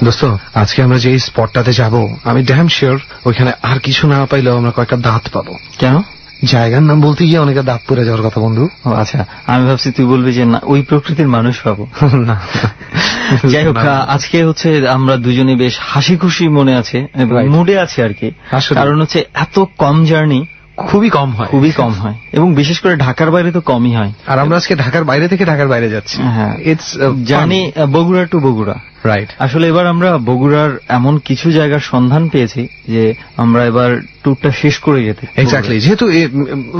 দোস্ত, আজকে আমরা যে স্পটটাতে যাব, আমি ড্যাম শিওর ওইখানে আর কিছু না পাইলেও আমরা কয়েকটা দাঁত পাবো। কেন? জায়গার নাম বলতে গিয়ে অনেকে দাঁত পড়ে যাওয়ার কথা বন্ধু। ও আচ্ছা, আমি ভাবছি তুই বলবি যে না ওই প্রকৃতির মানুষ পাবো। না, যাই হোক, আজকে হচ্ছে আমরা দুজনে বেশ হাসি খুশি মনে আছে, মুডে আছে আর কি। কারণ হচ্ছে এত কম জার্নি খুবই কম হয় এবং বিশেষ করে ঢাকার বাইরে তো কমই হয়। আর আমরা আজকে ঢাকার বাইরে থেকে ঢাকার বাইরে যাচ্ছি। হ্যাঁ, it's journey Bogura to Bogura. Right. আসলে এবার আমরা বগুড়ার এমন কিছু জায়গার সন্ধান পেয়েছি যে আমরা এবার ট্যুরটা শেষ করে যেতে। এক্স্যাক্টলি, যেহেতু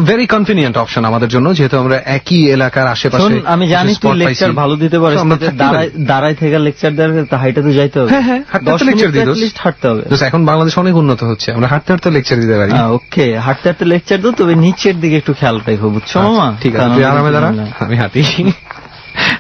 ভেরি কনভিনিয়েন্ট অপশন আমাদের জন্য, যেহেতু আমরা একই এলাকার আশেপাশে। আমি জানি তুই লেকচার ভালো দিতে পারিস, দাঁড়ায় থেকে লেকচার দেওয়ার হাইটে তো যাইতে হবে। হ্যাঁ, হাঁটতে লেকচার দিই, হাঁটতে হবে। এখন বাংলাদেশ অনেক উন্নত হচ্ছে, আমরা হাঁটতে হাঁটতে লেকচার দিতে পারি। ওকে, হাঁটতে হাঁটতে লেকচার দাও, তবে নিচের দিকে একটু খেয়াল রাখো, বুঝছো মামা? ঠিক আছে, তুই আরামে দাঁড়া, আমি হাঁটি।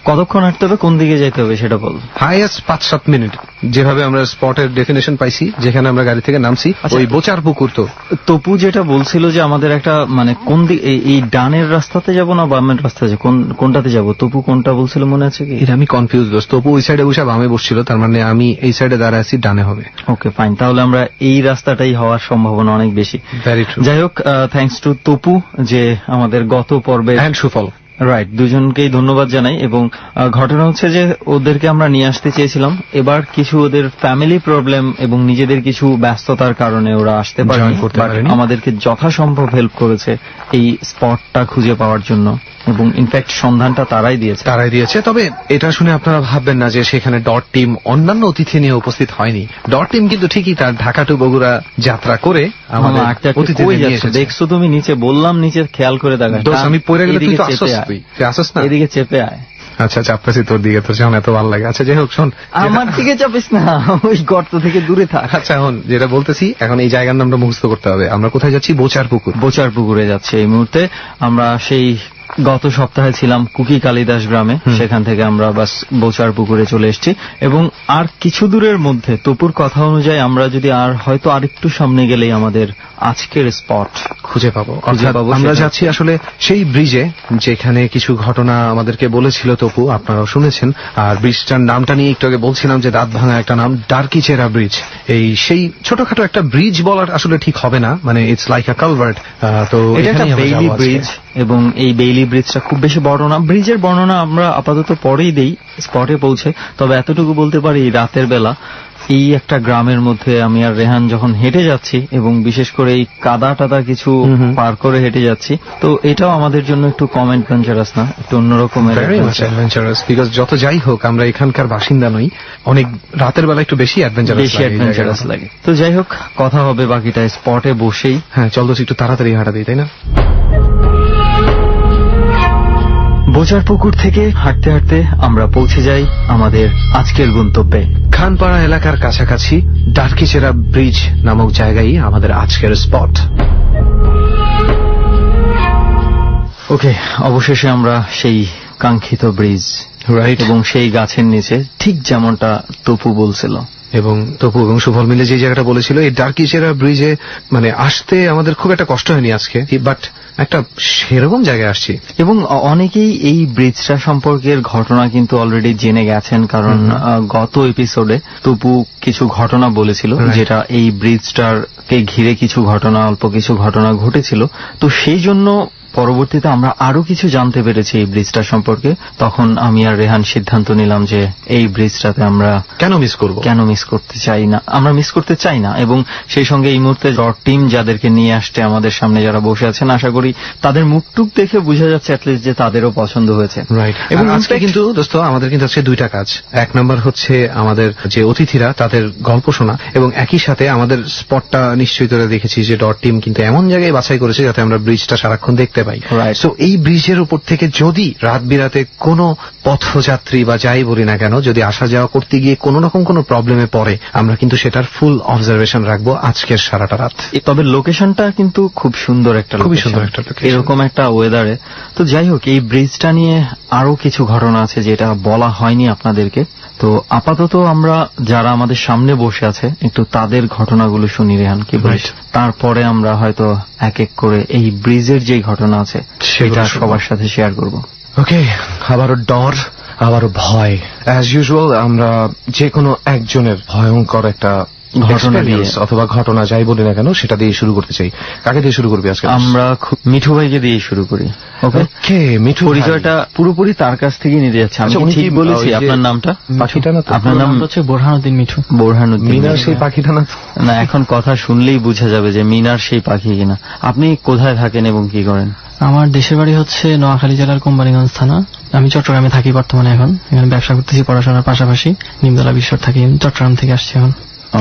কতক্ষণ হাঁটতে হবে, কোন দিকে যাইতে হবে সেটা বল। হাইয়েস্ট 5-7 মিনিট, যেভাবে আমরা স্পটের ডেফিনেশন পাইছি, যেখানে আমরা গাড়ি থেকে নামছি। ওই বোচার পুকুর। তো তপু যেটা বলছিল যে আমাদের একটা মানে কোন দিক, এই ডানের রাস্তাতে যাব না বামের রাস্তাতে, কোনটাতে যাব? তপু কোনটা বলছিল মনে আছে কি? এটা আমি কনফিউজ দোস্ত। তপু ওই সাইডে বসে বামে বসছিল, তার মানে আমি এই সাইডে দাঁড়ায় আছি, ডানে হবে। ওকে ফাইন, তাহলে আমরা এই রাস্তাটাই হওয়ার সম্ভাবনা অনেক বেশি। Very true. যাই হোক, থ্যাঙ্কস টু তপু যে আমাদের গত পর্বে সুফল। রাইট, দুজনকেই ধন্যবাদ জানাই। এবং ঘটনা হচ্ছে যে ওদেরকে আমরা নিয়ে আসতে চেয়েছিলাম, এবার কিছু ওদের ফ্যামিলি প্রবলেম এবং নিজেদের কিছু ব্যস্ততার কারণে ওরা আসতে পারেনি, আমাদেরকে যথাসম্ভব হেল্প করেছে এই স্পটটা খুঁজে পাওয়ার জন্য, এবং ইনফ্যাক্ট সন্ধানটা তারাই দিয়েছে। তবে এটা শুনে আপনারা ভাববেন না যে সেখানে ডট টিম অন্যান্য অতিথি নিয়ে উপস্থিত হয়নি। ডট টিম কিন্তু ঠিকই তার ঢাকা টু বগুড়া যাত্রা করে আমাদের অতিথি নিয়ে এসেছে। দেখছো তুমি নিচে, বললাম নিচে খেয়াল করে দেখা। আমি পড়ে গেলে তুই তো আসস না, এদিকে চেপে আয়। আচ্ছা, চাপতেছি তোর দিকে, তোর যখন এত ভালো লাগে। আচ্ছা যাই হোক, শোন, আমার দিকে চাপিস না, ওই গর্ত থেকে দূরে থাক। আচ্ছা, এখন যেটা বলতেছি, এখন এই জায়গার নামটা মুখস্থ করতে হবে। আমরা কোথায় যাচ্ছি? বোচার পুকুরে যাচ্ছি এই মুহূর্তে। আমরা সেই গত সপ্তাহে ছিলাম কুকি কালিদাস গ্রামে, সেখান থেকে আমরা বাস বোচার পুকুরে চলে এসেছি। এবং আর কিছু দূরের মধ্যে তপুর কথা অনুযায়ী আমরা যদি আর হয়তো আরেকটু সামনে গেলেই আমাদের আজকের স্পট খুঁজে পাবো। আমরা যাচ্ছি আসলে সেই ব্রিজে, যেখানে কিছু ঘটনা আমাদেরকে বলেছিল তপু, আপনারাও শুনেছেন। আর ব্রিজটার নামটা নিয়ে একটু আগে বলছিলাম যে দাঁত ভাঙা একটা নাম, ডার্কিচেরা ব্রিজ। সেই ছোটখাটো একটা ব্রিজ বলার আসলে ঠিক হবে না, মানে ইটস লাইক আ কালভার্ট। তো এটা একটা বেইলি ব্রিজ, এবং এই বেইলি ব্রিজটা খুব বেশি বড় না। ব্রিজের বর্ণনা আমরা আপাতত পরেই দেই স্পটে পৌঁছে। তবে এতটুকু বলতে পারি, রাতের বেলা এই একটা গ্রামের মধ্যে আমি আর রেহান যখন হেঁটে যাচ্ছি, এবং বিশেষ করে এই কাদা টাদা কিছু পার করে হেঁটে যাচ্ছি, তো এটাও আমাদের জন্য একটু কম অ্যাডভেঞ্চারাস না, একটু অন্যরকমের অ্যাডভেঞ্চারাস। বিকজ যত যাই হোক আমরা এখানকার বাসিন্দা নই, অনেক রাতের বেলা একটু বেশি অ্যাডভেঞ্চারাস লাগে। তো যাই হোক, কথা হবে বাকিটা স্পটে বসেই। হ্যাঁ, চল তো একটু তাড়াতাড়ি হাঁটা দিই, তাই না? বোচার পুকুর থেকে হাঁটতে হাঁটতে আমরা পৌঁছে যাই আমাদের আজকের গন্তব্যে, খানপাড়া এলাকার কাছাকাছি ডার্কিচেরা ব্রিজ নামক জায়গায় আমাদের আজকের স্পট। ওকে, অবশেষে আমরা সেই কাঙ্ক্ষিত ব্রিজ, রাইট, এবং সেই গাছের নিচে, ঠিক যেমনটা তপু বলছিল এবং তপু এবং সুফল মিলে যে জায়গাটা বলেছিল, এই ডার্কিচেরা ব্রিজে মানে আসতে আমাদের খুব একটা কষ্ট হয়নি আজকে, বাট একটা সেরকম জায়গায় আসছি। এবং অনেকেই এই ব্রিজটা সম্পর্কের ঘটনা কিন্তু অলরেডি জেনে গেছেন, কারণ গত এপিসোডে তপু কিছু ঘটনা বলেছিল, যেটা এই ব্রিজটাকে ঘিরে কিছু ঘটনা, অল্প কিছু ঘটনা ঘটেছিল। তো সেই জন্য পরবর্তীতে আমরা আরো কিছু জানতে পেরেছি এই ব্রিজটার সম্পর্কে। তখন আমি আর রেহান সিদ্ধান্ত নিলাম যে এই ব্রিজটাতে আমরা কেন মিস করতে চাই না। এবং সেই সঙ্গে এই মুহূর্তে ডট টিম যাদেরকে নিয়ে আসছে আমাদের সামনে, যারা বসে আছেন, আশা করি তাদের মুখটুক দেখে বোঝা যাচ্ছে অ্যাটলিস্ট যে তাদেরও পছন্দ হয়েছে। রাইট। এবং আজকে কিন্তু দোস্ত আমাদের কিন্তু আজকে দুইটা কাজ। এক নম্বর হচ্ছে আমাদের যে অতিথিরা তাদের গল্প শোনা, এবং একই সাথে আমাদের স্পটটা নিশ্চয়ই তোরা দেখেছি যে ডট টিম কিন্তু এমন জায়গায় বাছাই করেছে যাতে আমরা ব্রিজটা সারাক্ষণ দেখতে পাই। সো এই ব্রিজের উপর থেকে যদি রাত বিরাতে কোনো পথযাত্রী বা যাই বলি না কেন, যদি আসা যাওয়া করতে গিয়ে কোনো রকম কোনো প্রবলেমে পড়ে, আমরা কিন্তু সেটার ফুল অবজারভেশন রাখবো আজকের সারাটা রাত। তবে লোকেশনটা কিন্তু খুব সুন্দর একটা এরকম একটা ওয়েদারে। তো যাই হোক, এই ব্রিজটা নিয়ে আরো কিছু ঘটনা আছে যেটা বলা হয়নি আপনাদেরকে। তো আপাতত আমরা যারা আমাদের সামনে বসে আছে একটু তাদের ঘটনাগুলো শুনি, রেহান কি বলিস? তারপরে আমরা হয়তো এক এক করে এই ব্রিজের যে ঘটনা আছে সেটা সবার সাথে শেয়ার করব। ওকে, আবারও ডর আবারও ভয়। অ্যাজ ইউজুয়াল আমরা যে কোনো একজনের ভয়ঙ্কর একটা ঘটনা দিয়ে অথবা ঘটনা যাই বলি না কেন সেটা দিয়ে শুরু করতে চাই। কাকে দিয়ে শুরু করবি আজকে? আমরা মিঠু ভাইকে দিয়ে শুরু করি। ওকে, মিঠু পরিচয়টা পুরোপুরি তার কাছ থেকে নিতে যাচ্ছে। আমি ঠিক বলেছি? আপনার নামটা? পাখিটা না? আপনার নাম হচ্ছে বোরহানুদ্দিন মিঠু। বোরহানুদ্দিন। মিনার সেই পাখিটা না? না, এখন কথা শুনলেই বোঝা যাবে যে মিনার সেই পাখি কিনা। আপনি কোথায় থাকেন এবং কি করেন? আমার দেশের বাড়ি হচ্ছে নোয়াখালী জেলার কোম্পানিগঞ্জ থানা। আমি চট্টগ্রামে থাকি বর্তমানে। এখন এখানে ব্যবসা করতেছি পড়াশোনার পাশাপাশি। নিমতলা বিশ্বর থাকি। চট্টগ্রাম থেকে আসছি এখন।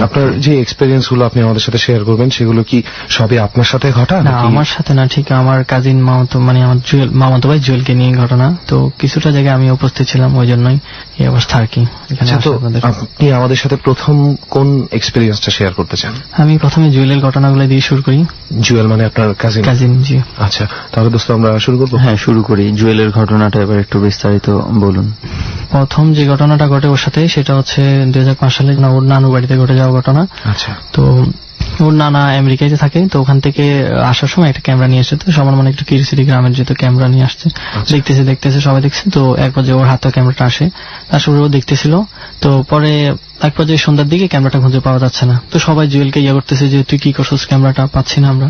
আপনার যে এক্সপেরিয়েন্স গুলো আপনি আমাদের সাথে শেয়ার করবেন সেগুলো কি সবই আপনার সাথে ঘটা? না, আমার সাথে না, ঠিক আমার কাজিন মামাতো মানে আমার মামাতো ভাই জুয়েলকে নিয়ে ঘটনা। তো কিছুটা জায়গায় আমি উপস্থিত ছিলাম, ওই জন্যই এই অবস্থা আর কি। তো আপনি আমাদের সাথে প্রথম কোন এক্সপেরিয়েন্সটা শেয়ার করতে চান? আমি প্রথমে জুয়েলের ঘটনাগুলো দিয়ে শুরু করি। জুয়েল মানে আপনার কাজিন? কাজিন, জি। আচ্ছা, তাহলে দোস্ত আমরা শুরু করবো? হ্যাঁ, শুরু করি। জুয়েলের ঘটনাটা এবার একটু বিস্তারিত বলুন। প্রথম যে ঘটনাটা ঘটে ওর সাথে সেটা হচ্ছে 2005 সালে ওর নানু বাড়িতে ঘটে যাওয়া ঘটনা। আচ্ছা। তো ওর নানা আমেরিকাতে থাকে, তো ওখান থেকে আসার সময় একটা ক্যামেরা নিয়ে আসছে। তো সবার মানে একটু কিউরিয়াসিটি, গ্রামের যেহেতু ক্যামেরা নিয়ে আসছে, দেখতেছে সবাই দেখছে। তো এক পর্যায়ে ওর হাতে ক্যামেরাটা আসে, তারপরে ও দেখতেছিল। তো পরে এক পর্যায়ে সন্ধ্যার দিকে ক্যামেরাটা খুঁজে পাওয়া যাচ্ছে না। তো সবাই জুয়েলকে করতেছে যে তুই কি করছিস, ক্যামেরাটা পাচ্ছি না আমরা।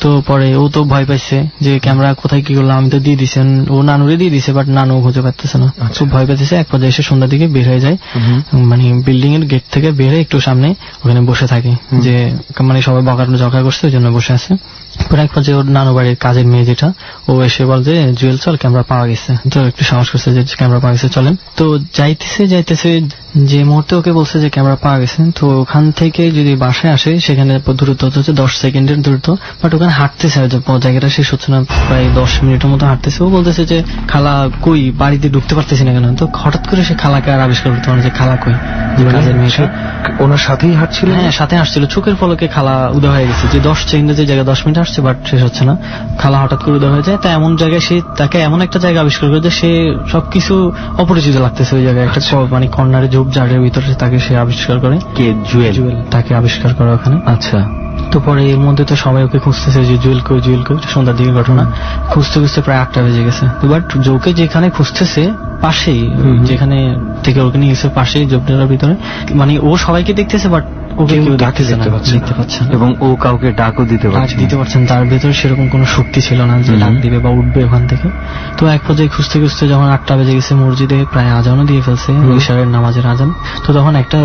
তো পরে ও তো ভয় পাইছে যে ক্যামেরা কোথায় কি করলো, আমি তো দিয়ে দিছি, ও নানুরে দিয়ে দিছে, বাট নানু খুঁজে পাচ্ছে না। খুব ভয় পাইতেছে। এক পর্যায়ে এসে সন্ধ্যার দিকে বের হয়ে যায়, মানে বিল্ডিং এর গেট থেকে বের হয়ে একটু সামনে ওখানে বসে থাকে, যে মানে সবাই বকা করছে ওই জন্য বসে আছে। পরে এক পর্যায়ে ওর নানু বাড়ির কাজের মেয়ে যেটা, ও এসে বল যে জুয়েল চল ক্যামেরা পাওয়া গেছে। তো একটু সাহস করছে যে ক্যামেরা পাওয়া গেছে, চলেন। তো যাইতেছে যে মুহূর্তে ওকে বলছে যে ক্যামেরা পাওয়া গেছে, তো ওখান থেকে যদি বাসায় আসে সেখানে দূরত্ব হচ্ছে 10 সেকেন্ডের দূরত্ব, বাট ওখানে হাঁটতেছে, জায়গাটা শেষ হচ্ছে না, প্রায় 10 মিনিটের মতো হাঁটতেছে। ও বলতেছে যে খালা কই, বাড়িতে ঢুকতে পারতেছি না কেন। তো হঠাৎ করে সে খালাকে আর আবিষ্কার করতে পারে যে খালা কই, যে কাজের মেয়েটা ওনার সাথেই হাঁটছিল। হ্যাঁ, সাথে হাঁটছিল। চোখের পলকে খালা উদয় হয়ে গেছে, যে 10 সেকেন্ডের যে জায়গায় 10 মিনিট আসছে বাট শেষ হচ্ছে না। খালা হঠাৎ করে উদয় হয়ে যায়। তাই এমন জায়গায় সে তাকে এমন একটা জায়গা আবিষ্কার করে যে সে সবকিছু অপরিচিত লাগতেছে ওই জায়গায়, একটা মানে কর্নারে ঝোপ ঝাড়ের ভিতরে তাকে সে আবিষ্কার করে। কে? জুয়েল তাকে আবিষ্কার করে ওখানে। আচ্ছা। তো পরে এর মধ্যে তো সবাই ওকে খুঁজতেছে যে জুয়েল কই। সন্ধ্যার দিকে ঘটনা, খুঁজতে প্রায় 8টা বেজে গেছে। বাট ওকে যেখানে খুঁজতেছে পাশেই, যেখানে থেকে ওকে নিয়ে গেছে পাশেই জোপটার ভিতরে, মানে ও সবাইকে দেখতেছে বাট ওকে কেউ দেখতে পাচ্ছে না, এবং ও কাউকে ডাকও দিতে পারছে না। তার ভেতরে সেরকম কোনো শক্তি ছিল না যে ডাক দিবে বা উঠবে ওখান থেকে। তো এক পর্যায়ে খুঁজতে যখন 8টা বেজে গেছে, মসজিদে প্রায় আজানও দিয়ে ফেলছে, ইশারের নামাজের আজান। তো তখন একটা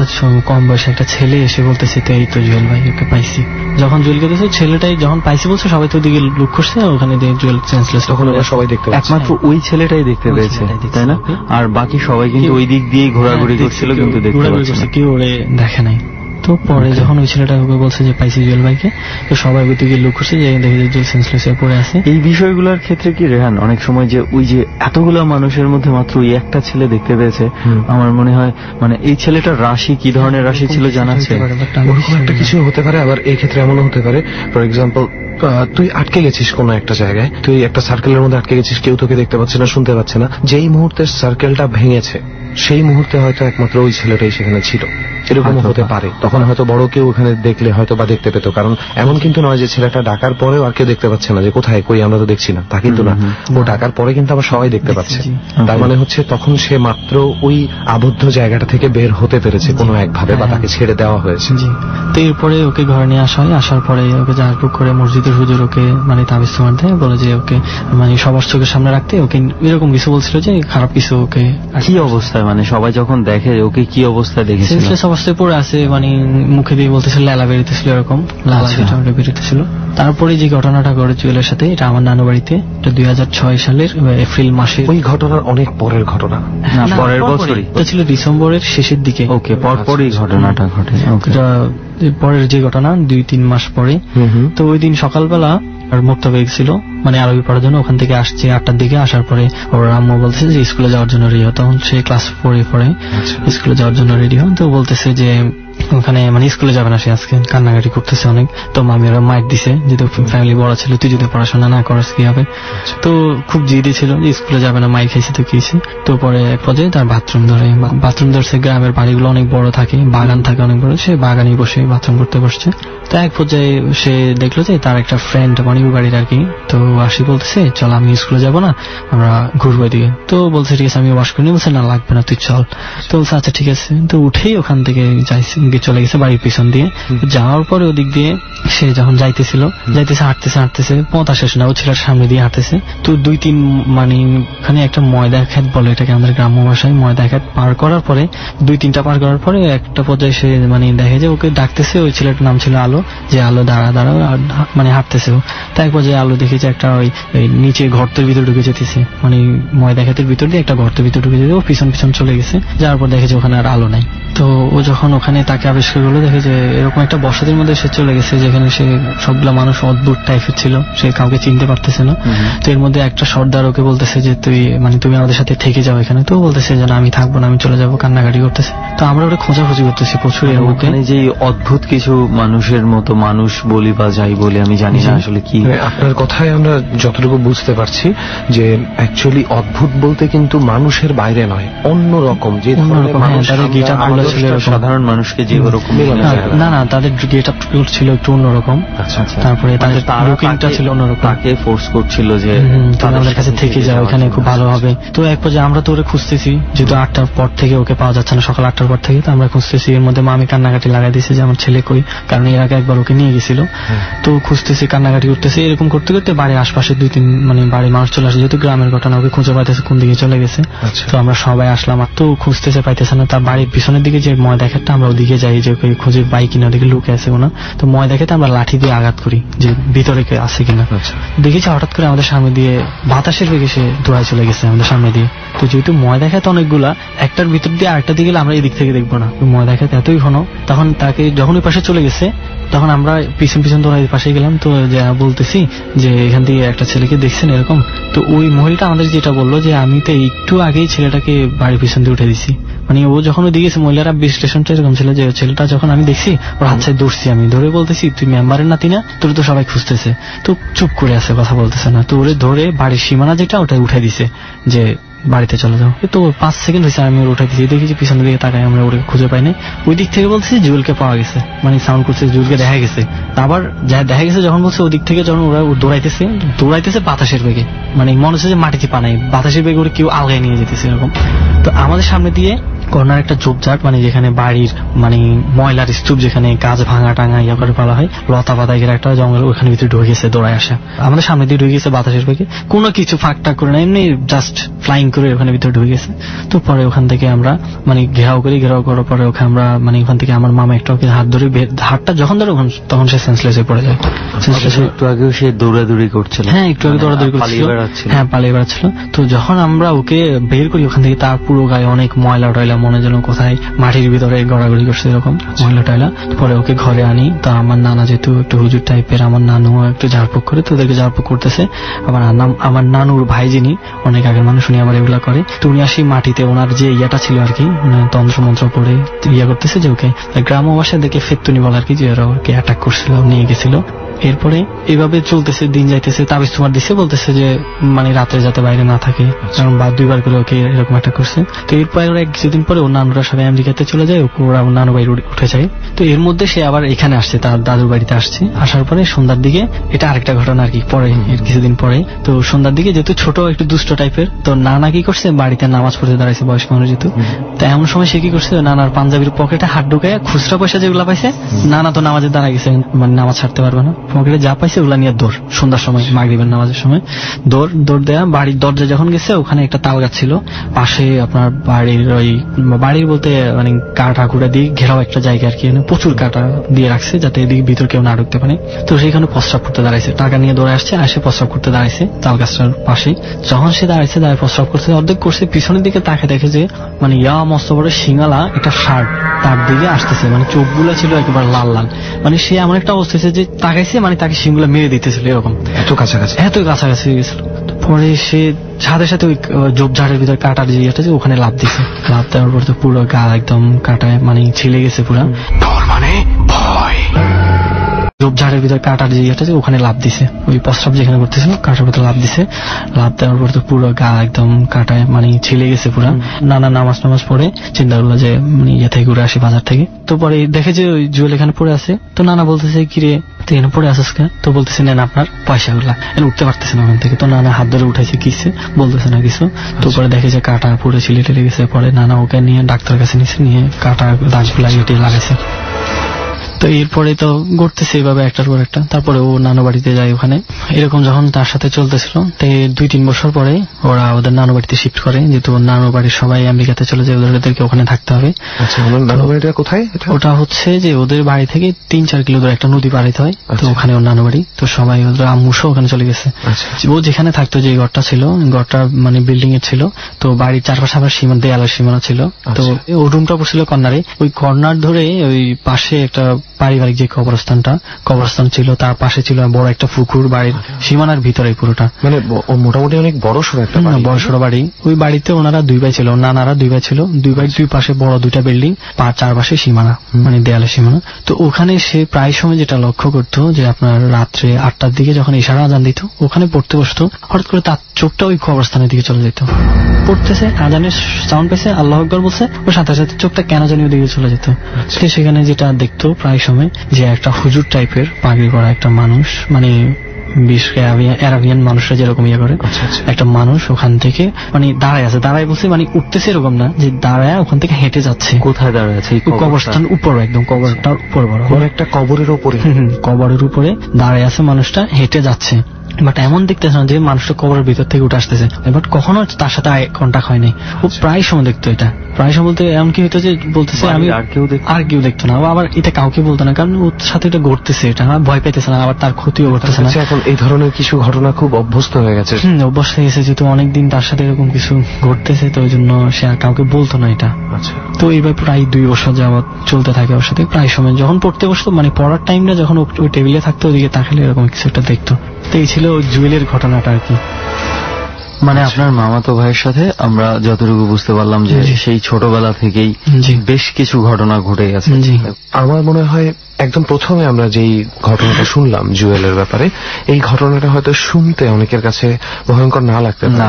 কম বয়সে একটা ছেলে এসে বলতেছে তো এই তো জুয়েল ভাই, ওকে পাইছি। যখন জুয়েলকে দিয়েছে, ছেলেটাই যখন পাইছি বলছে, সবাই তো দিকে লুক করছে, ওখানে দিয়ে জুয়েল সেন্সলেস। তখন আমরা সবাই দেখতে পাচ্ছি, একমাত্র ওই ছেলেটাই দেখতে পেয়েছে, তাই না? আর বাকি সবাই কিন্তু ওই দিক দিয়েই ঘোরাঘুরি করছিল, কিন্তু দেখতে পাচ্ছে না, কেউ ওরে দেখে নাই। তো পরে যখন ওই ছেলেটা ওকে বলছে যে পাইছি জুয়েল ভাইকে, তো সবাই ওই দিকে লুক করছে, যে দেখে যে জুয়েল সেন্সলেস হয়ে পড়ে আছে। এই বিষয়গুলোর ক্ষেত্রে কি রেহান, অনেক সময় যে ওই যে এতগুলো মানুষের মধ্যে মাত্র ওই একটা ছেলে দেখতে পেয়েছে, আমার মনে হয় মানে এই ছেলেটার রাশি কি ধরনের রাশি ছিল জানাচ্ছে, ওরকম একটা কিছু হতে পারে। আবার এই ক্ষেত্রে এমনও হতে পারে, ফর এক্সাম্পল তুই আটকে গেছিস কোনো একটা জায়গায়, তুই একটা সার্কেলের মধ্যে আটকে গেছিস, কেউ তোকে দেখতে পাচ্ছে না, শুনতে পাচ্ছে না। যেই মুহূর্তে সার্কেলটা ভেঙেছে সেই মুহূর্তে হয়তো একমাত্র ওই ছেলেটাই সেখানে ছিল, এরকম হতে পারে। তখন হয়তো বড় কেউ ওখানে দেখলে হয়তো বা দেখতে পেত, কারণ এমন কিন্তু নয় যে ছেলেটা ডাকার পরেও আর কেউ দেখতে পাচ্ছে না, যে কোথায় কই আমরা তো দেখছি না, তা কিন্তু না। ও ডাকার পরে কিন্তু আবার সবাই দেখতে পাচ্ছে। তার মানে হচ্ছে তখন সে মাত্র ওই আবদ্ধ জায়গাটা থেকে বের হতে পেরেছে কোনো একভাবে, বা তাকে ছেড়ে দেওয়া হয়েছে। তো এরপরে ওকে ঘরে নিয়ে আসা হয়। আসার পরে ওকে জাহারপুর করে মসজিদের হুজুর ওকে মানে তাবিজ তোমার দেয়, বলে যে ওকে মানে সবার চোখের সামনে রাখতে, ওকে এরকম কিছু বলছিল যে খারাপ কিছু ওকে। কি অবস্থায়, মানে সবাই যখন দেখে ওকে কি অবস্থায় দেখেছিল? সেন্সলেস অবস্থায় পড়ে আছে, মানে মুখে দিয়ে বলতেছিল লালা বেরোতেছিল, এরকম লালা বেরোতেছিল। তারপরে যে ঘটনাটা ঘটে জুয়েলের সাথে, এটা আমার নানু বাড়িতে, এটা 2006 সালের এপ্রিল মাসে। ওই ঘটনার অনেক পরের ঘটনা, পরের বছরই এটা ছিল, ডিসেম্বরের শেষের দিকে। ওকে, পরপরই ঘটনাটা ঘটে। পরের যে ঘটনা 2-3 মাস পরে। তো ওই দিন সকালবেলা আর মোক্তাবেগ ছিল, মানে আরবি পড়ার জন্য ওখান থেকে আসছে 8টার দিকে। আসার পরে ওর আম্মু বলছে যে স্কুলে যাওয়ার জন্য রেডি হও, তখন সে ক্লাস 4 পড়ে, স্কুলে যাওয়ার জন্য রেডি হন। তো বলতেছে যে ওখানে মানে স্কুলে যাবে না সে, আজকে কান্নাকাটি করতেছে অনেক। তো মামি ওরা মাইট দিছে, যেহেতু ফ্যামিলি বড় ছিল, তুই যদি পড়াশোনা না করাস কি হবে। তো খুব জিদি ছিল যে স্কুলে যাবে না, মাইর খাইছে তো কিছে। তো পরে এক পর্যায়ে তার বাথরুম ধরছে। গ্রামের বাড়িগুলো অনেক বড় থাকে, বাগান থাকে অনেক বড়, সে বাগানে বসে বাথরুম করতে বসছে। তো এক পর্যায়ে সে দেখলো যে তার একটা ফ্রেন্ড মানে ওই বাড়ির আর কি, তো আসি বলতেছে চল আমি স্কুলে যাবো না, আমরা ঘুরবো এদিকে। তো বলছে ঠিক আছে আমি ওয়াশ করে নিই। বলছে না লাগবে না, তুই চল। তো বলছে আচ্ছা ঠিক আছে। তো উঠেই ওখান থেকে চলে গেছে বাড়ির পিছন দিয়ে। যাওয়ার পরে ওদিক দিয়ে সে যখন যাইতেছে হাঁটতেছে পথা শেষ না, ও ছেলের সামনে দিয়ে হাঁটতেছে। তো 2-3 মানে ওখানে একটা ময়দা ক্ষেত বলে এটাকে আমাদের গ্রাম্য ভাষায়, ময়দা ক্ষেত পার করার পরে 2-3টা পার করার পরে একটা পর্যায়ে সে মানে দেখে যে ওকে ডাকতেছে। ওই ছেলেটার নাম ছিল আলো, যে আলো দাঁড়া মানে হাঁটতেছে। তাই এক পর্যায়ে আলো দেখেছে একটা ওই নিচে গর্তের ভিতরে ঢুকে যেতেছে, মানে ময়দা ক্ষেতের ভিতর দিয়ে একটা গর্তের ভিতরে ঢুকে যেতে ও পিছন চলে গেছে। যাওয়ার পর দেখে যে ওখানে আর আলো নাই। তো ও যখন ওখানে তাকে আবিষ্কার করলো, দেখে যে এরকম একটা বসতির মধ্যে সে চলে গেছে যেখানে সে সবগুলা মানুষ অদ্ভুত টাইপের ছিল, সে কাউকে চিনতে পারতেছে না। তো এর মধ্যে একটা সর্দার ওকে বলতেছে যে তুমি আমাদের সাথে থেকে যাও এখানে। তো বলতেছে যে না আমি থাকবো না, আমি চলে যাবো, কান্নাকাটি করতেছে। তো আমরা ওটা খোঁজাখুঁজি করতেছি প্রচুর। এর মধ্যে যে অদ্ভুত কিছু মানুষের মতো মানুষ বলি বা যাই বলি আমি জানি না আসলে কি। আপনার কথায় আমরা যতটুকু বুঝতে পারছি যে অ্যাকচুয়ালি অদ্ভুত বলতে কিন্তু মানুষের বাইরে নয়, অন্য রকম যে সাধারণ মানুষকে যে ওরকম না তাদের গেট আপ ছিল একটু অন্যরকম। তারপরে তাদের লুকিংটা ছিল অন্যরকম। তাকে ফোর্স করছিল যে আমাদের কাছে থেকে যাও, এখানে খুব ভালো হবে। তো এক পর্যায়ে আমরা তো ওরে খুঁজতেছি, যেহেতু 8টার পর থেকে ওকে পাওয়া যাচ্ছে না, সকাল 8টার পর থেকে। তো আমরা খুঁজতেছি, এর মধ্যে মামি কান্নাকাটি লাগাই দিয়েছে যে আমার ছেলে কই, কারণ এর আগে একবার ওকে নিয়ে গেছিল। তো খুঁজতেছি, কান্নাকাটি করতেছি, এরকম করতে করতে বাড়ির আশপাশে 2-3 মানে বাড়ির মানুষ চলে আসে, যেহেতু গ্রামের ঘটনা, ওকে খুঁজে পাইতেছে কোন দিকে চলে গেছে। তো আমরা সবাই আসলাম, আর তো খুঁজতেছে পাইতেছে না। তার বাড়ির পিছনের দিকে যে ময়দা ক্ষেতটা, আমরা ওদিকে যাই যে ওকে খুঁজে পাই কিনা, ওদিকে লুকে আছে কিনা। তো ময়দা ক্ষেতে আমরা লাঠি দিয়ে আঘাত করি যে ভিতরে কে আছে কিনা। দেখেছি হঠাৎ করে আমাদের সামনে দিয়ে বাতাসের বেগে সে দৌড়ায় চলে গেছে আমাদের সামনে দিয়ে। তো যেহেতু ময়দা ক্ষেত অনেকগুলা, একটার ভিতর দিয়ে আরেকটা দিকে গেলে আমরা এদিক থেকে দেখবো না, ময়দা ক্ষেত এতই ঘন। তখন তাকে যখন ওই পাশে চলে গেছে, তখন আমরা পিছন দৌড়াই পাশে গেলাম। তো যা বলতেছি যে এখান থেকে একটা ছেলেকে দেখছেন এরকম। তো ওই মহিলাটা আমাদের যেটা বললো যে আমি তো একটু আগেই ছেলেটাকে বাড়ির পিছন দিয়ে উঠে দিছি। মানে ও যখন ওদিকে গেছে, মহিলারা বিশ্লেষণটা এরকম ছিল যে ছেলেটা যখন আমি দেখছি ওর হাত সাইড দৌড়ছি, আমি ধরে বলতেছি তুই মেম্বারের নাতি না, তোর তো সবাই খুঁজতেছে। তো চুপ করে আছে, কথা বলতেছে না। তো ওরে ধরে বাড়ির সীমানা যেটা ওটা উঠে দিছে যে বাড়িতে চলে যাও। তো 5 সেকেন্ড হয়েছে আমি ওর উঠে দিচ্ছি, দেখেছি পিছনের দিকে তাকাই, আমরা ওরে খুঁজে পাই নাই। ওই দিক থেকে বলছি জুয়েলকে পাওয়া গেছে, মানে সাউন্ড করছে জুয়েলকে দেখা গেছে। আবার যা দেখা গেছে যখন বলছে ওদিক থেকে যখন ওরা দৌড়াইতেছে বাতাসের বেগে, মানে মনে হচ্ছে যে মাটিতে পা নাই, বাতাসের বেগে ওরা কেউ আলগায় নিয়ে যেতেছে এরকম। তো আমাদের সামনে দিয়ে কর্নার একটা ঝোপঝাট, মানে যেখানে বাড়ির মানে ময়লার স্তূপ, যেখানে গাছ ভাঙা টাঙা ইয়া করে ফেলা হয়, লতা পাতা গেলে একটা জঙ্গল, ওখানে ভিতরে ঢুকে গেছে দৌড়ায় আসা। আমাদের সামনে দিয়ে ঢুকে গেছে বাতাসের বেগে, কোনো কিছু ফাঁক টাক করে না, এমনি জাস্ট ফ্লাইং করে ওখানে ভিতরে ঢুকে গেছে। তো পরে ওখান থেকে আমরা মানে ঘেরাও করার পরে ওখানে আমরা মানে ওখান থেকে আমার মামা একটা ওকে হাত ধরে, হাতটা যখন ধরে তখন সে সেন্সলেস হয়ে পড়ে যায়। একটু আগেও সে দৌড়াদৌড়ি করছিল। হ্যাঁ একটু আগে দৌড়াদৌড়ি করছিল, হ্যাঁ পালিয়ে বেড়াচ্ছিল। তো যখন আমরা ওকে বের করি ওখান থেকে, তার পুরো গায়ে অনেক ময়লা টয়লা, মনে যেন কোথায় মাটির ভিতরে গড়াগড়ি করছে এরকম ময়লা টয়লা। পরে ওকে ঘরে আনি। তো আমার নানা যেহেতু একটু হুজুর টাইপের, আমার নানু একটু ঝাড়ফুঁক করে, তো ওদেরকে ঝাড়ফুঁক করতেছে। আমার নানুর ভাই যিনি অনেক আগের মানুষ, উনি আবার এগুলা করে। তো উনি আসি মাটিতে ওনার যে ইয়াটা ছিল আর কি, তন্ত্র মন্ত্র পড়ে ইয়া করতেছে যে ওকে গ্রাম্য ভাষায় দেখে ফেত্তুনি বলে আর কি, যে ওরা ওকে অ্যাটাক করছিল, নিয়ে গেছিল। এরপরে এইভাবে চলতেছে, দিন যাইতেছে। তাবিজ তোমার দিচ্ছে, বলতেছে যে মানে রাতে যাতে বাইরে না থাকে, কারণ 2বার করে ওকে এরকম একটা করছে। তো এরপরে ওরা কিছুদিন পরে ওর নানুরা সবাই আমেরিকাতে চলে যায়, ওরা নানু বাড়ি উঠে যায়। তো এর মধ্যে সে আবার এখানে আসছে, তার দাদুর বাড়িতে আসছে। আসার পরে সন্ধ্যার দিকে, এটা আরেকটা ঘটনা আর কি, পরে এর কিছুদিন পরে। তো সন্ধ্যার দিকে যেহেতু ছোট একটু দুষ্ট টাইপের, তো নানা কি করছে, বাড়িতে নামাজ পড়তে দাঁড়াইছে বয়স্ক মানুষ যেহেতু। তো এমন সময় সে কি করছে, নানার পাঞ্জাবির পকেটে হাত ঢুকায় খুচরা পয়সা যেগুলা পাইছে, নানা তো নামাজে দাঁড়ায় গেছে, মানে নামাজ ছাড়তে পারবে না, পকেটে যা পাইছে ওগুলা নিয়ে দৌড়, সন্ধ্যার সময় মাগরিবের নামাজের সময় দৌড় দেয়া। বাড়ির দরজা যখন গেছে, ওখানে একটা তাল গাছ ছিল পাশে, আপনার বাড়ির বলতে মানে কাটা কুটা দিয়ে ঘেরাও একটা জায়গা আর কি, প্রচুর কাটা দিয়ে রাখছে যাতে এদিকে ভিতর কেউ না ঢুকতে পারে। তো সেখানে প্রস্রাব করতে দাঁড়াইছে, টাকা নিয়ে দৌড়ে আসছে, আসে প্রস্রাব করতে দাঁড়াইছে তাল গাছটার পাশে। যখন সে দাঁড়াইছে, প্রস্রাব করছে, অর্ধেক করছে, পিছনের দিকে তাকে দেখে যে মানে ইয়া মস্ত বড় সিঙ্গালা একটা শার্ট তার দিকে আসতেছে, মানে চোখগুলা ছিল একেবারে লাল লাল। মানে সে এমন একটা অবস্থা যে তাকাইছে, মানে তাকে সিংগুলা মেরে দিতেছিল এরকম, এত কাছাকাছি হয়ে গেছিল। পরে সে সাথে সাথে ওই ঝোপঝাড়ের ভিতর কাটার যে ইয়েটা আছে ওখানে লাফ দিছে। লাফ দেওয়ার পর তো পুরো গা একদম কাটায় মানে ছিলে গেছে পুরা। মানে ভয়। ঝোপঝাড়ের ভিতর কাটার যে ইয়েটা আছে ওখানে লাফ দিছে, ওই প্রস্রাব যেখানে করতেছিল কাটার ভিতরে লাফ দিছে। লাফ দেওয়ার পর তো পুরো গা একদম কাটায় মানে ছিলে গেছে পুরা। নানা নামাজ পড়ে চিন্তা করলো যে ইয়ে থেকে ঘুরে আসি বাজার থেকে। তো পরে দেখে যে ওই জুয়েল এখানে পড়ে আছে। তো নানা বলতেছে কিরে তুই এখানে পড়ে আসিস কে? তো বলতেছে নেন আপনার পয়সা গুলা। উঠতে পারতেছে না ওখান থেকে। তো নানা হাত ধরে উঠাইছে, কিসে বলতেছে না কিছু। তো পরে দেখে যে কাটা পুরো ছিলে টেলে গেছে। পরে নানা ওকে নিয়ে ডাক্তারের কাছে নিয়ে কাটা দাগগুলা কেটে লাগাইছে। তো এরপরে তো ঘটতেছে এইভাবে একটার পর একটা। তারপরে ও নানু বাড়িতে যায়। ওখানে এরকম যখন তার সাথে চলতেছিল, তো 2-3 বছর পরে ওরা ওদের নানু বাড়িতে শিফট করে, যেহেতু নানু বাড়ির সবাই আমেরিকাতে চলে যায়, ওদেরকে ওখানে থাকতে হবে। আচ্ছা, নানু বাড়িটা কোথায়? ওটা হচ্ছে যে ওদের বাড়ি থেকে 3-4 কিলো দূরে একটা নদী পার হইতে হয়। তো ওখানে ওর নানু বাড়ি। তো সবাই ওদের আম্মুসও ওখানে চলে গেছে। ও যেখানে থাকতো, যে ঘরটা ছিল, ঘরটা মানে বিল্ডিং এর ছিল। তো বাড়ির চারপাশে আবার দেয়ালের সীমানা ছিল। তো ও রুমটা পড়ছিল কর্নারে। ওই কর্নার ধরে ওই পাশে একটা পারিবারিক যে কবরস্থান ছিল, তার পাশে ছিল বড় একটা পুকুর, বাড়ির সীমানার ভিতরে পুরোটা। মানে মোটামুটি অনেক বড় সড়ো একটা বাড়ি। ওই বাড়িতে ওনারা 2 ভাই ছিল, নানারা 2 ভাই ছিল। 2 ভাই 2 পাশে বড় 2টা বিল্ডিং, চারপাশে সীমানা মানে দেয়ালের সীমানা। তো ওখানে সে প্রায় সময় যেটা লক্ষ্য করতো যে আপনার রাত্রে 8টার দিকে যখন ইশারা আজান দিত, ওখানে পড়তে বসতো, হঠাৎ করে তার চোখটা ওই কবরস্থানের দিকে চলে যেত। পড়তেছে, আজানের সাউন্ড পেয়েছে, আল্লাহু আকবার বলছে, ওর সাথে সাথে চোখটা কেন জানি ওদিকে চলে যেত। সেখানে যেটা দেখতো প্রায় সময় যে একটা হুজুর টাইপের পাগড়ি করা একটা মানুষ, মানে অ্যারাবিয়ান মানুষরা যেরকম ইয়ে করে, একটা মানুষ ওখান থেকে মানে দাঁড়ায় বলছে, মানে উঠতেছে এরকম না, যে দাঁড়ায় ওখান থেকে হেঁটে যাচ্ছে। কোথায় দাঁড়ায় আছে? কবরস্থান উপর, একদম কবরটার উপর, বড় একটা কবরের উপরে। কবরের উপরে দাঁড়ায় আছে, মানুষটা হেঁটে যাচ্ছে। বাট এমন দেখতেছে না যে মানুষটা কবরের ভিতর থেকে উঠে আসতেছে। বাট কখনো তার সাথে কন্টাক্ট হয় নাই। ও প্রায় সময় দেখতো এটা। প্রায় সময় বলতে এমন কি হইতো যে বলতেছে আমি আর কেউ দেখতো না, আবার এটা কাউকে বলতো না, কারণ ওর সাথে এটা ঘটতেছে, এটা ভয় পেতেছে না, আবার তার ক্ষতিও করতেছে না। এখন এই ধরনের কিছু ঘটনা খুব অভ্যস্ত হয়ে গেছে। অভ্যস্ত হয়ে গেছে, যেহেতু অনেকদিন তার সাথে এরকম কিছু ঘটতেছে, তো ওই জন্য সে আর কাউকে বলতো না এটা। তো এইভাবে প্রায় 2 বছর যাবৎ চলতে থাকে ওর সাথে। প্রায় সময় যখন পড়তে বসতো, মানে পড়ার টাইমটা যখন ওই টেবিলে থাকতো, ওদিকে তাকালে এরকম কিছু একটা দেখতো। তো এই ছিল জুয়েলের ঘটনাটা আর কি। মানে আপনার মামাতো ভাইয়ের সাথে আমরা যতটুকু বুঝতে পারলাম যে সেই ছোটবেলা থেকেই বেশ কিছু ঘটনা ঘটে গেছে। আমার মনে হয় একদম প্রথমে আমরা যেই ঘটনাটা শুনলাম জুয়েলের ব্যাপারে, এই ঘটনাটা হয়তো শুনতে অনেকের কাছে ভয়ঙ্কর না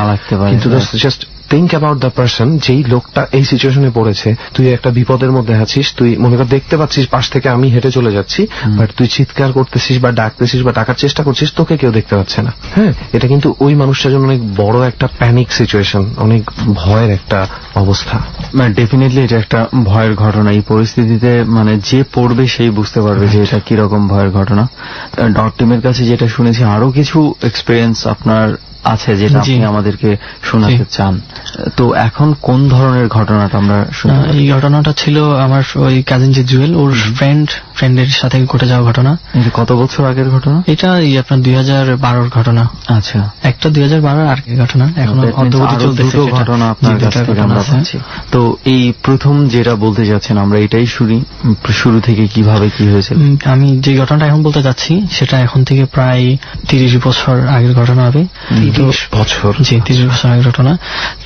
লাগতে পারে, কিন্তু just think about the person, যেই লোকটা এই সিচুয়েশনে পড়েছে। তুই একটা বিপদের মধ্যে আছিস, তুই মনে কর দেখতে পাচ্ছিস পাশ থেকে আমি হেঁটে চলে যাচ্ছি, বাট তুই চিৎকার করতেছিস বা ডাকতেছিস বা ডাকার চেষ্টা করছিস, তোকে কেউ দেখতে পাচ্ছে না। হ্যাঁ, এটা কিন্তু ওই মানুষটার জন্য অনেক বড় একটা প্যানিক সিচুয়েশন, অনেক ভয়ের একটা অবস্থা। ডেফিনেটলি এটা একটা ভয়ের ঘটনা। এই পরিস্থিতিতে মানে যে পড়বে সেই বুঝতে পারবে যে এটা কিরকম ভয়ের ঘটনা। ডট টিমের কাছে যেটা শুনেছি, আরো কিছু এক্সপিরিয়েন্স আপনার আছে যেটা আপনি আমাদেরকে শোনাতে চান। তো এখন কোন ধরনের ঘটনাটা আমরা শুনি? এই ঘটনাটা ছিল আমার ওই কাজিন যে জুয়েল, ওর ফ্রেন্ডের সাথে ঘটে যাওয়া ঘটনা। কত বছর আগের ঘটনা এটা? আপনার 2012-র ঘটনা। আচ্ছা, একটা 2012 আর কি ঘটনা, এখন অদ্যবধি চলতেছে ঘটনা আপনার কাছ থেকে আমরা পাচ্ছি। তো এই প্রথম যেটা বলতে যাচ্ছেন আমরা এটাই শুরু থেকে কিভাবে কি হয়েছে? আমি যে ঘটনাটা এখন বলতে যাচ্ছি সেটা এখন থেকে প্রায় 30 বছর আগের ঘটনা হবে। 30 বছর? জি, 30 বছর আগের ঘটনা।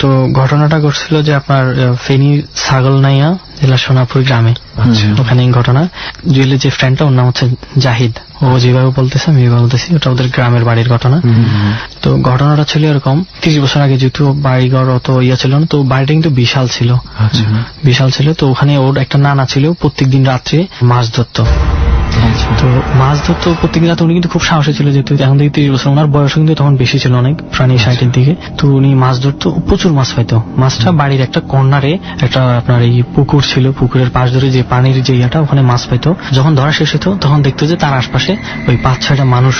তো ঘটনাটা ঘটছিল যে আপনার ফেনী ছাগলনাইয়া জেলার সোনাপুর গ্রামে। ওখানে ঘটনা, জুয়েলের যে ফ্রেন্ডটা, ওর নাম হচ্ছে জাহিদ। ও যেভাবে বলতেছে আমি এভাবে বলতেছি, ওটা ওদের গ্রামের বাড়ির ঘটনা। তো ঘটনাটা ছিল এরকম, 30 বছর আগে যেহেতু বাড়িঘর অত ইয়ে ছিল না, তো বাড়িটা কিন্তু বিশাল ছিল। তো ওখানে ওর একটা নানা ছিল, প্রত্যেকদিন রাত্রে মাছ ধরতো। তো মাছ ধরতো প্রত্যেকদিন রাতে। উনি কিন্তু খুব সাহসী ছিল, যেহেতু এখন থেকে 30 বছর, ওনার বয়স কিন্তু তখন বেশি ছিল অনেক, প্রায় 60-এর দিকে। তো উনি মাছ ধরতো, প্রচুর মাছ পাইতো। মাছটা বাড়ির একটা কর্নারে একটা আপনার এই পুকুর ছিল, পুকুরের পাশ ধরে যে পানির যে ইয়েটা, ওখানে মাছ পাইতো। যখন ধরা শেষ হতো তখন দেখতো যে তার আশপাশে ওই 5-6টা মানুষ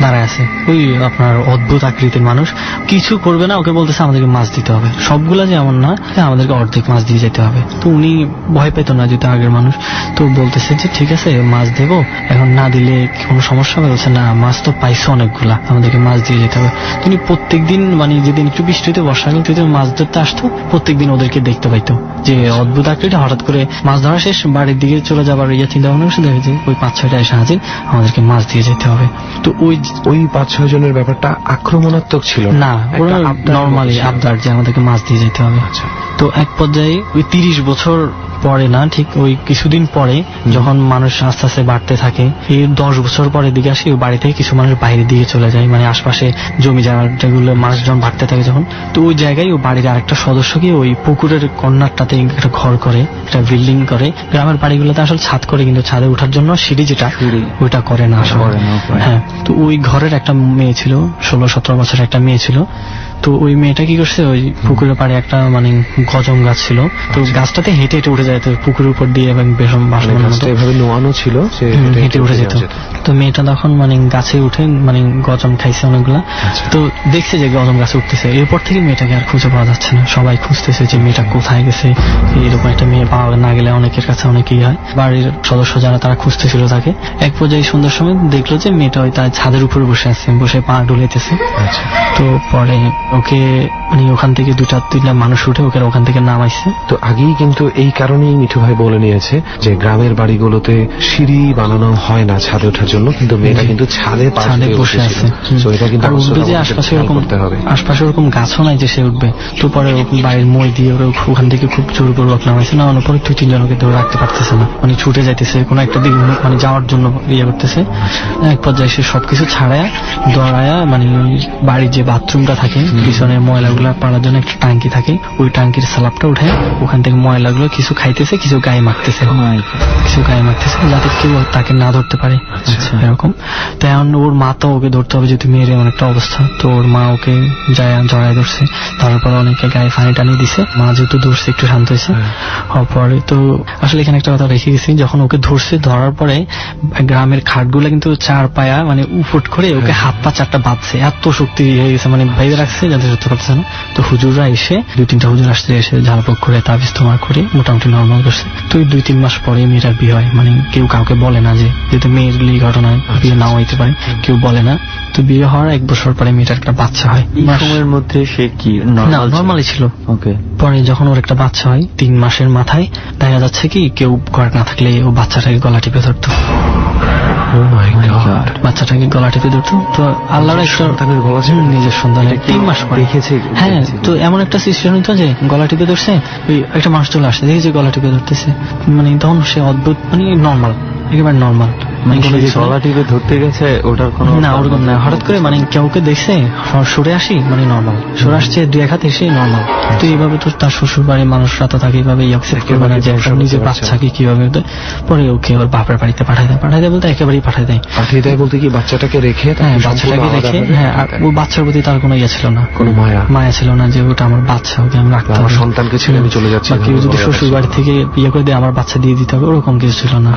দাঁড়ায় আছে, ওই আপনার অদ্ভুত আকৃতির মানুষ। কিছু করবে না, ওকে বলতেছে আমাদেরকে মাছ দিতে হবে, সবগুলা যে এমন না, আমাদেরকে অর্ধেক মাছ দিয়ে যেতে হবে। তো উনি ভয় পেত না, যেহেতু আগের মানুষ। তো বলতেছে যে ঠিক আছে মাছ দেবো, এখন না দিলে কোনো সমস্যা হবে? বলছে না, মাছ তো পাইছো অনেকগুলা, আমাদেরকে মাছ দিয়ে যেতে হবে। তিনি প্রত্যেকদিন মানে যেদিন একটু বৃষ্টিতে বর্ষাকাল মাছ ধরতে আসতো, প্রত্যেকদিন ওদেরকে দেখতে পাইতো যে অদ্ভুত আকৃতি। হঠাৎ করে মাছ ধরা শেষ, বাড়ির দিকে চলে যাবার চিন্তা ভাবনা করছে, দেখে যে ওই 5-6টা এসে হাজির, আমাদেরকে মাছ দিয়ে যেতে হবে। তো ওই ওই 5-6 জনের ব্যাপারটা আক্রমণাত্মক ছিল না, ওরা নর্মালি আবদার যে আমাদেরকে মাছ দিয়ে যেতে হবে। আচ্ছা, তো এক পর্যায়ে ওই 30 বছর পরে না, ঠিক ওই কিছুদিন পরে যখন মানুষ আস্তে আস্তে বাড়তে থাকে, এই 10 বছর পরে দিকে আসি ওই বাড়ি থেকে কিছু মানুষ বাইরে দিয়ে চলে যায়, মানে আশপাশে জমি জায়গাগুলো মানুষজন বাড়তে থাকে যখন, তো ওই জায়গায় ওই বাড়ির আরেকটা সদস্যকে ওই পুকুরের কর্নারটাতে একটা ঘর করে, একটা বিল্ডিং করে। গ্রামের বাড়িগুলোতে আসলে ছাদ করে, কিন্তু ছাদে ওঠার জন্য সিঁড়ি যেটা ওইটা করে না আসলে। হ্যাঁ, তো ওই ঘরের একটা মেয়ে ছিল, 16-17 বছরের একটা মেয়ে ছিল। তো ওই মেয়েটা কি করছে, ওই পুকুরের পাড়ে একটা মানে গজম গাছ ছিল, তো গাছটাতে হেঁটে হেঁটে উঠে যায়, তো পুকুরের উপর দিয়ে এবং বেশম বাসনের মতো এভাবে নোয়ানো ছিল, হেঁটে উঠে যেত। তো মেয়েটা তখন মানে গাছে উঠে মানে গজম খাইছে অনেকগুলা, তো দেখছে যে গজম গাছে উঠতেছে। এরপর থেকে মেয়েটাকে আর খুঁজে পাওয়া যাচ্ছে না, সবাই খুঁজতেছে যে মেয়েটা কোথায় গেছে। এরকম একটা মেয়ে পাওয়া না গেলে অনেকের কাছে অনেকেই হয়, বাড়ির সদস্য যারা তারা খুঁজতেছিল তাকে। এক পর্যায়ে সন্ধ্যার সময় দেখলো যে মেয়েটা ওই তার ছাদের উপরে বসে আছে, বসে পা ডুলাইতেছে। তো পরে ওকে মানে ওখান থেকে দুইটা মানুষ উঠে ওকে ওখান থেকে নামাইছে। তো আগেই কিন্তু এই কারণেই মিঠু ভাই বলে নিয়েছে যে গ্রামের বাড়িগুলোতে সিঁড়ি বানানো হয় না ছাদে ওঠার জন্য, কিন্তু মেয়েটা কিন্তু ছাদে বসে আছে। তো এটা কিন্তু আশপাশে ওরকম গাছও নাই যে সে উঠবে। তো পরে বাড়ির মই দিয়ে ওখান থেকে খুব জোর করে নামাইছে, নামানোর পরে 2-3 জনকে ধরে রাখতে পারতেছে না, মানে ছুটে যাইতেছে কোনো একটা দিক, মানে যাওয়ার জন্য ইয়ে করতেছে। এক পর্যায়ে সে সবকিছু ছাড়ায়া দৌড়ায়া মানে বাড়ির যে বাথরুমটা থাকে পিছনে ময়লাগুলো পাড়ার জন্য একটা টাঙ্কি থাকে, ওই টাঙ্কির স্ল্যাবটা উঠে ওখান থেকে ময়লাগুলো কিছু খাইতেছে, কিছু গায়ে মাখতেছে, যাতে কেউ তাকে না ধরতে পারে এরকম। তাই এখন ওর মা তো ওকে ধরতে হবে, যেহেতু মেয়ের এমন একটা অবস্থা, তো ওর মা ওকে জড়ায় ধরছে। তারপর অনেকে গায়ে পানি টানি দিছে, মা যেহেতু ধরছে একটু শান্ত হয়েছে। পরে তো আসলে এখানে একটা কথা রেখে গেছি, যখন ওকে ধরছে, ধরার পরে গ্রামের খাটগুলা কিন্তু 4 পায়া মানে উফুট করে ওকে হাত পা 4টা বাঁধছে, এত শক্তি হয়ে গেছে, মানে বাইরে রাখছে যাতে সত্যি পারতেছে না। তো হুজুররা এসে 2-3টা হুজুর আসছে, এসে ঝাড়ফুঁক করে তাবিজ তোমার করে মোটামুটি নর্মাল করছে। তো 2-3 মাস পরে মেয়েটার বিয়ে হয়, মানে কেউ কাউকে বলে না, যে যেহেতু মেয়ের এই ঘটনায় বিয়ে নাও হইতে পারে, কেউ বলে না। তো বিয়ে হওয়ার 1 বছর পরে মেয়েটার একটা বাচ্চা হয়। সময়ের মধ্যে সে কি নর্মালি ছিল। ওকে, পরে যখন ওর একটা বাচ্চা হয় 3 মাসের মাথায় দেখা যাচ্ছে কি কেউ ঘরে না থাকলে ও বাচ্চাটাকে গলা টিপে ধরতো, বাচ্চাটাকে গলা টিপে ধরতো। তো আল্লাহর একটা নিজের সন্তানের 3 মাস পরে দেখেছে। হ্যাঁ, তো এমন একটা সিচুয়েশন হইতো যে গলা টিপে ধরছে, ওই একটা মানুষ চলে আসছে, দেখেছে গলা টিপে ধরতেছে, মানে তখন সে অদ্ভুত, মানে নর্মাল, একেবারে নর্মাল, গলা টিপে ধরতে গেছে, ওটার কোনো না ওরকম না। হঠাৎ করে মানে কেউকে দেখছে সরে আসি, মানে নর্মাল সরে আসছে 2-1 হাত এসে নর্মাল। তো এইভাবে তো তার শ্বশুর বাড়ির মানুষরা তো তাকে এইভাবে নিজের বাচ্চাকে কিভাবে। পরে ওকে ওর বাপের বাড়িতে পাঠায় দেয় বলতে একেবারেই পাঠায় দেয় বলতে কি বাচ্চাটাকে রেখে, হ্যাঁ বাচ্চাটাকে রেখে, হ্যাঁ ওই বাচ্চার প্রতি তার কোনো ইয়ে ছিল না, কোনো মায়া ছিল না, যে ওটা আমার বাচ্চা, ওকে আমি রাখতে হবে, সন্তানকে ছেড়ে আমি চলে যাচ্ছি, কেউ যদি শ্বশুর বাড়ি থেকে বিয়ে করে দিয়ে আমার বাচ্চা দিয়ে দিতে হবে, ওরকম কিছু ছিল না।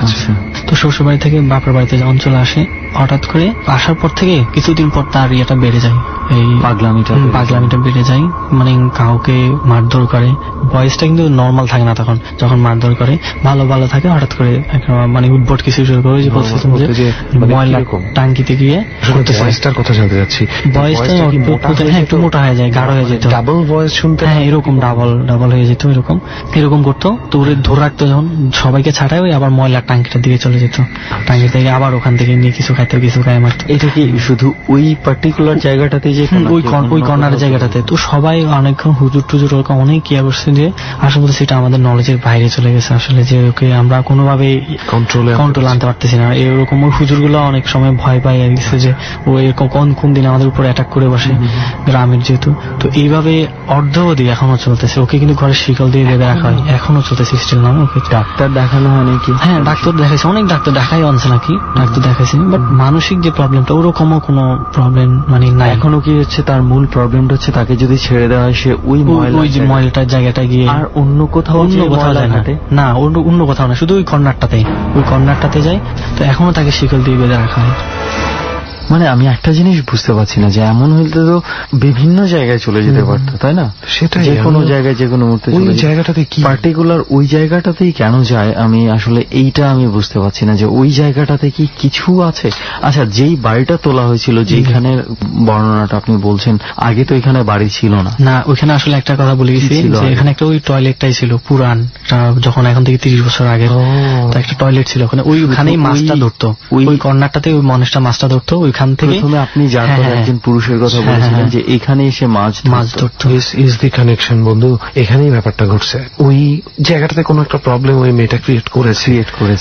তো শ্বশুর বাড়ি থেকে বাপের বাড়িতে যখন চলে আসে, হঠাৎ করে আসার পর থেকে কিছুদিন পর তার ইয়েটা বেড়ে যায়, এই পাগলামিটা বেড়ে যায়, মানে কাউকে মারধর করে। বয়সটা কিন্তু নর্মাল থাকে না তখন, যখন মারধর করে ভালো থাকে, হঠাৎ করে মানে উদ্ভট কিছু শুরু করে, যে বলছিলাম যে ময়লা টাঙ্কিতে গিয়ে। বয়সটার কথা জানতে যাচ্ছি, বয়সটা একটু মোটা হয়ে যায়, গাঢ় হয়ে যেত, ডাবল বয়স শুনতে, হ্যাঁ এরকম ডাবল হয়ে যেত, এরকম করতো। তো ওরে ধরে রাখতো, যখন সবাইকে ছাড়ায় ওই আবার ময়লার টাঙ্কিটার দিকে চলে যেত, টাঙ্কি থেকে আবার ওখান থেকে নিয়ে কিছু খাইতো, কিছু গায়ে মারতো। এটা কি শুধু ওই পার্টিকুলার জায়গাটাতে, যে ওই কর্নারের জায়গাটাতে? তো সবাই অনেকক্ষণ হুজুর টুজুর ওরকম অনেক ইয়া করছে, যে আসলে সেটা আমাদের নলেজের বাইরে চলে গেছে আসলে, যে ওকে আমরা কোনোভাবে কন্ট্রোল আনতে পারতেছি না। এরকম ওই হুজুর গুলো অনেক সময় ভয় পাই গেছে, যে ও এরকম কোন দিন আমাদের উপর অ্যাটাক করে বসে, গ্রামের যেহেতু। তো এইভাবে অর্ধবধি এখনো চলতেছে, ওকে কিন্তু ঘরে শিকল দিয়ে বেঁধে রাখা হয়, এখনো চলতেছে স্টিল না। ওকে ডাক্তার দেখানো হয় নাকি? হ্যাঁ ডাক্তার দেখাইছে, অনেক ডাক্তার দেখাই আনছে নাকি, ডাক্তার দেখাইছে, বাট মানসিক যে প্রবলেমটা ওরকমও কোনো প্রবলেম মানে না এখনো। কি হচ্ছে তার মূল প্রবলেমটা হচ্ছে তাকে যদি ছেড়ে দেওয়া হয়, সে ওই ময়লাটার জায়গাটায় গিয়ে, আর অন্য কোথাও যায় না, অন্য কোথাও না, শুধু ওই কর্নারটাতে যায়। তো এখনো তাকে শিকল দিয়ে বেঁধে রাখা হয়। মানে আমি একটা জিনিস বুঝতে পারছি না, যে এমন হইলে তো বিভিন্ন জায়গায় চলে যেতে পারতো, তাই না? সেটাই, যে কোনো জায়গায় যে কোনো মুহূর্তে ওই জায়গাটাতে কি পার্টিকুলার ওই জায়গাটাতেই কেন যায়, আমি আসলে এইটা আমি বুঝতে পারছি না, যে ওই জায়গাটাতে কি কিছু আছে। আচ্ছা, যেই বাড়িটা তোলা হয়েছিল, যেখানে বর্ণনাটা আপনি বলছেন, আগে তো এখানে বাড়ি ছিল না। ওইখানে আসলে একটা কথা বলে গেছি, যে এখানে একটা ওই টয়লেটটাই ছিল পুরান, যখন এখন থেকে 30 বছর আগে একটা টয়লেট ছিল ওখানে, ওইখানেই মাছটা ধরতো, ওই কর্নারটাতে ওই মানুষটা মাছটা ধরতো, ওইখান থেকে প্রথমে আপনি যার কথা একজন পুরুষের কথা বলেছিলেন যে এখানে এসে মাছ ধরতো। ইজ দি কানেকশন বন্ধু, এখানেই ব্যাপারটা ঘটছে। ওই জায়গাটাতে কোনো একটা প্রবলেম ওই মেয়েটা ক্রিয়েট করেছে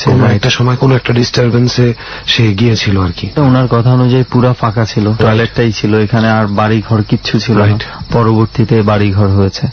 কোনো একটা সময়, কোনো একটা ডিস্টারবেন্সে সে গিয়েছিল আর কি। ওনার কথা অনুযায়ী পুরা ফাঁকা ছিল, টয়লেটটাই ছিল এখানে, আর বাড়ি ঘর কিচ্ছু ছিল না। পরবর্তীতে বাড়ি ঘর হয়েছে।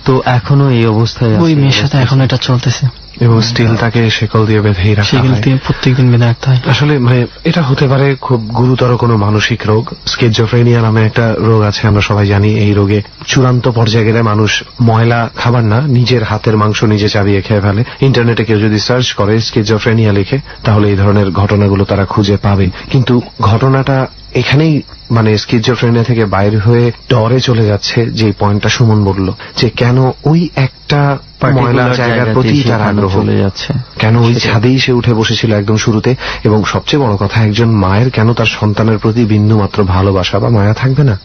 তো এখনো এই অবস্থায় ওই মেয়ের সাথে এখন এটা চলতেছে এবং স্টিল তাকে শেকল দিয়ে বেঁধেই রাখা হয়, প্রত্যেকদিন বেঁধে রাখতে হয়। আসলে মানে এটা হতে পারে খুব গুরুতর কোনো মানসিক রোগ। স্কিজোফ্রেনিয়া নামে একটা রোগ আছে, আমরা সবাই জানি। এই রোগে চূড়ান্ত পর্যায়ে গেলে মানুষ ময়লা খাবার না, নিজের হাতের মাংস নিজে চাবিয়ে খেয়ে ফেলে। ইন্টারনেটে কেউ যদি সার্চ করে স্কিজোফ্রেনিয়া লিখে, তাহলে এই ধরনের ঘটনাগুলো তারা খুঁজে পাবে। কিন্তু ঘটনাটা এখানেই মানে স্কিজোফ্রেনিয়া থেকে বাইরে হয়ে ডরে চলে যাচ্ছে, যে পয়েন্টটা সুমন বলল, যে কেন ওই একটা ময়লা জায়গার প্রতি তার আগ্রহ চলে যাচ্ছে, কেন ওই ছাদেই সে উঠে বসেছিল একদম শুরুতে। এবং সবচেয়ে বড় কথা, একজন মায়ের কেন তার সন্তানের প্রতি বিন্দু মাত্র ভালোবাসা বা মায়া থাকবে না?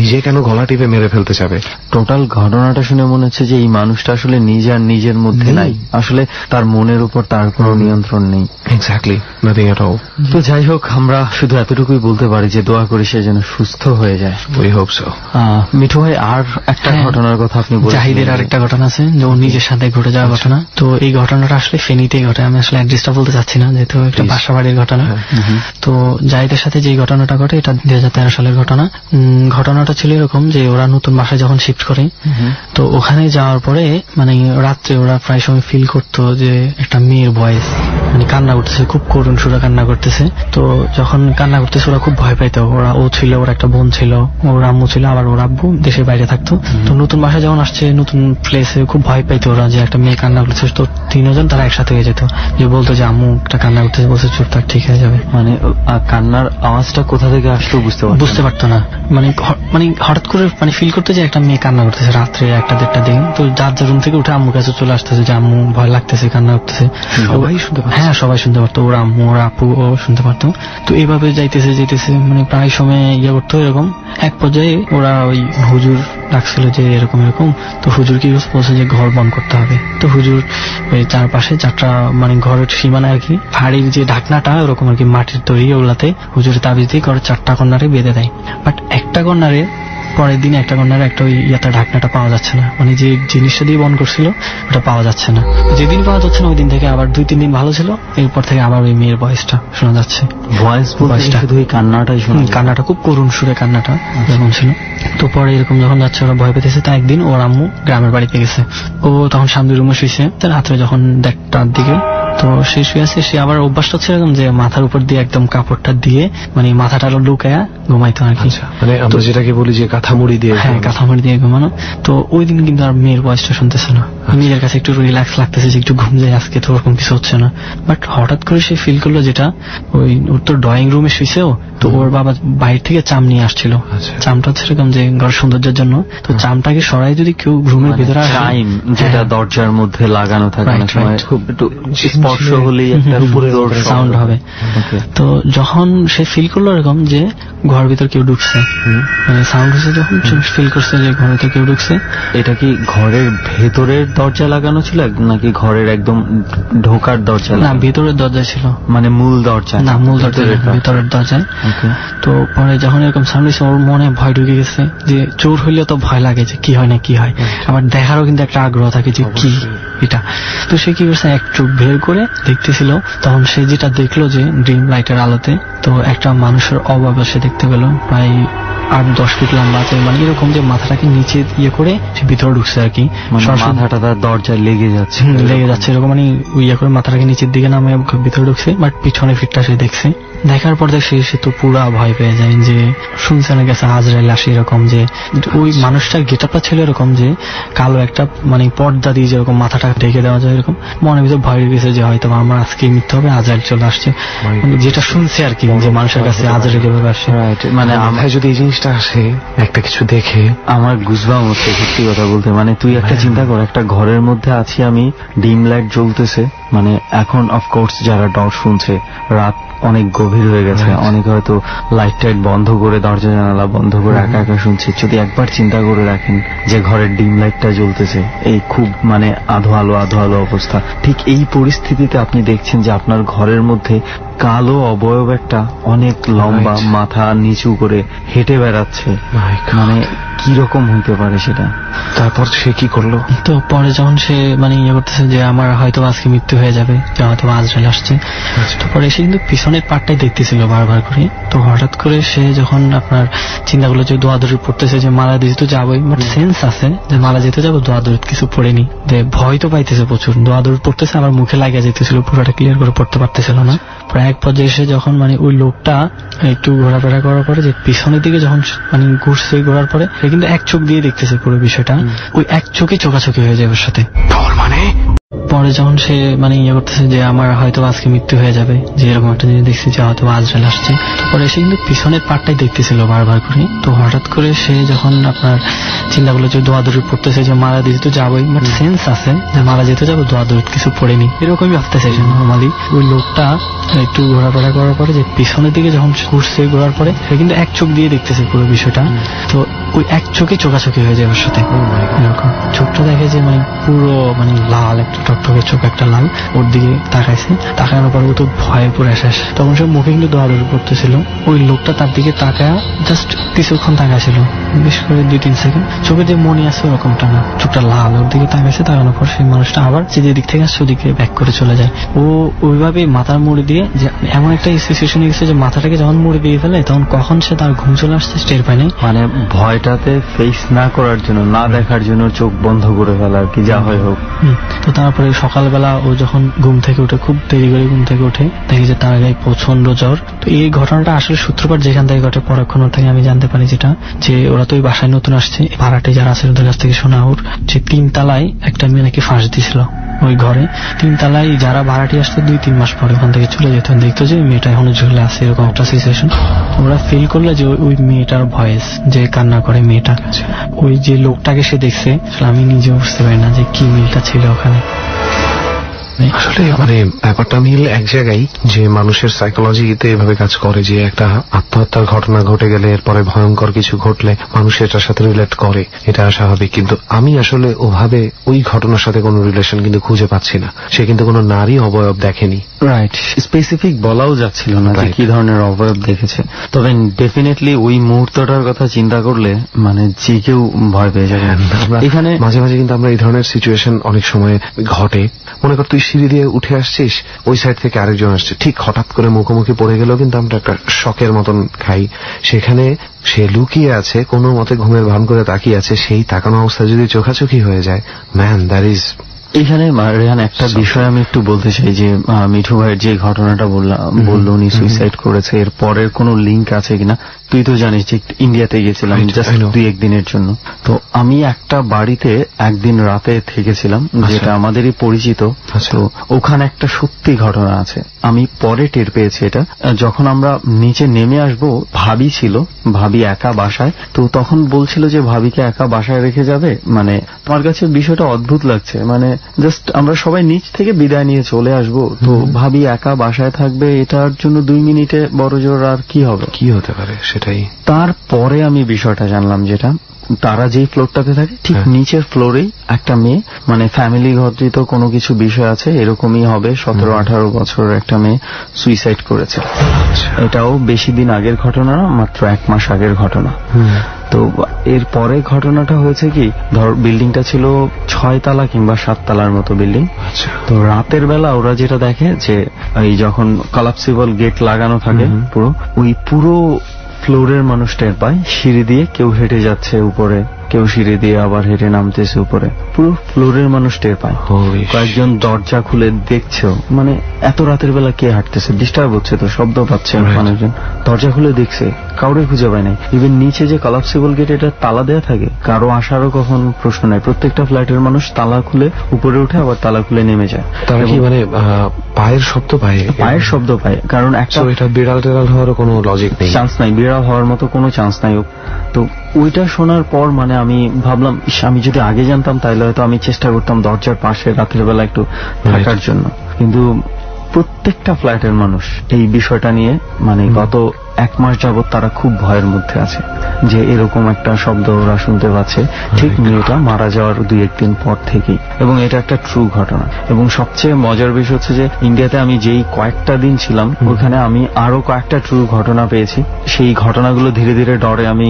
নিজে কেন গলা টিপে মেরে ফেলতে যাবে? টোটাল ঘটনাটা শুনে মনে হচ্ছে যে এই মানুষটা আসলে নিজে আর নিজের মধ্যে নাই, আসলে তার মনের উপর তার কোনো নিয়ন্ত্রণ নেই। Exactly, nothing at all. তো যাই হোক, আমরা শুধু এতটুকুই বলতে পারি যে দোয়া করি সে যেন সুস্থ হয়ে যায়। We hope so. মিঠু ভাই, আর একটা ঘটনার কথা আপনি বলছেন। জাহিদের আর একটা ঘটনা আছে, যে নিজের সাথে ঘটে যাওয়া ঘটনা। তো এই ঘটনাটা আসলে ফেনীতেই ঘটে। আমি আসলে অ্যাড্রেসটা বলতে চাচ্ছি না, যেহেতু একটা বাসা বাড়ির ঘটনা। তো জাহিদের সাথে যে ঘটনাটা ঘটে, এটা 2013 সালের ঘটনা। ঘটনাটা ছিল এরকম যে ওরা নতুন বাসায় যখন শিফট করে, তো ওখানে যাওয়ার পরে মানে রাত্রে ওরা প্রায় সময় ফিল করতো যে একটা মেয়ের ভয়েস, মানে কান্না করতেছে, খুব করুণ সুরে কান্না করতেছে। তো যখন কান্না করতেছে ওরা খুব ভয় পাইতো। ও ছিল, ওর একটা বোন ছিল, ওর আম্মু ছিল, আবার ওর আব্বু দেশের বাইরে থাকতো। তো নতুন বাসায় যখন আসছে, নতুন প্লেসে, খুব ভয় পাইতো ওরা যে একটা মেয়ে কান্না করতেছে। তো তিনজন তারা একসাথে হয়ে যেত, যে বলতো যে আম্মু একটা কান্না করতেছে, বলছে চুপ থাক, ঠিক হয়ে যাবে। মানে কান্নার আওয়াজটা কোথা থেকে আসতো বুঝতে পারতো না। মানে হঠাৎ করে মানে ফিল করতে যে একটা মেয়ে কান্না করতেছে রাত্রে 1-1:30 দিন। তো যার রুম থেকে উঠে আম্মুর কাছে চলে আসতেছে যে আম্মু ভয় লাগতেছে, কান্না করতেছে। সবাই শুনতে পারতো? হ্যাঁ, সবাই শুনতে পারতো, ওর আম্মু ওর আপু ও শুনতে পারতো। তো এইভাবে যাইতেছে মানে প্রায় সময় ইয়ে করতো এরকম। এক পর্যায়ে ওরা ওই হুজুর ডাকছিল যে এরকম এরকম। তো হুজুর কি বলছে যে ঘর বন্ধ করতে হবে। তো হুজুর ওই চারপাশে 4টা মানে ঘরের সীমানা আর কি, ফাড়ির যে ঢাকনাটা ওরকম আর কি মাটির তৈরি, ওগুলাতে হুজুরের তাবিজ দিয়ে ঘরের 4টা কর্নারে বেঁধে দেয়। বাট একটা কর্নারে পরের দিন একটা কর্নারে একটা ওই ইয়াতে ঢাকনাটা পাওয়া যাচ্ছে না, মানে যে জিনিসটা দিয়ে বন্ধ করছিল ওটা পাওয়া যাচ্ছে না। যেদিন পাওয়া যাচ্ছে না ওই দিন থেকে আবার 2-3 দিন ভালো ছিল, এরপর থেকে আবার ওই মেয়ের ভয়েসটা শোনা যাচ্ছে। ভয়েসটা শুধু ওই কান্নাটাই শোনা, কান্নাটা খুব করুণ সুরে কান্নাটা যেমন ছিল। তো পরে এরকম যখন যাচ্ছে ওরা ভয় পেতেছে, তা একদিন ওর আম্মু গ্রামের বাড়িতে গেছে। ও তখন সামনের রুমে শুয়েছে। তো রাত্রে যখন 1টার দিকে তো সে শুয়ে আছে, সে আবার অভ্যাসটা হচ্ছে এরকম যে মাথার উপর দিয়ে একদম কাপড়টা দিয়ে মানে মাথাটা লুকায়া ঘুমাইতো আর কি। মানে আমরা যেটাকে বলি যে কাঁথামুড়ি দিয়ে। হ্যাঁ, কাঁথামুড়ি দিয়ে ঘুমানো। তো ওই দিন কিন্তু আর মেয়ের ভয়েসটা শুনতেছে না। নিজের কাছে একটু রিল্যাক্স লাগতেছে যে একটু ঘুম যায় আজকে, তো ওরকম কিছু হচ্ছে না। বাট হঠাৎ করে সে ফিল করলো যেটা ওই ওর তো ড্রয়িং রুমে শুয়েছেও, তো ওর বাবা বাইরে থেকে চাম নিয়ে আসছিল। চামটা হচ্ছে এরকম যে ঘর সৌন্দর্যের জন্য। তো চামটাকে সরাই যদি কেউ রুমের ভিতরে টাইম যেটা দরজার মধ্যে লাগানো থাকে অনেক সময়, খুব একটু স্পর্শ হলেই একটা সাউন্ড হবে। তো যখন সে ফিল করলো এরকম যে ঘর ভিতর কেউ ঢুকছে, মানে সাউন্ড হচ্ছে, যখন ফিল করছে যে ঘর ভিতর কেউ ঢুকছে। এটা কি ঘরের ভেতরের দরজা লাগানো ছিল নাকি ঘরের একদম ঢোকার দরজা? না, ভেতরের দরজা ছিল। মানে মূল দরজা না, মূল দরজা ভেতরের দরজায়। তো পরে যখন এরকম সাউন্ড হয়েছে, ওর মনে ভয় ঢুকে গেছে যে চোর হইলে তো ভয় লাগে যে কি হয় না কি হয়, আবার দেখারও কিন্তু একটা আগ্রহ থাকে যে কি এটা। তো সে কি করছে, এক চোখ বের করে দেখতেছিল। তখন সে যেটা দেখলো যে ড্রিম লাইটের আলোতে তো একটা মানুষের অভাব সে দেখতে পেল, প্রায় 8-10 ফিট লম্বা। মানে এরকম যে মাথাটাকে নিচে ইয়ে করে সে ভিতরে ঢুকছে আর কি, মাথাটা তার দরজায় লেগে যাচ্ছে এরকম, মানে ইয়ে করে মাথাটাকে নিচের দিকে নামে ভিতরে ঢুকছে। বাট পিছনে ফিটটা সে দেখছে। দেখার পর সে তো পুরা ভয় পেয়ে যায় যে শুনছে না গেছে আজরাইল আসে এরকম, যে ওই মানুষটার গেটআপটা ছিল এরকম যে কালো একটা মানে পর্দা দিয়ে যেরকম মাথাটা ঢেকে দেওয়া যায় এরকম। মনে ভিতরে ভয় গেছে যে হয়তো আমার আজকে মৃত্যু হবে, আজরাইল চলে আসছে, যেটা শুনছে আর কি, যে মানুষের কাছে আজরাইল এভাবে আসে। মানে আমার যদি এই জিনিসটা আসে একটা কিছু দেখে আমার গুজবাম্প হচ্ছে সত্যি কথা বলতে। মানে তুই একটা চিন্তা কর, একটা ঘরের মধ্যে আছি আমি, ডিম লাইট জ্বলতেছে, মানে এখন অফকোর্স যারা ডর শুনছে রাত অনেক গভীর হয়ে গেছে, অনেকে হয়তো লাইট টাইট বন্ধ করে দরজা জানালা বন্ধ করে একা একা শুনছে। যদি একবার চিন্তা করে রাখেন যে ঘরের ডিম লাইটটা জ্বলতেছে, এই খুব মানে আধো আলো অবস্থা, ঠিক এই পরিস্থিতিতে আপনি দেখছেন যে আপনার ঘরের মধ্যে কালো অবয়ব একটা অনেক লম্বা মাথা নিচু করে হেঁটে বেড়াচ্ছে। মানে কি রকম হইতে পারে সেটা? তারপর সে কি করলো? তো পরে যখন সে মানে ইয়ে করতেছে যে আমার হয়তো আজকে মৃত্যু হয়ে যাবে, যে হয়তো আজরাইল আসছে, তো পরে সে কিন্তু পিছনের পাটটাই দেখতেছিল বারবার করে। তো হঠাৎ করে সে যখন আপনার চিন্তা করলো যে দোয়াদুরি পড়তেছে, যে মারা দিতে তো যাবোই, বাট সেন্স আছে যে মারা যেতে যাবো, দোয়াদুরি কিছু পড়েনি, যে ভয় তো পাইতেছে প্রচুর, দোয়াদুরি পড়তেছে, আমার মুখে লাগিয়ে যেতেছিল, পুরোটা ক্লিয়ার করে পড়তে পারতেছিল না। প্রায় এক পর্যায়ে এসে যখন মানে ওই লোকটা একটু ঘোরাফেরা করার পরে যে পিছনের দিকে যখন মানে ঘুরছে, ঘোরার পরে সে কিন্তু এক চোখ দিয়ে দেখতেছে পুরো বিষয়টা, ওই এক চোখে চোখাচোখি হয়ে যায় ওর সাথে। মানে পরে যখন সে মানে ইয়ে করতেছে যে আমার হয়তো আজকে মৃত্যু হয়ে যাবে, যে এরকম একটা জিনিস দেখছি যে হয়তো আজরাইল আসছে, পরে সে কিন্তু পিছনের পাটটাই দেখতেছিল বারবার করে। তো হঠাৎ করে সে যখন আপনার চিন্তা করলো যে দোয়াদুরি পড়তেছে, যে মারা দিতে তো যাবোই, বাট সেন্স আছে যে মারা যেতে যাবো, দোয়াদুরি কিছু পড়েনি, এরকমই ভাবতেছে সে নর্মালি। ওই লোকটা একটু ঘোরাফেরা করার পরে যে পিছনের দিকে যখন ঘুরছে, ঘোরার পরে সে কিন্তু এক চোখ দিয়ে দেখতেছে পুরো বিষয়টা, তো ওই এক চোখে চোখাচোখি হয়ে যায় ওর সাথে। এরকম চোখটা দেখে যে মানে পুরো মানে লাল একটা টকটকে চোখ, একটা লাল, ওর দিকে তাকাইছে, তাকানোর পর ও তো ভয়ে পড়ে শেষ। তখন সে মুখে কিন্তু দৌড়াদৌড়ি করতেছিল, ওই লোকটা তার দিকে তাকায় জাস্ট কিছুক্ষণ তাকাইছিল, বিশেষ করে 2-3 সেকেন্ড, চোখে যে মনে আছে ওরকমটা না, চোখটা লাল, ওর দিকে তাকাইছে, তাকানোর পর সেই মানুষটা আবার যে দিক থেকে আসছে ওদিকে ব্যাক করে চলে যায়। ও ওইভাবে মাথার মুড়ি দিয়ে, যে এমন একটা সিচুয়েশন গেছে যে মাথাটাকে যখন মুড়ি দিয়ে ফেলে তখন কখন সে তার ঘুম চলে আসছে টের পায় নাই। মানে ভয়টাতে ফেস না করার জন্য, না দেখার জন্য চোখ বন্ধ করে ফেলা আর কি, যা হয় হোক। তো তারপরে সকালবেলা ও যখন ঘুম থেকে উঠে, খুব দেরি করে ঘুম থেকে উঠে, দেখে যে তার গায়ে প্রচন্ড জ্বর। তো এই ঘটনাটা আসলে সূত্রপাত যেখান থেকে ঘটে, পরক্ষণ থেকে আমি জানতে পারি যেটা, যে ওরা তো ওই বাসায় নতুন আসছে, ভাড়াটে যারা আছে ওদের কাছ থেকে শোনা ওর যে 3 তলায় একটা মেয়ে নাকি ফাঁস দিছিল ওই ঘরে। 3 তলায় যারা ভাড়াটি আসতো 2-3 মাস পরে ওখান থেকে চলে যেত, দেখতো যে মেয়েটা এখনো ঝুলে আছে, এরকম একটা সিচুয়েশন। ওরা ফিল করলে যে ওই মেয়েটার ভয়েস, যে কান্না করে মেয়েটা, ওই যে লোকটাকে সে দেখছে, আমি নিজে বুঝতে পারি না যে কি মিলটা ছিল ওখানে। আসলে মানে ব্যাপারটা মিল এক জায়গায়, যে মানুষের সাইকোলজিতে এভাবে কাজ করে, যে একটা আত্মহত্যার ঘটনা ঘটে গেলে এরপরে ভয়ঙ্কর কিছু ঘটলে মানুষ এটার সাথে রিলেট করে, এটা স্বাভাবিক। কিন্তু আমি আসলে ওভাবে ওই ঘটনার সাথে কোনো রিলেশন কিন্তু খুঁজে পাচ্ছি না। সে কিন্তু কোনো নারী অবয়ব দেখেনি। রাইট, স্পেসিফিক বলাও যাচ্ছিল না যে কি ধরনের অবয়ব দেখেছে। তবে ডেফিনেটলি ওই মুহূর্তটার কথা চিন্তা করলে মানে যে কেউ ভয় পেয়ে যাবে। এখানে মাঝে মাঝে কিন্তু আমরা এই ধরনের সিচুয়েশন অনেক সময় ঘটে। মনে কর তুই সিঁড়ি দিয়ে উঠে আসছিস, ওই সাইড থেকে আরেকজন আসছে, ঠিক হঠাৎ করে মুখোমুখি পড়ে গেলেও কিন্তু আমরা একটা শকের মতন খাই। সেখানে সে লুকিয়ে আছে, কোনো মতে ঘুমের ভান করে তাকিয়ে আছে, সেই তাকানো অবস্থা যদি চোখাচোখি হয়ে যায়, ম্যান দ্যাট ইজ। এখানে রেহান একটা বিষয় আমি একটু বলতে চাই, যে মিঠু ভাইয়ের যে ঘটনাটা বললো উনি সুইসাইড করেছে, এর পরের কোনো লিঙ্ক আছে কিনা? তুই তো জানিস যে ইন্ডিয়াতে গেছিলাম জাস্ট 2-1 দিনের জন্য। তো আমি একটা বাড়িতে একদিন রাতে থেকেছিলাম, যেটা আমাদেরই পরিচিত। তো ওখানে একটা সত্যি ঘটনা আছে, আমি পরে টের পেয়েছি এটা। যখন আমরা নিচে নেমে আসবো, ভাবি ছিল, ভাবি একা বাসায়। তো তখন বলছিল যে ভাবিকে একা বাসায় রেখে যাবে। মানে আমার কাছে বিষয়টা অদ্ভুত লাগছে, মানে জাস্ট আমরা সবাই নিচ থেকে বিদায় নিয়ে চলে আসবো, তো ভাবি একা বাসায় থাকবে, এটার জন্য 2 মিনিটে বড় জোর আর কি হবে, কি হতে পারে সেটাই। তারপরে আমি বিষয়টা জানলাম, যেটা তারা যেই ফ্লোরটাতে থাকে ঠিক নিচের ফ্লোরেই একটা মেয়ে, মানে ফ্যামিলি ঘটিত কোনো কিছু বিষয় আছে, এরকমই হবে, 17-18 বছরের একটা মেয়ে সুইসাইড করেছে। এটাও বেশি দিন আগের ঘটনা না, মাত্র 1 মাস আগের ঘটনা। তো এর পরে ঘটনাটা হয়েছে কি, ধর বিল্ডিংটা ছিল 6 তলা কিংবা 7 তলার মতো বিল্ডিং। তো রাতের বেলা ওরা যেটা দেখে, যে এই যখন কলাপসিবল গেট লাগানো থাকে পুরো, ওই পুরো ফ্লোরের মানুষ টের পায়, সিঁড়ি দিয়ে কেউ হেঁটে যাচ্ছে উপরে, কেউ সিঁড়ি দিয়ে আবার হেঁটে নামতেছে উপরে, পুরো ফ্লোরের মানুষ টের পায়। কয়েকজন দরজা খুলে দেখছেও, মানে এত রাতের বেলা কে হাঁটতেছে, ডিস্টার্ব হচ্ছে, তো শব্দ পাচ্ছে মানুষজন, দরজা খুলে দেখছে, কাউরে খুঁজে পায় নাই। ইভেন নিচে যে কলাপসিবল গেট, এটা তালা দেয়া থাকে, কারো আসারও কখন প্রশ্ন নাই, প্রত্যেকটা ফ্ল্যাটের মানুষ তালা খুলে উপরে উঠে আবার তালা খুলে নেমে যায়। তারা কি মানে পায়ের শব্দ পায়? পায়ের শব্দ পায়, কারণ একটা এটা বিড়াল টেড়াল হওয়ার কোনো লজিক নেই, চান্স নাই, বিড়াল হওয়ার মতো কোনো চান্স নাই। তো ওইটা শোনার পর মানে আমি ভাবলাম, আমি যদি আগে জানতাম তাহলে হয়তো আমি চেষ্টা করতাম দরজার পাশে রাতের বেলা একটু থাকার জন্য। কিন্তু প্রত্যেকটা ফ্ল্যাটের মানুষ এই বিষয়টা নিয়ে মানে গত 1 মাস যাবৎ তারা খুব ভয়ের মধ্যে আছে যে এরকম একটা শব্দ ওরা শুনতে পাচ্ছে ঠিক মেয়েটা মারা যাওয়ার 2-1 দিন পর থেকেই, এবং এটা একটা ট্রু ঘটনা। এবং সবচেয়ে মজার বিষয় হচ্ছে যে ইন্ডিয়াতে আমি যেই কয়েকটা দিন ছিলাম ওখানে আমি আরো কয়েকটা ট্রু ঘটনা পেয়েছি, সেই ঘটনাগুলো ধীরে ধীরে ডরে আমি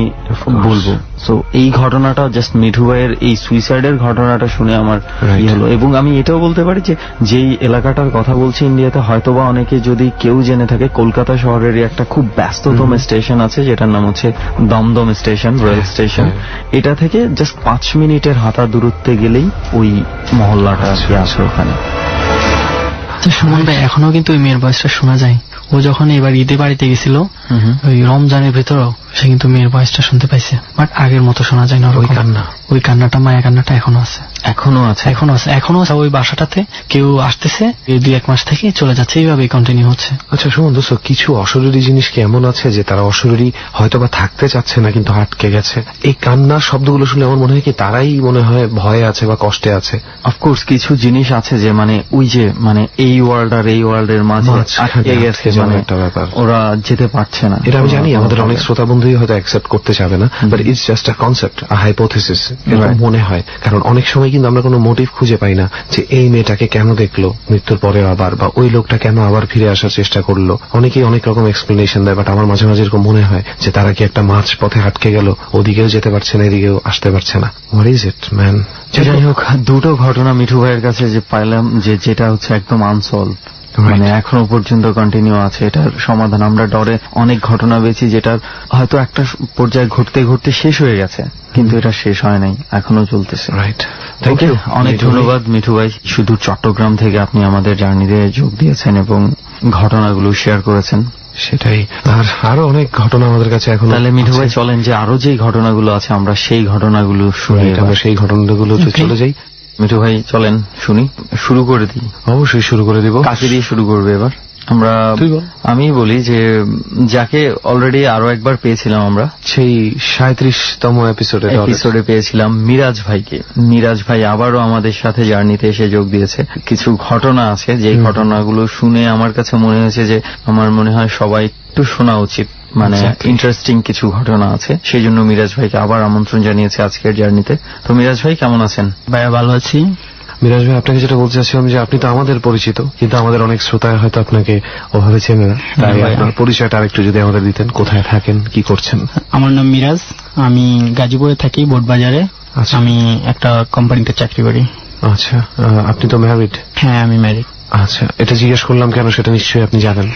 বলবো। সো এই ঘটনাটা জাস্ট মিঠু ভাইয়ের এই সুইসাইডের ঘটনাটা শুনে আমার ই হলো। এবং আমি এটাও বলতে পারি যে যেই এলাকাটার কথা বলছি ইন্ডিয়াতে হয়তোবা অনেকে যদি কেউ জেনে থাকে, কলকাতা শহরেরই একটা খুব ব্যস্ততম স্টেশন আছে যেটার নাম হচ্ছে দমদম স্টেশন, রেল স্টেশন। এটা থেকে জাস্ট 5 মিনিটের হাঁটা দূরত্বে গেলেই ওই মহল্লাটা আছে ওখানে। তো সুমন ভাই এখনো কিন্তু ওই মেয়ের ভয়েসটা শোনা যায়। ও যখন এবার ঈদে বাড়িতে গেছিল ওই রমজানের ভেতরেও সে কিন্তু মেয়ের ভয়েসটা শুনতে পাইছে, বাট আগের মতো শোনা যায় না। ওই কান্নাটা, মায়া কান্নাটা এখনো আছে। ওই বাসাটাতে কেউ আসতেছে, 2-1 মাস থেকে চলে যাচ্ছে, এইভাবেই কন্টিনিউ হচ্ছে। আচ্ছা শুনুন দোস্ত, কিছু অশরীরী জিনিস কি এমন আছে যে তারা অশরীরী হয়তো বা থাকতে চাচ্ছে না কিন্তু আটকে গেছে? এই কান্নার শব্দগুলো শুনে আমার মনে হয় কি তারাই মনে হয় ভয়ে আছে বা কষ্টে আছে। অফকোর্স কিছু জিনিস আছে যে মানে ওই যে মানে এই ওয়ার্ল্ড আর এই ওয়ার্ল্ডের মাঝে আটকে গেছে, মানে একটা ব্যাপার, ওরা যেতে পারছে না। এটা আমি জানি আমাদের অনেক শ্রোতা বন্ধুই হয়তো অ্যাকসেপ্ট করতে চাবে না, but it's just a concept, a hypothesis, এরকম মনে হয়। কারণ অনেক সময় কিন্তু আমরা কোনো মোটিভ খুঁজে পাই না যে এই মেয়েটাকে কেন দেখলো মৃত্যুর পরে আবার, বা ওই লোকটা কেন আবার ফিরে আসার চেষ্টা করলো। অনেকেই অনেক রকম এক্সপ্লেনেশন দেয়, বাট আমার মাঝে মাঝে এরকম মনে হয় যে তারা কি একটা মাঝ পথে আটকে গেল, ওদিকেও যেতে পারছে না এদিকেও আসতে পারছে না। What is it man? যাই হোক, দুটো ঘটনা মিঠু ভাইয়ের কাছে যে পাইলাম যে যেটা হচ্ছে একদম আনসলভ, মানে এখনো পর্যন্ত কন্টিনিউ আছে, এটার সমাধান আমরা ডরে অনেক ঘটনা পেয়েছি যেটার হয়তো একটা পর্যায়ে ঘটতে ঘটতে শেষ হয়ে গেছে, কিন্তু এটা শেষ হয় নাই, এখনো চলতেছে। রাইট, থ্যাংক ইউ, অনেক ধন্যবাদ মিঠু ভাই। শুধু চট্টগ্রাম থেকে আপনি আমাদের জার্নিতে যোগ দিয়েছেন এবং ঘটনাগুলো শেয়ার করেছেন। সেটাই, আর আরো অনেক ঘটনা আমাদের কাছে এখন। তাহলে মিঠু ভাই চলেন যে আরো যে ঘটনাগুলো আছে আমরা সেই ঘটনাগুলো শুনি, আমরা সেই ঘটনাগুলো চলে যাই। মিঠু ভাই চলেন শুনি, শুরু করে দিই। অবশ্যই শুরু করে দিব। কাকে দিয়ে শুরু করবে এবার? আমি বলি যে যাকে অলরেডি আরো একবার পেয়েছিলাম আমরা সেই 37তম এপিসোডে পেয়েছিলাম মিরাজ ভাইকে। মিরাজ ভাই আবারও আমাদের সাথে জার্নিতে এসে যোগ দিয়েছে। কিছু ঘটনা আছে যে ঘটনাগুলো শুনে আমার কাছে মনে হয়েছে যে আমার মনে হয় সবাই একটু শোনা উচিত, মানে ইন্টারেস্টিং কিছু ঘটনা আছে, সেই জন্য মিরাজ ভাইকে আবার আমন্ত্রণ জানিয়েছে আজকের জার্নিতে। তো মিরাজ ভাই কেমন আছেন? ভাইয়া ভালো আছি। মিরাজ ভাই, আপনাকে যেটা বলতে চাচ্ছিলাম যে আপনি তো আমাদের পরিচিত, কিন্তু আমাদের অনেক শ্রোতা হয়তো আপনাকে ওভাবে চেনে না, তাই আপনার পরিচয়টা আরেকটু যদি আমাদের দিতেন, কোথায় থাকেন, কি করছেন? আমার নাম মিরাজ, আমি গাজীপুরে থাকি, বোটবাজারে। আমি একটা কোম্পানিতে চাকরি করি। আচ্ছা, আপনি তো ম্যারিড? হ্যাঁ, আমি ম্যারিড। আচ্ছা, এটা জিজ্ঞেস করলাম কেন সেটা নিশ্চয়ই আপনি জানেন,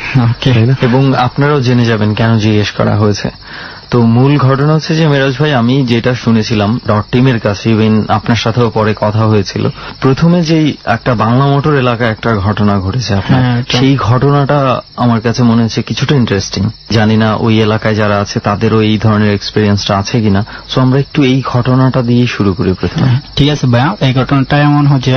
তাই না? এবং আপনারাও জেনে যাবেন কেন জিজ্ঞেস করা হয়েছে। তো মূল ঘটনা হচ্ছে যে মিরাজ ভাই, আমি যেটা শুনেছিলাম ডট টিমের কাছে, ইভেন আপনার সাথেও পরে কথা হয়েছিল, প্রথমে যেই একটা বাংলা মোটর এলাকায় একটা ঘটনা ঘটেছে আপনার, সেই ঘটনাটা আমার কাছে মনে হচ্ছে কিছুটা ইন্টারেস্টিং। জানি না ওই এলাকায় যারা আছে তাদেরও এই ধরনের এক্সপিরিয়েন্সটা আছে কিনা। সো আমরা একটু এই ঘটনাটা দিয়ে শুরু করি প্রথমে। ঠিক আছে ভাইয়া, এই ঘটনাটা এমন হচ্ছে,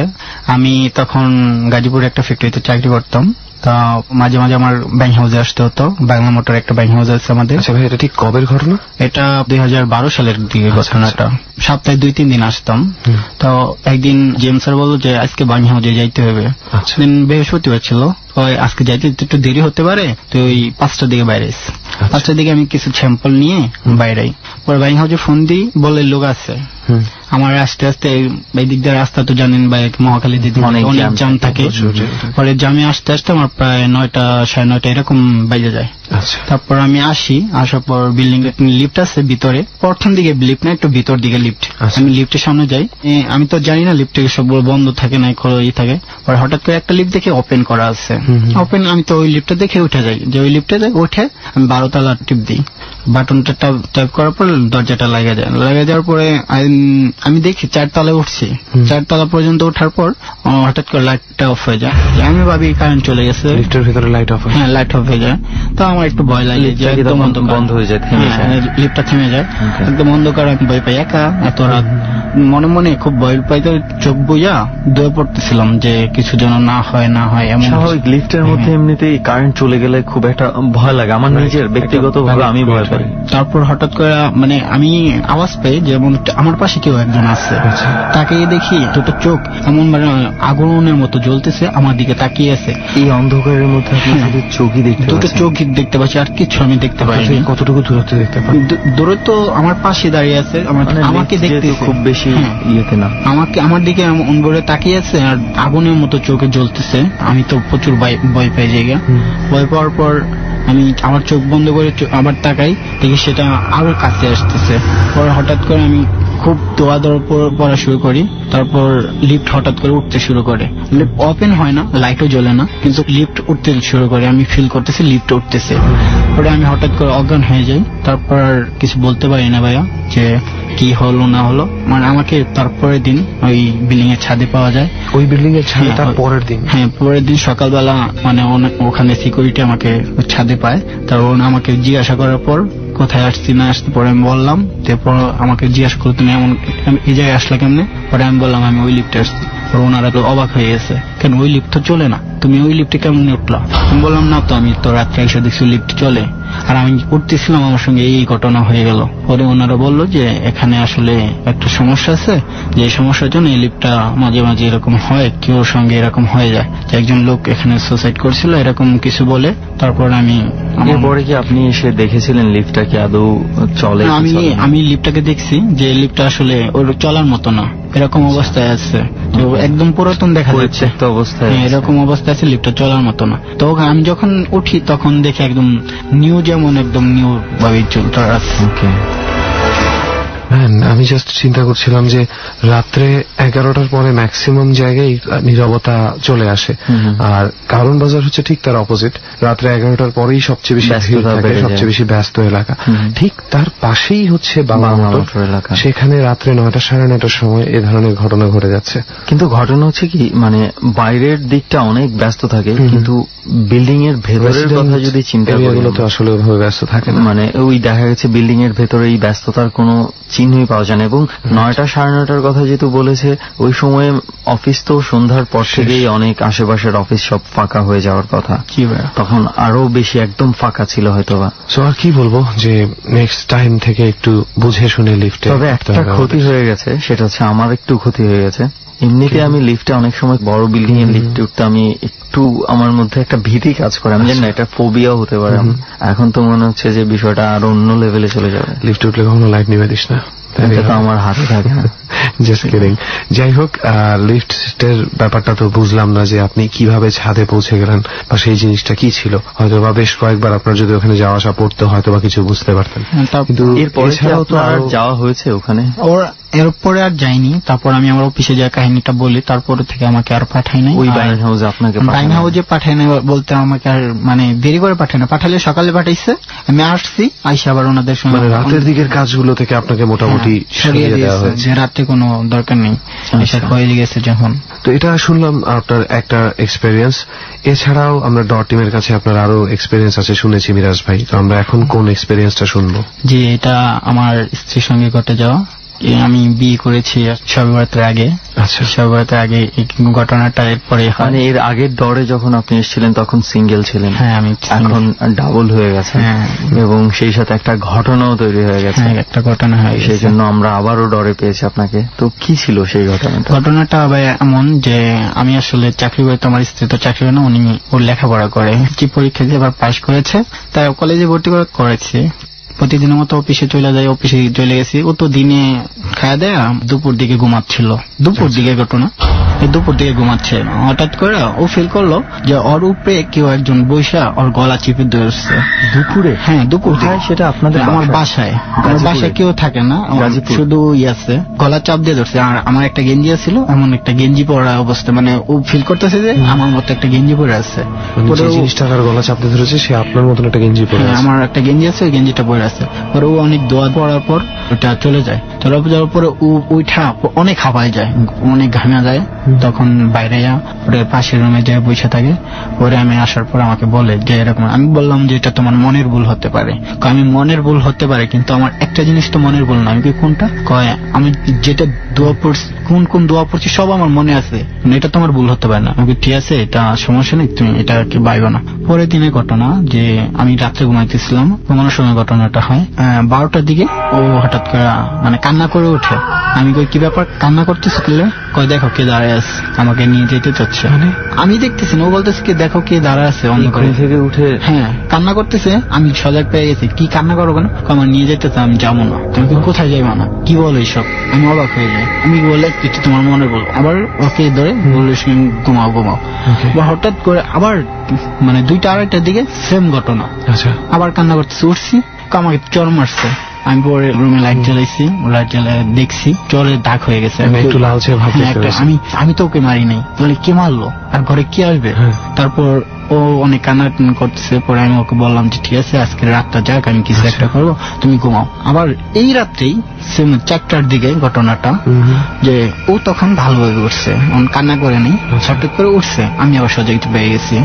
আমি তখন গাজীপুরে একটা ফ্যাক্টরিতে চাকরি করতাম। তা মাঝে মাঝে আমার ব্যাংক হাউসে আসতে হতো, বাংলা মোটর একটা ব্যাংক হাউস আছে আমাদের। আচ্ছা ভাই, এটা ঠিক কবের ঘটনা? এটা 2012 সালের দিকে ঘটনাটা। সপ্তাহে 2-3 দিন আসতাম। তো একদিন জেম স্যার বলল যে আজকে ব্যাংক হাউসে যাইতে হবে। দিন বৃহস্পতিবার ছিল, আজকে যাইতে একটু দেরি হতে পারে, তো ওই 5টার দিকে বাইরে এসে 5টার দিকে আমি কিছু স্যাম্পল নিয়ে বাইরে পরে ব্যাংক হাউসে ফোন দিই, বলে লোক আছে। আমার আস্তে আস্তে এই দিক দিয়ে রাস্তা তো জানেন ভাই, মহাখালী দিকে অনেক জ্যাম থাকে। পরে জ্যামে আসতে আসতে আমার প্রায় 9টা 9:30 এরকম বেজে যায়। তারপর আমি আসি, আসার পর বিল্ডিং লিফট আছে ভিতরে, প্রথম দিকে লিফট না, একটু ভিতর দিকে লিফট। আমি লিফটের সামনে যাই, আমি তো জানি না লিফটে সবগুলো বন্ধ থাকে না খোলাই থাকে। পরে হঠাৎ করে একটা লিফট দেখে ওপেন করা আছে, ওপেন। আমি তো ওই লিফটটা দেখে উঠে যাই, যে ওই লিফটে উঠে আমি 12 তলা টিপ দিই, বাটনটা টাইপ করার পর দরজাটা লাগে যায়। লাগে যাওয়ার পরে আমি দেখি 4 তলায় উঠছি। 4 তলা পর্যন্ত ওঠার পর হঠাৎ করে লাইটটা অফ হয়ে যায়। আমি ভাবি কারেন্ট চলে গেছে, লিফটের ভিতরে লাইট অফ। হ্যাঁ, লাইট অফ হয়ে যায়। তো আমার একটু ভয় লাগে যে একদম বন্ধ হয়ে যায়, লিফটটা থেমে যায়, একদম অন্ধকার। আমি ভয় পাই, একা এত রাত, মনে মনে খুব ভয় পাই। তো চোখ বুঝা দৌড়ে পড়তেছিলাম যে কিছু যেন না হয় এমন। স্বাভাবিক, লিফটের মধ্যে এমনিতেই কারেন্ট চলে গেলে খুব একটা ভয় লাগে। আমার নিজের ব্যক্তিগতভাবে আমি ভয় পাই। সরি। তারপর হঠাৎ করে মানে আমি আওয়াজ পাই যেমন আমার পাশে কেউ একজন আছে, তাকে দেখি দুটো চোখ এমন মানে আগুনের মতো জ্বলতেছে, আমার দিকে তাকিয়ে আছে। এই অন্ধকারের মধ্যে আপনি শুধু চোখই দেখতে দুটো পাচ্ছেন? চোখ দেখতে পাচ্ছি, আর কিছু আমি দেখতে পাই। কতটুকু দূরত্বে দেখতে পান? দূরত্ব আমার পাশে দাঁড়িয়ে আছে, আমাকে দেখতে খুব বেশি ইয়েতে না, আমার দিকে এমন করে তাকিয়ে আছে আর আগুনের মতো চোখে জ্বলতেছে। আমি তো প্রচুর ভয় পেয়ে যাই। ভয় পাওয়ার পর আমি আমার চোখ বন্ধ করে আবার তাকাই, দেখি সেটা আরো কাছে আসতেছে। পরে হঠাৎ করে আমি খুব দৌড়াদৌড় পড়া শুরু করি। তারপর লিফট হঠাৎ করে উঠতে শুরু করে, লিফট ওপেন হয় না, লাইটও জ্বলে না, কিন্তু লিফট উঠতে শুরু করে। আমি ফিল করতেছি লিফট উঠতেছে। পরে আমি হঠাৎ করে অজ্ঞান হয়ে যাই। তারপর আর কিছু বলতে পারি না ভাইয়া যে কি হলো না হলো। মানে আমাকে তারপরের দিন ওই বিল্ডিং এর ছাদে পাওয়া যায়। ওই বিল্ডিং এর ছাদে তার পরের দিন? হ্যাঁ, পরের দিন সকালবেলা মানে ওখানে সিকিউরিটি আমাকে ছাদে পায়। তারপর আমাকে জিজ্ঞাসা করার পর কোথায় আসছি না আসছি, পরে আমি বললাম। তারপর আমাকে জিজ্ঞাসা করলো তুমি এমন এই জায়গায় আসলে কেমনে? পরে আমি বললাম আমি ওই লিফটে আসছি। ওনারা তো অবাক হয়ে গেছে, কেন ওই লিফট তো চলে না, তুমি ওই লিফটে কেমন উঠলা? আমি বললাম না তো, আমি তো রাত্রে এসে দেখছি লিফট চলে, আর আমি উঠতেছিলাম, আমার সঙ্গে এই ঘটনা হয়ে গেল। পরে ওনারা বললো যে এখানে আসলে একটা সমস্যা আছে, যে এই সমস্যার জন্য এই লিফটটা মাঝে মাঝে এরকম হয়, কেউ সঙ্গে এরকম হয়ে যায়, যে একজন লোক এখানে সুসাইড করছিল এরকম কিছু বলে। তারপর এরপরে কি আপনি এসে দেখেছিলেন লিফটটা কি আদৌ চলে? আমি লিফটটাকে দেখছি যে লিফটটা আসলে ওর চলার মতো না, এরকম অবস্থায় আছে, তো একদম পুরাতন দেখা যাচ্ছে অবস্থায়, এরকম অবস্থায় আছে, লিফটটা চলার মতো না। তো আমি যখন উঠি তখন দেখি একদম নিউ, যেমন একদম নিউ ভাবে চলতে আছে। আমি জাস্ট চিন্তা করছিলাম যে রাত্রে 11টার পরে ম্যাক্সিমাম জায়গায় নীরবতা চলে আসে, আর কারণ বাজার হচ্ছে ঠিক তার অপোজিট। রাত্রে 11টার পরেই সবচেয়ে বেশি ভিড় থাকে, সবচেয়ে বেশি ব্যস্ত এলাকা। ঠিক তার পাশেই হচ্ছে বাংলা মোটর এলাকা, সেখানে রাত্রে 9টা 9:30টার সময় এ ধরনের ঘটনা ঘটে যাচ্ছে। কিন্তু ঘটনা হচ্ছে কি, মানে বাইরের দিকটা অনেক ব্যস্ত থাকে, কিন্তু বিল্ডিং এর ভেতরের কথা যদি চিন্তা করি, এগুলো তো আসলে ওইভাবে ব্যস্ত থাকে না। মানে ওই দেখা গেছে বিল্ডিং এর ভেতরে এই ব্যস্ততার কোনো চিহ্নই পাওয়া যায় না। এবং 9টা 9:30টার কথা যেহেতু বলেছে, ওই সময়ে অফিস তো সন্ধ্যার পর থেকেই অনেক আশেপাশের অফিস সব ফাঁকা হয়ে যাওয়ার কথা, তখন আরো বেশি একদম ফাঁকা ছিল হয়তোবা। সো আর কি বলবো, যে নেক্সট টাইম থেকে একটু বুঝে শুনে লিফটে। তবে একটা ক্ষতি হয়ে গেছে, সেটা হচ্ছে আমার একটু ক্ষতি হয়ে গেছে। এমনিতে আমি লিফটে অনেক সময় বড় বিল্ডিং এর লিফটে উঠতে আমি একটু আমার মধ্যে একটা ভীতি কাজ করে, আমি জানি না এটা ফোবিয়াও হতে পারে। এখন তো মনে হচ্ছে যে বিষয়টা আরো অন্য লেভেলে চলে যাবে। লিফটে উঠলে কখনো লাইট নিভে দিস না, এটা তো আমার হাতে থাকে না। Just kidding. যাই হোক, লিফটের ব্যাপারটা তো বুঝলাম না যে আপনি কিভাবে ছাদে পৌঁছে গেলেন বা সেই জিনিসটা কি ছিল। হয়তো বা বেশ কয়েকবার আপনার যদি ওখানে যাওয়া আসা পড়তো হয়তো বা কিছু বুঝতে পারতেন, কিন্তু এরপরে ছাড়াও তো আর যাওয়া হয়েছে ওখানে? এরপরে আর যাইনি। তারপর আমি আমার অফিসে যা কাহিনীটা বলি, তারপর থেকে আমাকে আর পাঠাই নাই। ওই বাইন হাউসে আপনাকে বাইন হাউসে পাঠাই নাই বলতে আমাকে আর মানে দেরি করে পাঠায় না, পাঠালে সকালে পাঠাইছে, আমি আসছি, আইসা আবার ওনাদের সঙ্গে মানে রাতের দিকের কাজগুলো থেকে আপনাকে মোটামুটি সরিয়ে দেওয়া হয়েছে, যে রাতে কোনো দরকার নেই, এসব হয়ে গেছে যখন। তো এটা শুনলাম আপনার একটা এক্সপেরিয়েন্স। এছাড়াও আমরা ডট টিমের কাছে আপনার আরো এক্সপেরিয়েন্স আছে শুনেছি মিরাজ ভাই, তো আমরা এখন কোন এক্সপেরিয়েন্সটা শুনবো? জি, এটা আমার স্ত্রীর সঙ্গে ঘটে যাওয়া। আমি বিয়ে করেছি শবে বরাতের আগে। আচ্ছা, শবে বরাতের আগে এই ঘটনাটা এরপরে। মানে এর আগের দরে যখন আপনি এসেছিলেন তখন সিঙ্গেল ছিলেন? হ্যাঁ, আমি এখন ডাবল হয়ে গেছে, এবং সেই সাথে একটা ঘটনাও তৈরি হয়ে গেছে। একটা ঘটনা হয়ে গেছে, সেই জন্য আমরা আবারও ডরে পেয়েছি আপনাকে। তো কি ছিল সেই ঘটনাটা? ঘটনাটা এমন যে আমি আসলে চাকরি করতে, আমার স্ত্রী তো চাকরি করে না, উনি ওর লেখাপড়া করে, যে পরীক্ষা দিয়ে আবার পাশ করেছে, তাই কলেজে ভর্তি করেছে। প্রতিদিনের মতো অফিসে চলে যায়, অফিসে চলে গেছি। ও তো দিনে খাওয়া দেয়, দুপুর দিকে ঘুমাচ্ছিল, দুপুর দিকে ঘটনা, দুপুর দিকে ঘুমাচ্ছে। হঠাৎ করে ও ফিল করলো যে ওর উপরে কেউ একজন বৈশা ওর গলা চিপে ধরছে। দুপুরে? হ্যাঁ, দুপুর। সেটা আপনাদের? আমার বাসায়। আমার বাসায় কেউ থাকে না, শুধু আছে, গলা চাপ দিয়ে ধরছে। আর আমার একটা গেঞ্জি ছিল, এমন একটা গেঞ্জি পরা অবস্থা, মানে ও ফিল করতেছে যে আমার মতো একটা গেঞ্জি পরে আছে। জিনিসটা তার গলা চাপ দিয়ে ধরেছে, সে আপনার মতন একটা গেঞ্জি পরে আছে। আমার একটা গেঞ্জি আছে, ওই গেঞ্জিটা পরে আছে। পরে ও অনেক দোয়া পড়ার পর ওটা চলে যায়। চলে যাওয়ার পরে ওইটা অনেক হাঁপায় যায়, অনেক ঘামা যায়। তখন বাইরে ওর পাশের রুমে যায় বসে থাকে। পরে আমি আসার পর আমাকে বলে যে এরকম, আমি বললাম যে এটা তোমার মনের ভুল হতে পারে। আমি মনের ভুল হতে পারে, কিন্তু আমার একটা জিনিস তো মনের ভুল না। আমি কোনটা? কয় আমি যেটা দোয়া পড়ছি, কোন দোয়া পড়ছি সব আমার মনে আছে, এটা তোমার ভুল হতে পারে না। আমি ঠিক আছে, এটা সমস্যা নেই, তুমি এটা কি ভাইবা না। পরের দিনের ঘটনা যে আমি রাত্রে ঘুমাইতেছিলাম, ঘুমানোর সময় ঘটনাটা হয় 12টার দিকে। ও হঠাৎ করে মানে কান্না করে ওঠে। আমি কই কি ব্যাপার, কান্না করতেছে? কয় দেখো কে দাঁড়ায় আছে, আমাকে নিয়ে যেতে চাচ্ছে। আমি দেখতেছি না, ও বলতেছে কি দেখো কে দাঁড়ায় আছে অন্ধকারে থেকে উঠে। হ্যাঁ, কান্না করতেছে। আমি সজাগ পেয়ে গেছি, কি কান্না করবো না, আমার নিয়ে যেতেছে। আমি যাবো না। তুমি কোথায় যাইবা না, কি বলো এইসব? আমি অবাক হয়ে যাই। আমি বলে কিছু তোমার মনে বলো, আবার ওকে ধরে বললে ঘুমাও। বা হঠাৎ করে আবার মানে 2টা-2:30টার দিকে সেম ঘটনা। আবার কান্না করতেছে। উঠছি, আমাকে চর মারছে। আমি পরে রুমে লাইট জ্বালাইছি, লাইট জ্বালাই দেখছি চরে দাগ হয়ে গেছে, একটু লালচে ভাব। আমি তো ওকে মারি নাই, বলে কে মারলো আর ঘরে কি আসবে? তারপর ও অনেক কান্না করতেছে। পরে আমি ওকে বললাম যে ঠিক আছে আজকে রাতটা যাক, আমি কিছু একটা করবো, তুমি ঘুমাও। আবার এই রাত্রেই 4টার দিকে ঘটনাটা, যে ও তখন ভালোভাবে উঠছে, কান্না করে নেই, হঠাৎ করে উঠছে। আমি আবার সজাগ পেয়ে গেছি।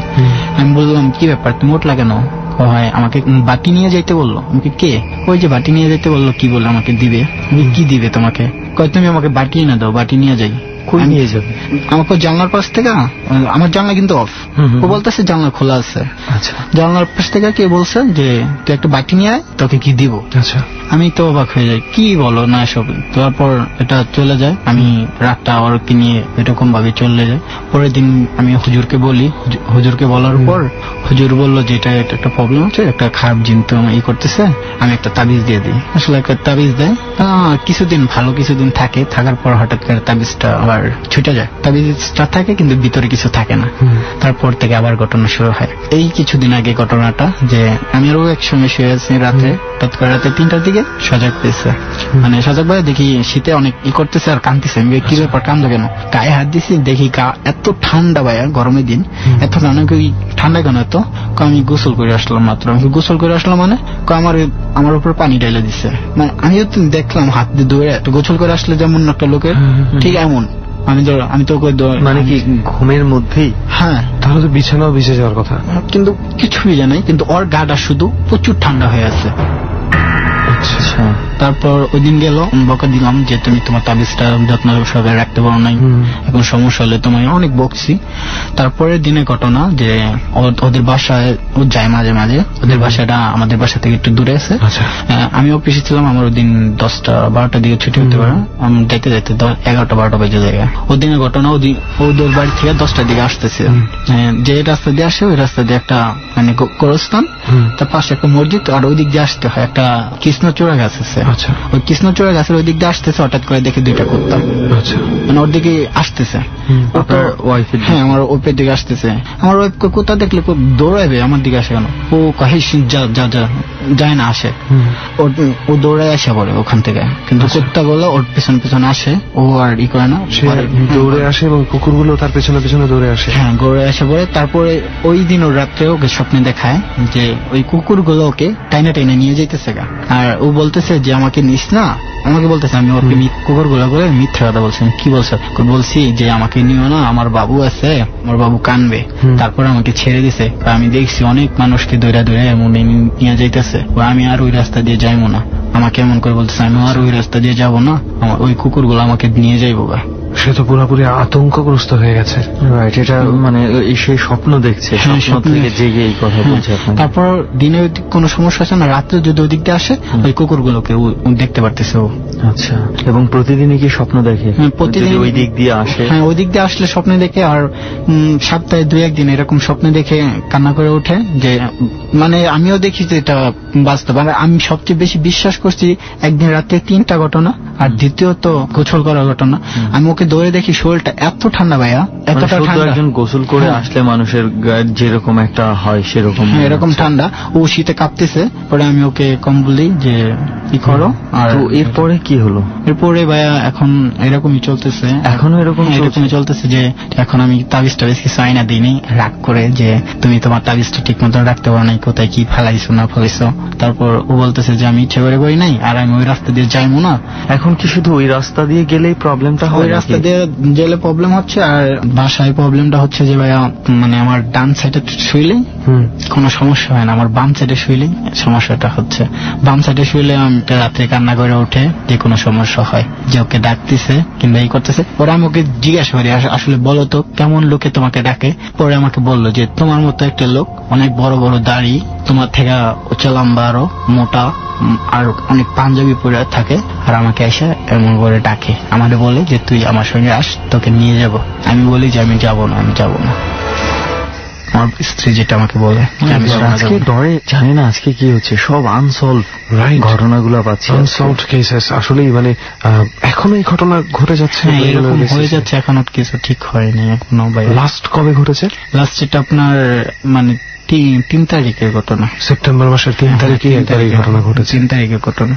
আমি বললাম কি ব্যাপার, তুমি উঠলা কেন? হয় আমাকে বাটি নিয়ে যাইতে বললো। আমাকে কে? ওই যে বাটি নিয়ে যাইতে বললো। কি বলে আমাকে দিবে? কি দিবে তোমাকে? কয় তুমি আমাকে বাটি এনে দাও, বাটি নিয়ে যাই। নিয়ে যাবে আমাকে জানলার পাশ থেকে। আমার জানলা কিন্তু অফ। ও বলতেছে জানলা খোলা আছে। আচ্ছা, জানলার পাশ থেকে কে বলছে যে তুই একটা বাটি নিয়ে আয়, তোকে কি দিব? আচ্ছা, আমি তো অবাক হয়ে যাই, কি বলো না এসব। তারপর এটা চলে যায়। আমি রাতটা ওরকে নিয়ে এরকম ভাবে চলে যায়। পরের দিন আমি হুজুরকে বলি। হুজুরকে বলার পর হুজুর বললো যে এটা একটা প্রবলেম আছে, একটা খারাপ জিন তো ই করতেছে, আমি একটা তাবিজ দিয়ে দিই। আসলে একটা তাবিজ দেয়, কিছুদিন ভালো কিছুদিন থাকে। থাকার পর হঠাৎ করে তাবিজটা আবার ছুটে যায়। তাবিজটা থাকে কিন্তু ভিতরে কিছু থাকে না। তারপর থেকে আবার ঘটনা শুরু হয়। এই কিছুদিন আগে ঘটনাটা যে আমি আরো একসঙ্গে শুয়ে আছি রাতে, হঠাৎ করে রাতে 3টার দিকে সজাগ পেয়েছে। মানে সজাগ ভাই দেখি শীতে অনেক ই করতেছে আর কাঁদতেছে। আমি কি ব্যাপার, কান্দো কেন? গায়ে হাত দিছি, দেখি গা এত ঠান্ডা ভাইয়া, গরমের দিন এত ঠান্ডা কেন এত? আমি গোসল করে আসলাম মাত্র। আমি গোসল করে আসলাম মানে আমার উপর পানি ঢেলে দিচ্ছে। মানে আমিও দেখলাম হাত দিয়ে দৌড়ে গোসল করে আসলে যেমন একটা লোকের ঠিক এমন। আমি তো মানে কি ঘুমের মধ্যেই? হ্যাঁ, তাহলে তো বিছানাও ভিজে যাওয়ার কথা। কিন্তু কিছু ভিজে নাই, কিন্তু ওর গাটা শুধু প্রচুর ঠান্ডা হয়ে আছে। আচ্ছা, তারপর ওই দিন গেল, বকা দিলাম যে তুমি তোমার তাবিজটা যত্ন সহকারে রাখতে পারো নাই, এখন সমস্যা হলে তোমায় অনেক বকছি। তারপরের দিনে ঘটনা যে ওদের বাসায় ও যায় মাঝে মাঝে। ওদের বাসাটা আমাদের বাসা থেকে একটু দূরে আছে। আমি অফিসে ছিলাম, আমার ওই দিন 10টা-12টার দিকে ছুটি হতে পারে। আমি দেখতে দেখতে 11টা-12টা বেজে যায়। ওদিনে ঘটনা, ওদের বাড়ি থেকে 10টার দিকে আসতেছে। যে রাস্তা দিয়ে আসে ওই রাস্তা দিয়ে একটা মানে গোরস্থান, তার পাশে একটা মসজিদ, আর ওই দিক দিয়ে আসতে হয় একটা কৃষ্ণচূড়া গাছ আছে। আচ্ছা, ওই কৃষ্ণচূড়া গাছের ওই দিক দিয়ে আসতেছে। হঠাৎ করে দেখে 2টা কুত্তা। আচ্ছা, মানে ওর দিকে আসতেছে। হ্যাঁ, আমার ওপের দিকে আসতেছে। আমার ওই কুত্তা দেখলে দৌড়াবে, আমার দিকে আসে কেন? ও কহে যা যায় না, আসে। ও দৌড়ায় আসে পড়ে ওখান থেকে, কিন্তু কুত্তা গুলো ওর পিছনে আসে। ও আর ই করে না, দৌড়ে আসে এবং কুকুরগুলো তার পেছনে দৌড়ে আসে। হ্যাঁ, দৌড়ে আসে পড়ে। তারপরে ওই দিন ওর রাত্রে ওকে স্বপ্নে দেখায় যে ওই কুকুরগুলো ওকে টাইনে নিয়ে যাইতেছে। আর ও বলতেছে যে আমাকে নিস না, আমাকে বলতেছে আমি ওকে কুকুরগুলো করে মিথ্যা কথা বলছি। কি বলছে? বলছি যে আমাকে নিও না, আমার বাবু আছে, আমার বাবু কানবে। তারপর আমাকে ছেড়ে দিছে। আমি দেখছি অনেক মানুষকে দৌড়া নিয়ে যাইতেছে, আমি আর ওই রাস্তা দিয়ে যাইবো না। আমাকে এমন করে বলতেছে আমি আর ওই রাস্তা দিয়ে যাবো না, ওই কুকুরগুলো আমাকে নিয়ে যাইবো। সে তো পুরোপুরি আতঙ্কগ্রস্ত হয়ে গেছে। রাইট, এটা মানে সেই স্বপ্ন দেখছে, স্বপ্ন থেকে জেগে এই কথা বলছে। তারপর দিনে কোনো সমস্যা আছে না, রাত্রে যদি ওই দিক দিয়ে আসে ওই কুকুরগুলোকে দেখতে পারতেছে ও। আচ্ছা, এবং প্রতিদিনই কি স্বপ্ন দেখে? প্রতিদিন ওই দিক দিয়ে আসে? হ্যাঁ, ওই দিক দিয়ে আসলে স্বপ্নে দেখে। আর সপ্তাহে 2-1 দিন এরকম স্বপ্নে দেখে কান্না করে ওঠে। যে মানে আমিও দেখি যে এটা বাস্তব। আর আমি সবচেয়ে বেশি বিশ্বাস করছি একদিন রাতে 3টা ঘটনা, আর দ্বিতীয়ত গোসল করার ঘটনা। আমি ওকে দৌড়ে দেখি শরীরটা এত ঠান্ডা ভাইয়া, এতটা ঠান্ডা। একজন গোসল করে আসলে মানুষের গায়ে যেরকম একটা হয় সেরকম এরকম ঠান্ডা, ও শীতে কাঁপতেছে। পরে আমি ওকে কম বলি যে কি করো। আর এরপরে কি হলো? এরপরে ভাইয়া এখন এরকমই চলতেছে, এখনো এরকমই চলতেছে যে এখন আমি তাবিজ টাবিজ কিছু আইনা দিইনি, রাগ করে যে তুমি তোমার তাবিজটা ঠিক মতো রাখতে পারো নাই, কোথায় কি ফেলাইছো না ফেলাইছো। তারপর ও বলতেছে যে আমি ইচ্ছে করে করি নাই, আর আমি ওই রাস্তা দিয়ে যাইবো না। এখন কি শুধু ওই রাস্তা দিয়ে গেলেই প্রবলেমটা হয়? ওই রাস্তা দিয়ে গেলে প্রবলেম হচ্ছে, আর বাসায় প্রবলেমটা হচ্ছে যে ভাইয়া মানে আমার ডান সাইডে শুইলে কোনো সমস্যা হয় না, আমার বাম সাইডে শুইলে সমস্যাটা হচ্ছে। বাম সাইডে শুইলে আমি রাত্রে কান্না করে উঠে যে কোনো সমস্যা হয়, যে ওকে ডাকতেছে কিংবা এই করতেছে। পরে আমি ওকে জিজ্ঞাসা করি আসলে বলো তো কেমন লোকে তোমাকে ডাকে। পরে আমাকে বললো যে তোমার মতো একটা লোক, অনেক বড় বড় দাড়ি, তোমার থেকে উচ্চা লম্বা আরো মোটা, আর অনেক পাঞ্জাবি পরে থাকে, আর আমাকে এসে এমন করে ডাকে, আমাকে বলে যে তুই আমার সঙ্গে আস, তোকে নিয়ে যাব। আমি বলি যে আমি যাব না, আমি যাব না। আমার স্ত্রী যেটা আমাকে বলে, আজকে ডরে জানি না আজকে কি হচ্ছে, সব আনসলভ ঘটনাগুলো পাচ্ছি, আনসলভড কেসেস। আসলেই মানে এখনো এই ঘটনা ঘটে যাচ্ছে, এরকম হয়ে যাচ্ছে, এখনো কিছু ঠিক হয়নি এখনো। লাস্ট কবে ঘটেছে? লাস্ট যেটা আপনার মানে 3 তারিখের ঘটনা, সেপ্টেম্বর মাসের 3 তারিখে একবার এই ঘটনা ঘটেছে। 3 তারিখের ঘটনা।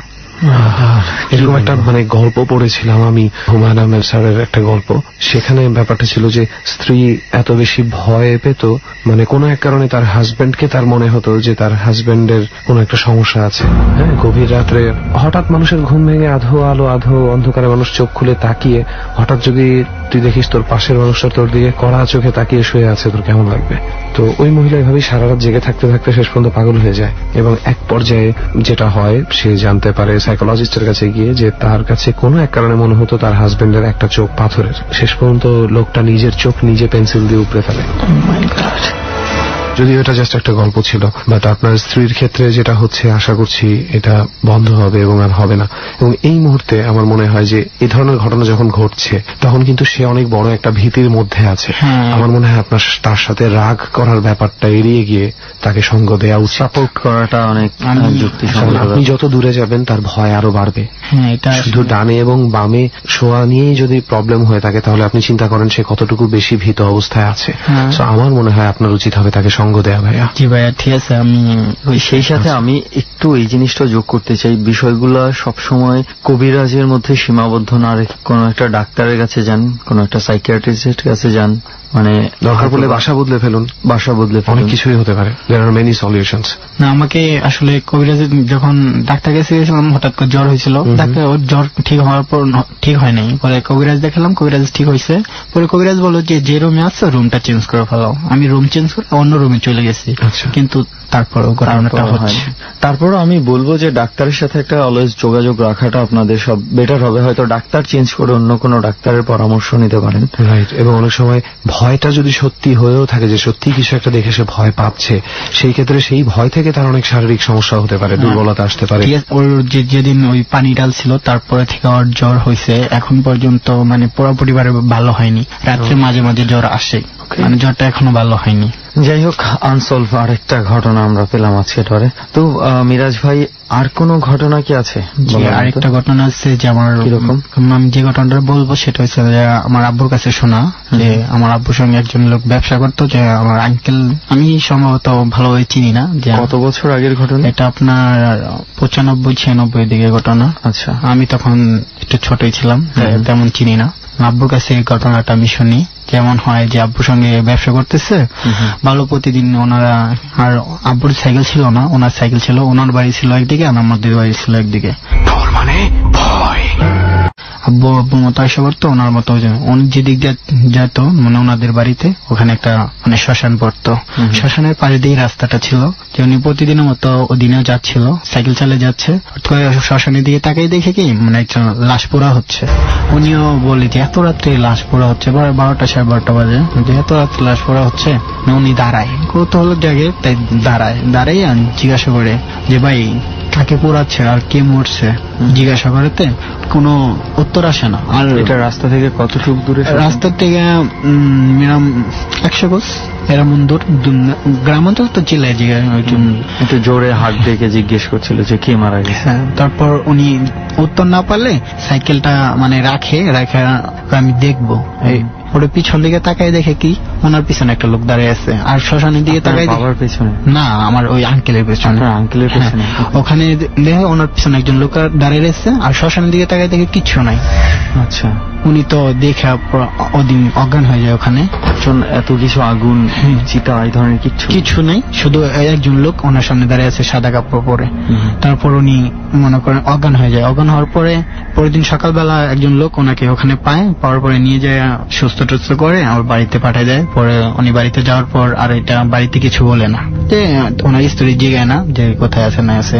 এরকম একটা মানে গল্প পড়েছিলাম আমি, হুমায়ুন আহমেদ স্যারের একটা গল্প। সেখানে ব্যাপারটা ছিল যে স্ত্রী এত বেশি ভয় পেত, মানে কোনো এক কারণে তার হাজবেন্ডকে তার মনে হতো যে তার হাজবেন্ডের কোনো একটা সমস্যা আছে। হ্যাঁ, গভীর রাত্রে হঠাৎ মানুষের ঘুম ভেঙে আধো আলো আধো অন্ধকারে মানুষ চোখ খুলে তাকিয়ে হঠাৎ যদি তুই দেখিস তোর পাশের মানুষটা তোর দিকে কড়া চোখে তাকিয়ে শুয়ে আছে, তোর কেমন লাগবে? তো ওই মহিলা এভাবেই সারা রাত জেগে থাকতে থাকতে শেষ পর্যন্ত পাগল হয়ে যায়, এবং এক পর্যায়ে যেটা হয় সে জানতে পারে সাইকোলজিস্টের কাছে গিয়ে যে তার কাছে কোনো এক কারণে মনে হতো তার হাজবেন্ডের একটা চোখ পাথরের। শেষ পর্যন্ত লোকটা নিজের চোখ নিজে পেন্সিল দিয়ে উপড়ে ফেলে। যদিও এটা জাস্ট একটা গল্প ছিল, বাট আপনার স্ত্রীর ক্ষেত্রে যেটা হচ্ছে আশা করছি এটা বন্ধ হবে এবং আর হবে না। এবং এই মুহূর্তে আমার মনে হয় যে এই ধরনের ঘটনা যখন ঘটছে তখন কিন্তু সে অনেক বড় একটা ভীতির মধ্যে আছে। আমার মনে হয় আপনার তার সাথে রাগ করার ব্যাপারটা এড়িয়ে গিয়ে তাকে সঙ্গ দেওয়া উচিত, সাপোর্ট করাটা অনেক যুক্তিসঙ্গত। আপনি যত দূরে যাবেন তার ভয় আরো বাড়বে। শুধু ডানে এবং বামে শোয়া নিয়েই যদি প্রবলেম হয়ে থাকে তাহলে আপনি চিন্তা করেন সে কতটুকু বেশি ভীত অবস্থায় আছে। আমার মনে হয় আপনার উচিত হবে তাকে সঙ্গ দেয়া। ভাইয়া জি ভাইয়া, ঠিক আছে। আমি সেই সাথে আমি একটু এই জিনিসটা যোগ করতে চাই, বিষয়গুলা সবসময় কবিরাজের মধ্যে সীমাবদ্ধ না রেখে কোনো একটা ডাক্তারের কাছে যান, কোনো একটা সাইকিয়াট্রিস্টের কাছে যান, মানে দরকার পড়লে বাসা বদলে ফেলুন, অনেক কিছুই হতে পারে। দেয়ার আর মেনি সলিউশনস। না, আমাকে আসলে কবিরাজে যখন ডাক্তার কাছে গেছিলাম হঠাৎ করে জ্বর হয়েছিল, ডাক্তার ওর জ্বর ঠিক হওয়ার পর ঠিক হয় নাই, পরে কবিরাজ দেখালাম, কবিরাজ ঠিক হয়েছে। পরে কবিরাজ বলল যে রুমে আছে রুমটা চেঞ্জ করে ফেলাও। আমি রুম চেঞ্জ করে অন্য রুমে চলে গেছি, কিন্তু তারপরও আমি বলবো যে ডাক্তারের সাথে একটা অলওয়েজ যোগাযোগ রাখাটা আপনাদের সব বেটার হবে। হয়তো ডাক্তার চেঞ্জ করে অন্য কোনো ডাক্তারের পরামর্শ নিতে পারেন। রাইট। এবং অনেক সময় ভয়টা যদি সত্যি হয়েও থাকে যে সত্যি কিছু একটা দেখে সে ভয় পাচ্ছে, সেই ক্ষেত্রে সেই ভয় থেকে তার অনেক শারীরিক সমস্যা হতে পারে, দুর্বলতা আসতে পারে। ওর যেদিন ওই পানি ডাল ছিল তারপরে থেকে ওর জ্বর হয়েছে, এখন পর্যন্ত মানে পুরোপুরি ভালো হয়নি। রাত্রে মাঝে মাঝে জ্বর আসে, মানে জ্বরটা এখনো ভালো হয়নি। যাই হোক, আনসলভ আরেকটা ঘটনা আমরা পেলাম আজকে ধরে। তো মিরাজ ভাই, আর কোন ঘটনা কি আছে? আরেকটা ঘটনা আছে যে আমার আমি যে ঘটনাটা বলবো সেটা হচ্ছে যে আমার আব্বুর কাছে শোনা, যে আমার আব্বুর সঙ্গে একজন লোক ব্যবসা করতো, যে আমার আঙ্কেল, আমি সম্ভবত ভালোভাবে চিনি না। যে কত বছর আগের ঘটনা এটা? আপনার 95-96 দিকে ঘটনা। আচ্ছা, আমি তখন একটু ছোটই ছিলাম, তেমন চিনি না। আব্বুর কাছে এই ঘটনাটা আমি শুনি। যেমন হয় যে আব্বুর সঙ্গে ব্যবসা করতেছে ভালো, প্রতিদিন ওনারা, আর আব্বুর সাইকেল ছিল না, ওনার সাইকেল ছিল, ওনার বাড়ি ছিল একদিকে আর আমাদের বাড়ি ছিল একদিকে। মানে ভয় আব্বু মতো আসা করতো, ওনার মতো উনি যেদিক যেত মানে ওনাদের বাড়িতে ওখানে একটা মানে শ্মশান পড়তো, শ্মশানের পাশে দিয়ে রাস্তাটা ছিল, যে উনি প্রতিদিনের মতো ওদিনেও যাচ্ছিল, সাইকেল চালিয়ে যাচ্ছে, শ্মশানের দিকে তাকাই দেখে কি মানে একজন লাশ পোড়া হচ্ছে। উনিও বলে যে এত রাত্রে লাশ পোড়া হচ্ছে, 12টা 12:30 বাজে, যে এত রাত্রে লাশ পোড়া হচ্ছে। উনি দাঁড়ায়, কৌতূহল জাগে, তাই দাঁড়াই জিজ্ঞাসা করে যে ভাই কাকে পোড়াচ্ছে আর কে মরছে, জিজ্ঞাসা করতে কোনো উত্তর আসে না। আর এটা রাস্তা থেকে কতটুকু দূরে? রাস্তা থেকে মিনিমাম 100 গজ। এরা মন্দুর গ্রাম অঞ্চল তো চিল্লায় যে একটু জোরে হাত ডেকে জিজ্ঞেস করছিল যে কে মারা গেছে। তারপর উনি উত্তর না পারলে সাইকেলটা মানে রাখে আমি দেখবো ওর পিছন দিকে তাকায় দেখে কি ওনার পিছনে একটা লোক দাঁড়িয়ে আছে, আর শ্মশানের দিকে তাকায় বাবার পেছনে না আমার ওই আঙ্কেলের পেছনে। আঙ্কেলের পেছনে ওখানে দেখে ওনার পিছনে একজন লোক দাঁড়িয়ে রয়েছে, আর শ্মশানের দিকে তাকায় দেখে কিচ্ছু নাই। আচ্ছা, উনি তো দেখে ওদিন অজ্ঞান হয়ে যায় ওখানে। এত কিছু আগুন চিতা এই ধরনের কিছু নেই, শুধু একজন লোক ওনার সামনে দাঁড়িয়ে আছে সাদা কাপড় পরে। তারপর উনি মনে করেন অজ্ঞান হয়ে যায়। অজ্ঞান হওয়ার পরে পরের দিন সকালবেলা একজন লোক ওনাকে ওখানে পাওয়ার পরে নিয়ে যায় সুস্থ টুস্থ করে ওর বাড়িতে পাঠিয়ে দেয়। পরে উনি বাড়িতে যাওয়ার পর আর এটা বাড়িতে কিছু বলে না, যে ওনার স্ত্রী জিগায় না যে কোথায় আছে না আছে।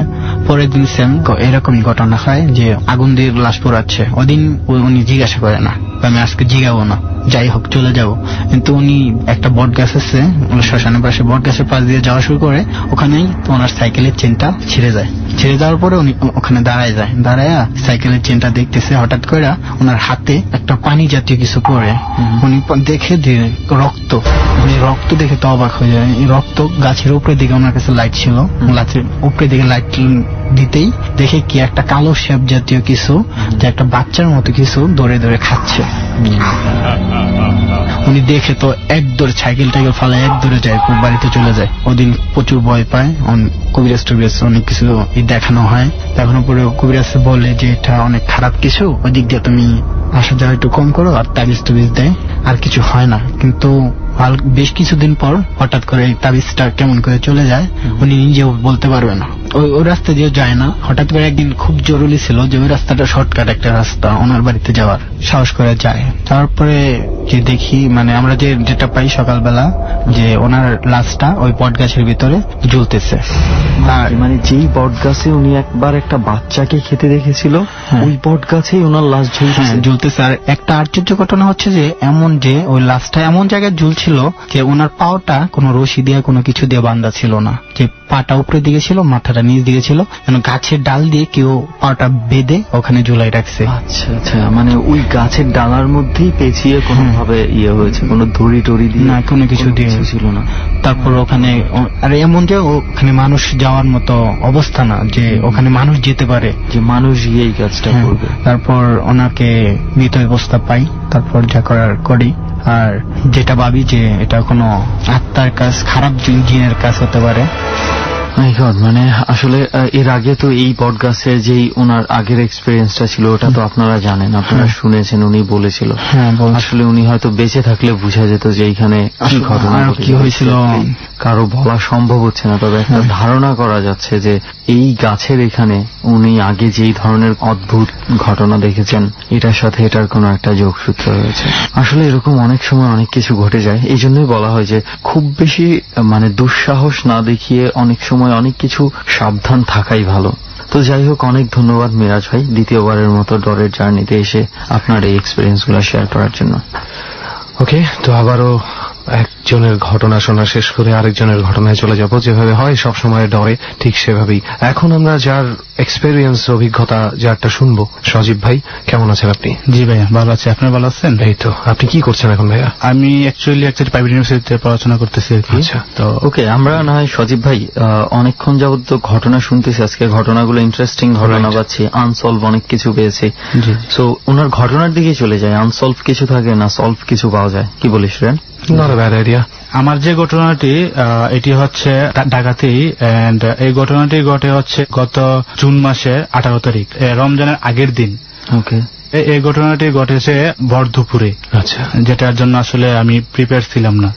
পরের দিন সেম এরকমই ঘটনা হয় যে আগুন দিয়ে লাশ পোড়াচ্ছে। ওদিন উনি জিজ্ঞাসা করে না, আমি আজকে জিগাবো না, যাই হোক চলে যাব। কিন্তু উনি একটা বট গাছ আছে শ্মশানের পাশে, বট গাছের পাশ দিয়ে যাওয়া শুরু করে। ওখানেই ওনার সাইকেলের চেনটা ছিঁড়ে যায়। ছিঁড়ে যাওয়ার পরে উনি ওখানে দাঁড়ায় যায়, দাঁড়ায় সাইকেলের চেনটা দেখতেছে। হঠাৎ করে ওনার হাতে একটা পানি জাতীয় কিছু পড়ে। উনি দেখে যে রক্ত, উনি রক্ত দেখে তো অবাক হয়ে যায়। এই রক্ত গাছের উপরের দিকে ওনার কাছে লাইট ছিল, গাছের উপরের দিকে লাইট দিতেই দেখে কি একটা কালো শেপ জাতীয় কিছু, যে একটা বাচ্চার মতো কিছু দৌড়ে দৌড়ে খাচ্ছে। উনি দেখে তো এক দৌড়ে সাইকেল টাইকেল ফালে এক দৌড়ে যায়, বাড়িতে চলে যায়। ওদিন প্রচুর ভয় পায়। কবিরাজ টবিরাজ অনেক কিছু দেখানো হয়, দেখানোর পরে কবিরাজ বলে যে এটা অনেক খারাপ কিছু, ওই দিক দিয়ে তুমি আসা যাওয়া একটু কম করো, আর তাবিজ টবিজ দেয়, আর কিছু হয় না। কিন্তু বেশ কিছুদিন পর হঠাৎ করে তাবিজটা কেমন করে চলে যায়, উনি নিজেও বলতে পারবে না। ওই রাস্তা দিয়ে যায় না। হঠাৎ করে একদিন খুব জরুরি ছিল যে ওই রাস্তাটা শর্টকাট একটা রাস্তা, ওনার বাড়িতে যাওয়ার সাহস করে যায়। তারপরে যে দেখি মানে আমরা যেটা পাই সকালবেলা, যে ওনার লাশটা ওই বট গাছের ভিতরে ঝুলতেছে। মানে যেই বট গাছে উনি একবার একটা বাচ্চাকে খেতে দেখেছিল, ওই বট গাছেই ওনার লাশ ঝুলতেছে। আর একটা আশ্চর্য ঘটনা হচ্ছে যে এমন যে ওই লাশটা এমন জায়গায় ঝুলছিল যে ওনার পাওটা কোনো রশি দিয়ে কোনো কিছু দিয়ে বাঁধা ছিল না, যে পাটা উপরের দিকে ছিল, মাথাটা নিচ দিকে ছিল, যেন গাছের ডাল দিয়ে কেউ পাটা বেঁধে ওখানে ঝুলাই রাখছে। আচ্ছা আচ্ছা, মানে ওই গাছের ডালার মধ্যেই পেঁচিয়ে কোনো ভাবে হয়েছে, কোনো দড়ি টড়ি দিয়ে না, কোনো কিছু দিয়ে ছিল না। তারপর ওখানে আর এমন যে ওখানে মানুষ যাওয়ার মতো অবস্থা না যে ওখানে মানুষ যেতে পারে, যে মানুষ গিয়ে এই কাজটা করবে। তারপর ওনাকে মৃত অবস্থা পাই, তারপর যা করার করি। আর যেটা ভাবি যে এটা কোনো আত্মার কাজ, খারাপ জিনের কাজ হতে পারে। মানে আসলে এর আগে তো এই বট গাছের যেই ওনার আগের এক্সপিরিয়েন্সটা ছিল ওটা তো আপনারা জানেন, আপনারা শুনেছেন, উনি বলেছিল। আসলে উনি হয়তো বেঁচে থাকলে বোঝা যেত যে এইখানে কি ঘটনা কি হয়েছিল কারো বলা সম্ভব হচ্ছে না, তবে একটা ধারণা করা যাচ্ছে যে এই গাছের এখানে উনি আগে যেই ধরনের অদ্ভুত ঘটনা দেখেছেন এটার সাথে এটার কোনো একটা যোগসূত্র রয়েছে। আসলে এরকম অনেক সময় অনেক কিছু ঘটে যায়, এই জন্যই বলা হয় যে খুব বেশি মানে দুঃসাহস না দেখিয়ে অনেক সময় অনেক কিছু সাবধান থাকাই ভালো। তো যাই হোক, অনেক ধন্যবাদ মিরাজ ভাই দ্বিতীয়বারের মতো ডরের জার্নিতে এসে আপনার এই এক্সপিরিয়েন্স গুলো শেয়ার করার জন্য। ওকে, তো আবারও একজনের ঘটনা শোনা শেষ করে আরেকজনের ঘটনায় চলে যাব। যেভাবে হয় সব সময় ডরে, ঠিক সেভাবেই এখন আমরা যার এক্সপেরিয়েন্স, অভিজ্ঞতা যারটা শুনবো, সজীব ভাই কেমন আছেন আপনি? জি ভাইয়া ভালো আছি, আপনি ভালো আছেন? এই তো, আপনি কি করছেন এখন ভাইয়া? আমি অ্যাকচুয়ালি একটা প্রাইভেট ইউনিভার্সিটিতে পড়াশোনা করতেছি আর কি। তো ওকে, আমরা না হয় সজীব ভাই অনেকক্ষণ যাবত তো ঘটনা শুনতেছি, আজকে ঘটনাগুলো ইন্টারেস্টিং ঘটনা পাচ্ছি, আনসলভ অনেক কিছু পেয়েছি। সো ওনার ঘটনার দিকে চলে যায়, আনসলভ কিছু থাকে না, সলভ কিছু পাওয়া যায়, কি বলিস রেন? Not a bad idea. আমার যে ঘটনাটি এটি হচ্ছে ঢাকাতেই, এন্ড এই ঘটনাটি ঘটে হচ্ছে গত জুন মাসের 18 তারিখ, রমজানের আগের দিন। ওকে, এই ঘটনাটি ঘটেছে ভর দুপুরে। আচ্ছা, যেটার জন্য আসলে আমি প্রিপেয়ার ছিলাম না।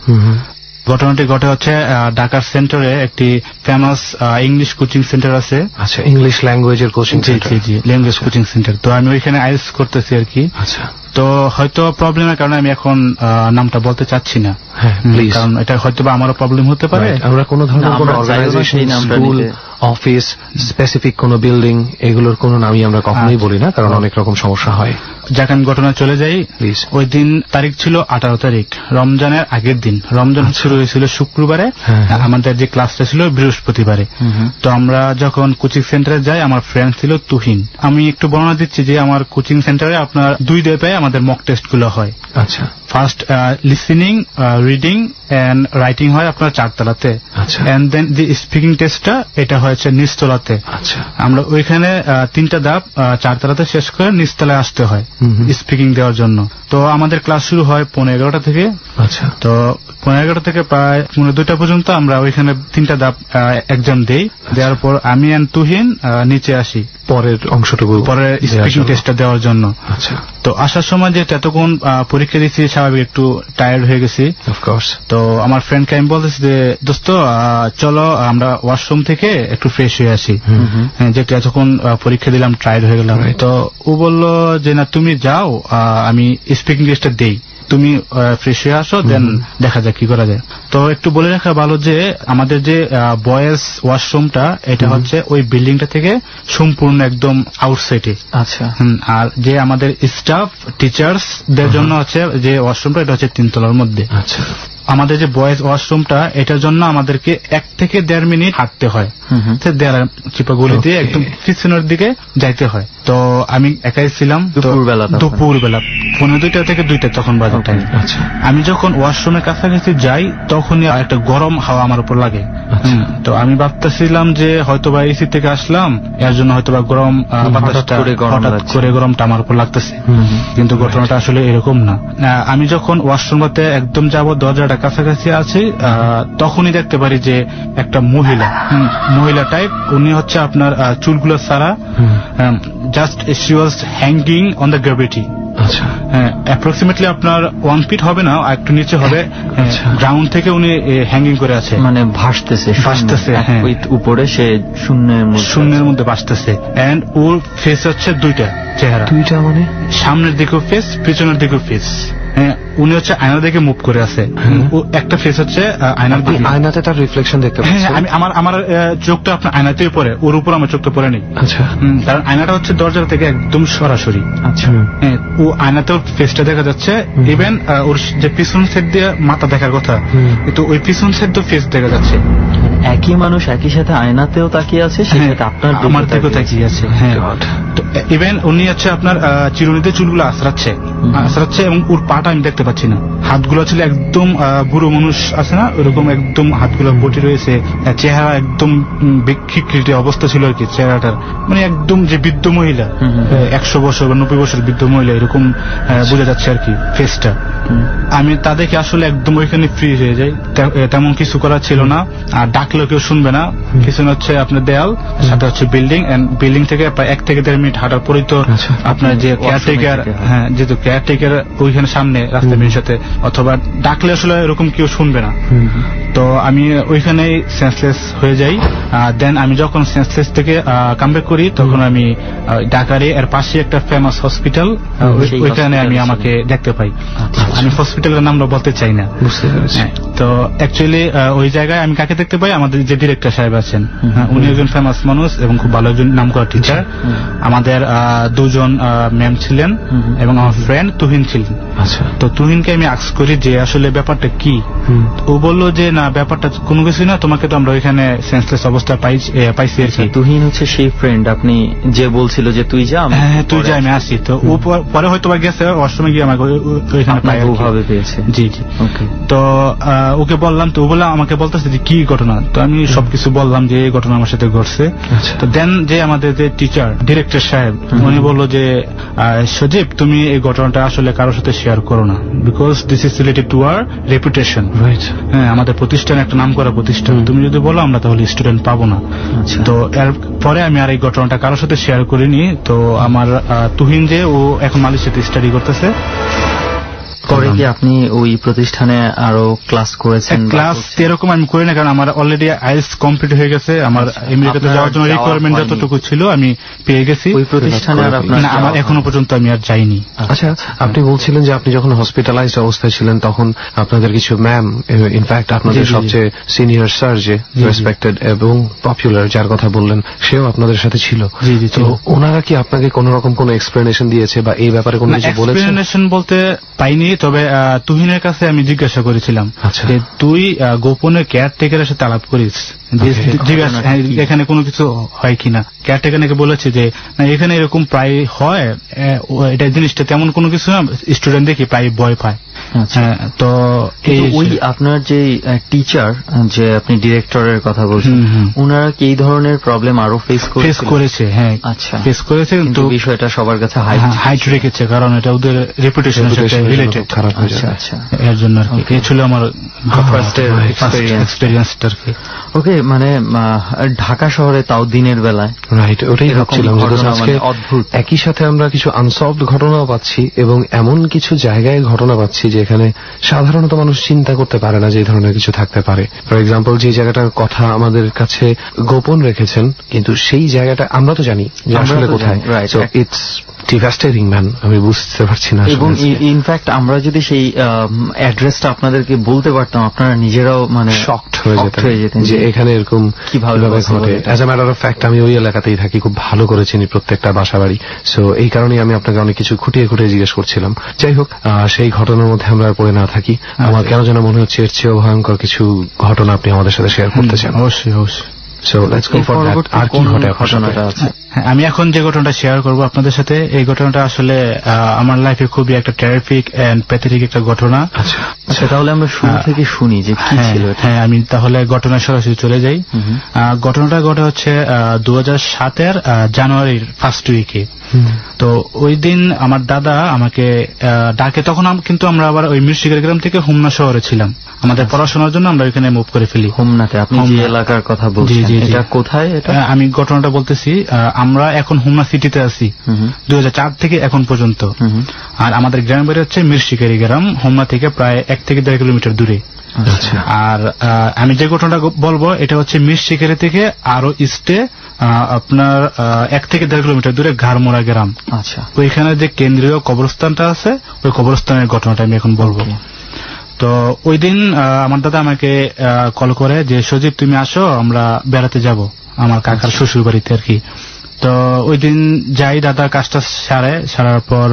ঘটনাটি ঘটে হচ্ছে ঢাকার সেন্টারে একটি ফেমাস ইংলিশ কোচিং সেন্টার আছে। আচ্ছা, ইংলিশ ল্যাঙ্গুয়েজের কোচিং সেন্টার। জি, ল্যাঙ্গুয়েজ কোচিং সেন্টার। তো আমি ওইখানে আইএলটিএস করতেছি আর কি। আচ্ছা, তো হয়তো প্রবলেমের কারণে আমি এখন নামটা বলতে চাচ্ছি না, কারণ এটা হয়তো বা আমারও প্রবলেম হতে পারে। আমরা কোনো ধরনের কোনো অর্গানাইজেশন, স্কুল, অফিস, স্পেসিফিক কোনো বিল্ডিং, এগুলোর কোনো নামই আমরা কখনোই বলি না, কারণ অনেক রকম সমস্যা হয়। যাকে আমি ঘটনা চলে যাই, ওই দিন তারিখ ছিল 18 তারিখ, রমজানের আগের দিন। রমজান শুরু হয়েছিল শুক্রবারে, আমাদের যে ক্লাসটা ছিল বৃহস্পতিবারে। তো আমরা যখন কোচিং সেন্টারে যাই, আমার ফ্রেন্ড ছিল তুহিন। আমি একটু বর্ণনা দিচ্ছি যে আমার কোচিং সেন্টারে আপনার 2 ডে আমাদের মক টেস্ট গুলো হয়। আচ্ছা, first listening, reading and writing হয় আপনার 4 তলাতে, আচ্ছা। এন্ড দেন যে স্পিকিং টেস্টটা এটা হয়েছে নিচতলাতে। আচ্ছা। আমরা ওইখানে 3টা ধাপ 4 তলাতে শেষ করে নিচতলায় আসতে হয় স্পিকিং দেওয়ার জন্য। তো আমাদের ক্লাস শুরু হয় 11:30 থেকে। আচ্ছা। তো 11:30 থেকে প্রায় 2:30 পর্যন্ত আমরা ওইখানে 3টা ধাপ এক্সাম দেই। দেওয়ার পর আমি এন্ড তুহিন নিচে আসি পরের অংশটুকু পরে স্পিকিং টেস্টটা দেওয়ার জন্য। আচ্ছা। তো আসার সময় যে এতক্ষণ পরীক্ষা দিচ্ছি স্বাভাবিক একটু টায়ার্ড হয়ে গেছি। অফকোর্স। তো আমার ফ্রেন্ডকে আমি বলতেছি যে দোস্ত চলো আমরা ওয়াশরুম থেকে একটু ফ্রেশ হয়ে আসি, যেহেতু এতক্ষণ পরীক্ষা দিলাম টায়ার্ড হয়ে গেলাম। তো ও বললো যে না তুমি যাও, আমি স্পিকিং টেস্টটা দেই, তুমি ফ্রেশ হয়ে আসো, দেন দেখা যাক কি করা যায়। তো একটু বলে রাখা ভালো যে আমাদের যে বয়েজ ওয়াশরুমটা এটা হচ্ছে ওই বিল্ডিংটা থেকে সম্পূর্ণ একদম আউটসাইডে। আচ্ছা। আর যে আমাদের স্টাফ টিচার্স দের জন্য হচ্ছে যে ওয়াশরুমটা এটা হচ্ছে 3 তলার মধ্যে। আচ্ছা। আমাদের যে বয়েজ ওয়াশরুমটা এটার জন্য আমাদেরকে 1 থেকে 1.5 মিনিট হাঁটতে হয়, চিপা গলি দিয়ে একদম পিছনের দিকে যাইতে হয়। তো আমি একাই ছিলাম, দুপুরবেলা 1:15 থেকে 2টা তখন বাজার টাইম। আমি যখন ওয়াশরুমের কাছাকাছি যাই তখনই একটা গরম হাওয়া আমার উপর লাগে। তো আমি ভাবতেছিলাম যে হয়তোবা এসি থেকে আসলাম, এর জন্য হয়তোবা গরম বাতাসটা হঠাৎ করে গরমটা আমার উপর লাগতেছে, কিন্তু ঘটনাটা আসলে এরকম না। আমি যখন ওয়াশরুমতে একদম যাব, দরজাটা কাছাকাছি আছি, তখনই দেখতে পারি যে একটা মহিলা টাইপ, উনি হচ্ছে আপনার চুলগুলো সারা, just she was hanging on the gravity. আচ্ছা। অ্যাপ্রক্সিমেটলি আপনার 1 ফিট হবে না, একটু নিচে হবে, গ্রাউন্ড থেকে উনি হ্যাঙ্গিং করে আছে, মানে ভাসতেছে হ্যাঁ, উপরে সে শূন্যের মধ্যে ভাসতেছে। এন্ড ওর ফেস হচ্ছে 2টা চেহারা, 2টা মানে সামনের দিকেও ফেস, পেছনের দিকেও ফেস। উনি হচ্ছে আয়নার দিকে মুভ করে আছে, একটা ফেস হচ্ছে আয়নার দিকে, আয়নাতে তার রিফ্লেকশন দেখতে পাচ্ছেন। আমি আমার চোখটা আপনার আয়নাতেই পড়ে, ওর উপর আমার চোখটা পড়ে নেই। আচ্ছা। কারণ আয়নাটা হচ্ছে দরজা থেকে একদম সরাসরি। আচ্ছা। ও আয়নাতেও ফেসটা দেখা যাচ্ছে, ইভেন ওর যে পিছন সাইড দিয়ে মাথা দেখার কথা, কিন্তু ওই পিছন সাইড তো ফেস দেখা যাচ্ছে। একই মানুষ একই সাথে আয়নাতেও তাকিয়ে আছে, সেটা আপনার আমার দিকেও তাকিয়ে আছে। হ্যাঁ, তো ইভেন উনি হচ্ছে আপনার চিরুনিতে চুলগুলো আঁচড়াচ্ছে এবং ওর পাটা আমি দেখতে পাচ্ছি না। হাতগুলো ছিল একদম বুড়ো মানুষ আছে না, ওরকম একদম হাতগুলো বটি রয়েছে, চেহারা একদম বিকৃত অবস্থা ছিল আর কি চেহারাটার, মানে একদম যে বৃদ্ধ মহিলা, 100 বছর বা 90 বছর বৃদ্ধ মহিলা এরকম বোঝা যাচ্ছে আর কি ফেসটা। আমি তাদেরকে আসলে একদম ওইখানে ফ্রি হয়ে যাই, তেমন কিছু করা ছিল না, আর ডাকলেও কেউ শুনবে না। পিছনে হচ্ছে আপনার দেয়াল, সাথে হচ্ছে বিল্ডিং, এন্ড বিল্ডিং থেকে প্রায় 1 থেকে 1.5 মিনিট হাঁটার পরেই তো আপনার যে কেয়ারটেকার, হ্যাঁ, যেহেতু কেয়ারটেকার ওইখানে সামনে রাস্তা মেয়ের সাথে, অথবা ডাকলে আসলে এরকম কেউ শুনবে না। তো আমি ওইখানেই সেন্সলেস হয়ে যাই। দেন আমি যখন সেন্সলেস থেকে কামব্যাক করি তখন আমি ঢাকারে এর পাশে একটা ফেমাস হসপিটাল, ওইখানে আমি আমাকে দেখতে পাই। আমি হসপিটালের নামটা বলতে চাই না। তো অ্যাকচুয়ালি ওই জায়গায় আমি কাকে দেখতে পাই, আমাদের যে ডিরেক্টর সাহেব আছেন, উনি একজন ফেমাস মানুষ এবং খুব ভালো একজন নাম করা টিচার। আমাদের 2জন ম্যাম ছিলেন এবং আমার ফ্রেন্ড তুহিন ছিলেন। আচ্ছা। তো তুহিনকে আমি আস্ক করি যে আসলে ব্যাপারটা কি। ও বললো যে না, ব্যাপারটা কোনো কিছু না, তোমাকে তো আমরা ওইখানে সেন্সলেস অবস্থা পাইছি আর কি। তুহিন হচ্ছে সেই ফ্রেন্ড আপনি যে বলছিল যে তুই যা, তুই যা, আমি আসি। তো ও পরে হয়তো বা গেছে ওয়াশরুমে গিয়ে আমাকে ওইখানে ভাবে পেয়েছে। জি জি। তো ওকে বললাম, তো ও বললাম, আমাকে বলতেছে যে কি ঘটনা। তো আমি সবকিছু বললাম যে এই ঘটনা আমার সাথে ঘটছে। তো দেন যে আমাদের যে টিচার ডিরেক্টর সাহেব, উনি বললো যে সজীব, তুমি এই ঘটনাটা আসলে কারোর সাথে শেয়ার করো না, because this is related to our reputation. হ্যাঁ, আমাদের প্রতিষ্ঠান একটা নাম করা প্রতিষ্ঠান, তুমি যদি বলো আমরা তাহলে স্টুডেন্ট পাবো না। তো এর পরে আমি আর এই ঘটনাটা কারোর সাথে শেয়ার করিনি। তো আমার তুহিন যে ও এখন মালয়েশিয়াতে স্টাডি করতেছে। পরে কি আপনি ওই প্রতিষ্ঠানে আরো ক্লাস করেছেন? ক্লাস এরকম আমি করি না, কারণ আমার অলরেডি আইএলটিএস কমপ্লিট হয়ে গেছে। আমার আমেরিকাতে যাওয়ার জন্য রিকোয়ারমেন্ট যতটুকু ছিল আমি পেয়ে গেছি। ওই প্রতিষ্ঠানে আর আপনার আমার এখনো পর্যন্ত আমি আর যাইনি। আচ্ছা, আপনি বলছিলেন যে আপনি যখন হসপিটালাইজড অবস্থায় ছিলেন তখন আপনাদের কিছু ম্যাম, ইনফ্যাক্ট আপনাদের সবচেয়ে সিনিয়র স্যার যে রেসপেক্টেড এবং পপুলার যার কথা বললেন, সেও আপনাদের সাথে ছিল। তো ওনারা কি আপনাকে কোন রকম কোন এক্সপ্লেনেশন দিয়েছে বা এই ব্যাপারে কোনো কিছু বলেছে? এক্সপ্লেনেশন বলতে পাইনি, তবে তুহিনের কাছে আমি জিজ্ঞাসা করেছিলাম যে তুই গোপনে কেয়ারটেকারের সাথে আলাপ করিস, জিজ্ঞাসা এখানে কোনো কিছু হয় কিনা। কেয়ারটেকার নাকি বলেছে যে না, এখানে এরকম প্রায় হয়, এটা জিনিসটা তেমন কোনো কিছু না, স্টুডেন্ট দেখি প্রায় ভয় পায়। তো ওই আপনার যে টিচার, যে আপনি ডিরেক্টরের কথা বলছেন, ওনারা কি এই ধরনের প্রবলেম আরো ফেস করেছে? হ্যাঁ, আচ্ছা, ফেস করেছে, কিন্তু বিষয়টা সবার কাছে হাইট রেখেছে, কারণ এটা ওদের রেপুটেশনের সাথে রিলেটেড। আচ্ছা আচ্ছা, এর জন্য এই ছিল আমার ফার্স্ট এক্সপেরিয়েন্সটা। ওকে, মানে ঢাকা শহরে তাও দিনের বেলায়, রাইট, ওটাই ভাবছিলাম আজকে অদ্ভুত। একই সাথে আমরা কিছু আনসলভড ঘটনাও পাচ্ছি এবং এমন কিছু জায়গায় ঘটনা পাচ্ছি যেখানে সাধারণত মানুষ চিন্তা করতে পারে না যে এই ধরনের কিছু থাকতে পারে। ফর এক্সাম্পল, যে জায়গাটার কথা আমাদের কাছে গোপন রেখেছেন, কিন্তু সেই জায়গাটা আমরা তো জানি যে আসলে কোথায়। সো ইটস ডিভাস্টেটিং ম্যান, আমি বুঝতে পারছি না। এবং ইনফ্যাক্ট আমরা যদি সেই অ্যাড্রেসটা আপনাদেরকে বলতে পারতাম, আপনারা নিজেরাও মানে শকড হয়ে যেতেন যে এখানে এরকম কিভাবে ঘটে। As a matter of fact আমি ওই এলাকাতেই থাকি, খুব ভালো করে চিনি প্রত্যেকটা বাসা বাড়ি। সো এই কারণেই আমি আপনাকে অনেক কিছু খুঁটিয়ে খুঁটিয়ে জিজ্ঞেস করছিলাম। যাই হোক, সেই ঘটনার মধ্যে আমরা পড়ে না থাকি। আমার কেন যেন মনে হচ্ছে এর চেয়েও ভয়ঙ্কর কিছু ঘটনা আপনি আমাদের সাথে শেয়ার করতে চান। অবশ্যই অবশ্যই। So let's go for that. আর কি ঘটে ঘটনাটা আছে? আমি এখন যে ঘটনাটা শেয়ার করব আপনাদের সাথে, এই ঘটনাটা আসলে আমার লাইফের খুবই একটা টেরিফিক এন্ড প্যাথেটিক একটা ঘটনা। আচ্ছা, তাহলে আমরা শুরু থেকে শুনি যে কি ছিল। হ্যাঁ, আমি তাহলে ঘটনা সরাসরি চলে যাই। ঘটনাটা ঘটে হচ্ছে 2007-এর জানুয়ারির ফার্স্ট উইকে। তো ওই দিন আমার দাদা আমাকে ডাকে, তখন কিন্তু আমরা আবার ওই মিরসিগার গ্রাম থেকে হোমনা শহরে ছিলাম আমাদের পড়াশোনার জন্য। আমরা ওইখানে মুভ করে ফেলি। হোমনাতে? আপনি যে এলাকার কথা বলছেন, এটা কোথায়? আমি ঘটনাটা বলতেছি, আমরা এখন হোমনা সিটিতে আছি 2004 থেকে এখন পর্যন্ত। আর আমাদের গ্রামের বাড়ি হচ্ছে মিরসিগারি গ্রাম, হোমনা থেকে প্রায় 1 থেকে 1.5 কিলোমিটার দূরে। আর আমি যে ঘটনাটা বলবো এটা হচ্ছে মিরসিগারি থেকে আরো ইস্টে আপনার 1 থেকে 1.5 কিলোমিটার দূরে ঘাড়মোড়া গ্রাম। আচ্ছা, ওইখানে যে কেন্দ্রীয় কবরস্থানটা আছে, ওই কবরস্থানের ঘটনাটা আমি এখন বলবো। তো ওই দিন আমার দাদা আমাকে কল করে যে সজীব তুমি আসো, আমরা বেড়াতে যাব আমার কাকার শ্বশুর বাড়িতে আর কি। তো ওই দিন যাই, দাদা কাজটা সারার পর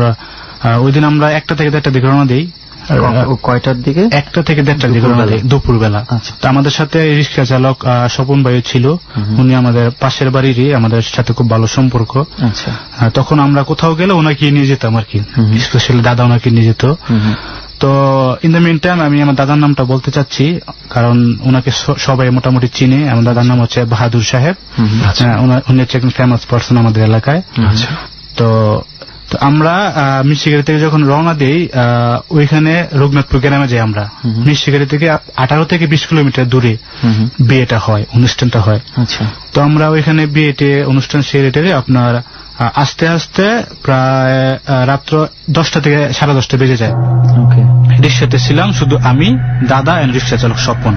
ওই দিন আমরা 1টা থেকে 1.5টার দিকে রওনা দিই। কয়টার দিকে? 1টা থেকে 1.5টার দিকে রওনা দিই, দুপুরবেলা। তো আমাদের সাথে রিক্সা চালক স্বপন ভাই ছিল, উনি আমাদের পাশের বাড়িরই, আমাদের সাথে খুব ভালো সম্পর্ক। তখন আমরা কোথাও গেলে ওনাকে নিয়ে যেতাম আর কি, স্পেশালি দাদা ওনাকে নিয়ে যেত। তো ইন দ্য মিন টাইম আমি আমার দাদার নামটা বলতে চাচ্ছি, কারণ ওনাকে সবাই মোটামুটি চিনে। আমার দাদার নাম হচ্ছে বাহাদুর সাহেব। উনি হচ্ছে একজন ফেমাস পার্সন আমাদের এলাকায়। তো আমরা মিরসিগারি থেকে যখন রওনা দিই, ওইখানে রঘুনাথপুর গ্রামে যাই আমরা। মিরসিগারি থেকে 18 থেকে 20 কিলোমিটার দূরে বিয়েটা হয়, অনুষ্ঠানটা হয়। তো আমরা ওইখানে বিয়েতে অনুষ্ঠান সেরে আপনার আস্তে আস্তে প্রায় রাত্র 10টা থেকে 10:30 বেজে যায়। রিক্সাতে ছিলাম শুধু আমি, দাদা এন্ড রিক্সা চালক স্বপন,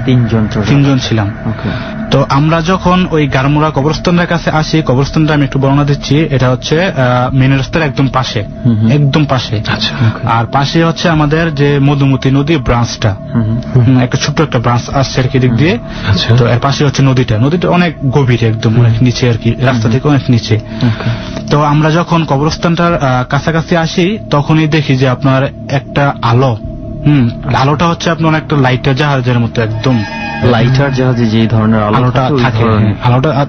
3জন ছিলাম। তো আমরা যখন ওই গারমুড়া কবরস্থানের কাছে আসি, কবরস্থানটা আমি একটু বর্ণনা দিচ্ছি, এটা হচ্ছে মেন রাস্তার একদম পাশে, একদম পাশে। আর পাশে হচ্ছে আমাদের যে মধুমতি নদী ব্রাঞ্চটা, একটা ছোট্ট একটা ব্রাঞ্চ আসছে আর কি দিক দিয়ে। তো এর পাশে হচ্ছে নদীটা অনেক গভীর, একদম অনেক নিচে আর কি, রাস্তা থেকে অনেক নিচে। তো আমরা যখন কবরস্থানটার কাছাকাছি আসি, তখনই দেখি যে আপনার একটা আলো, আলোটা হচ্ছে আপনার একটা লাইটার জাহাজের মতো, একদম লাইটার জাহাজে যে ধরনের আলোটা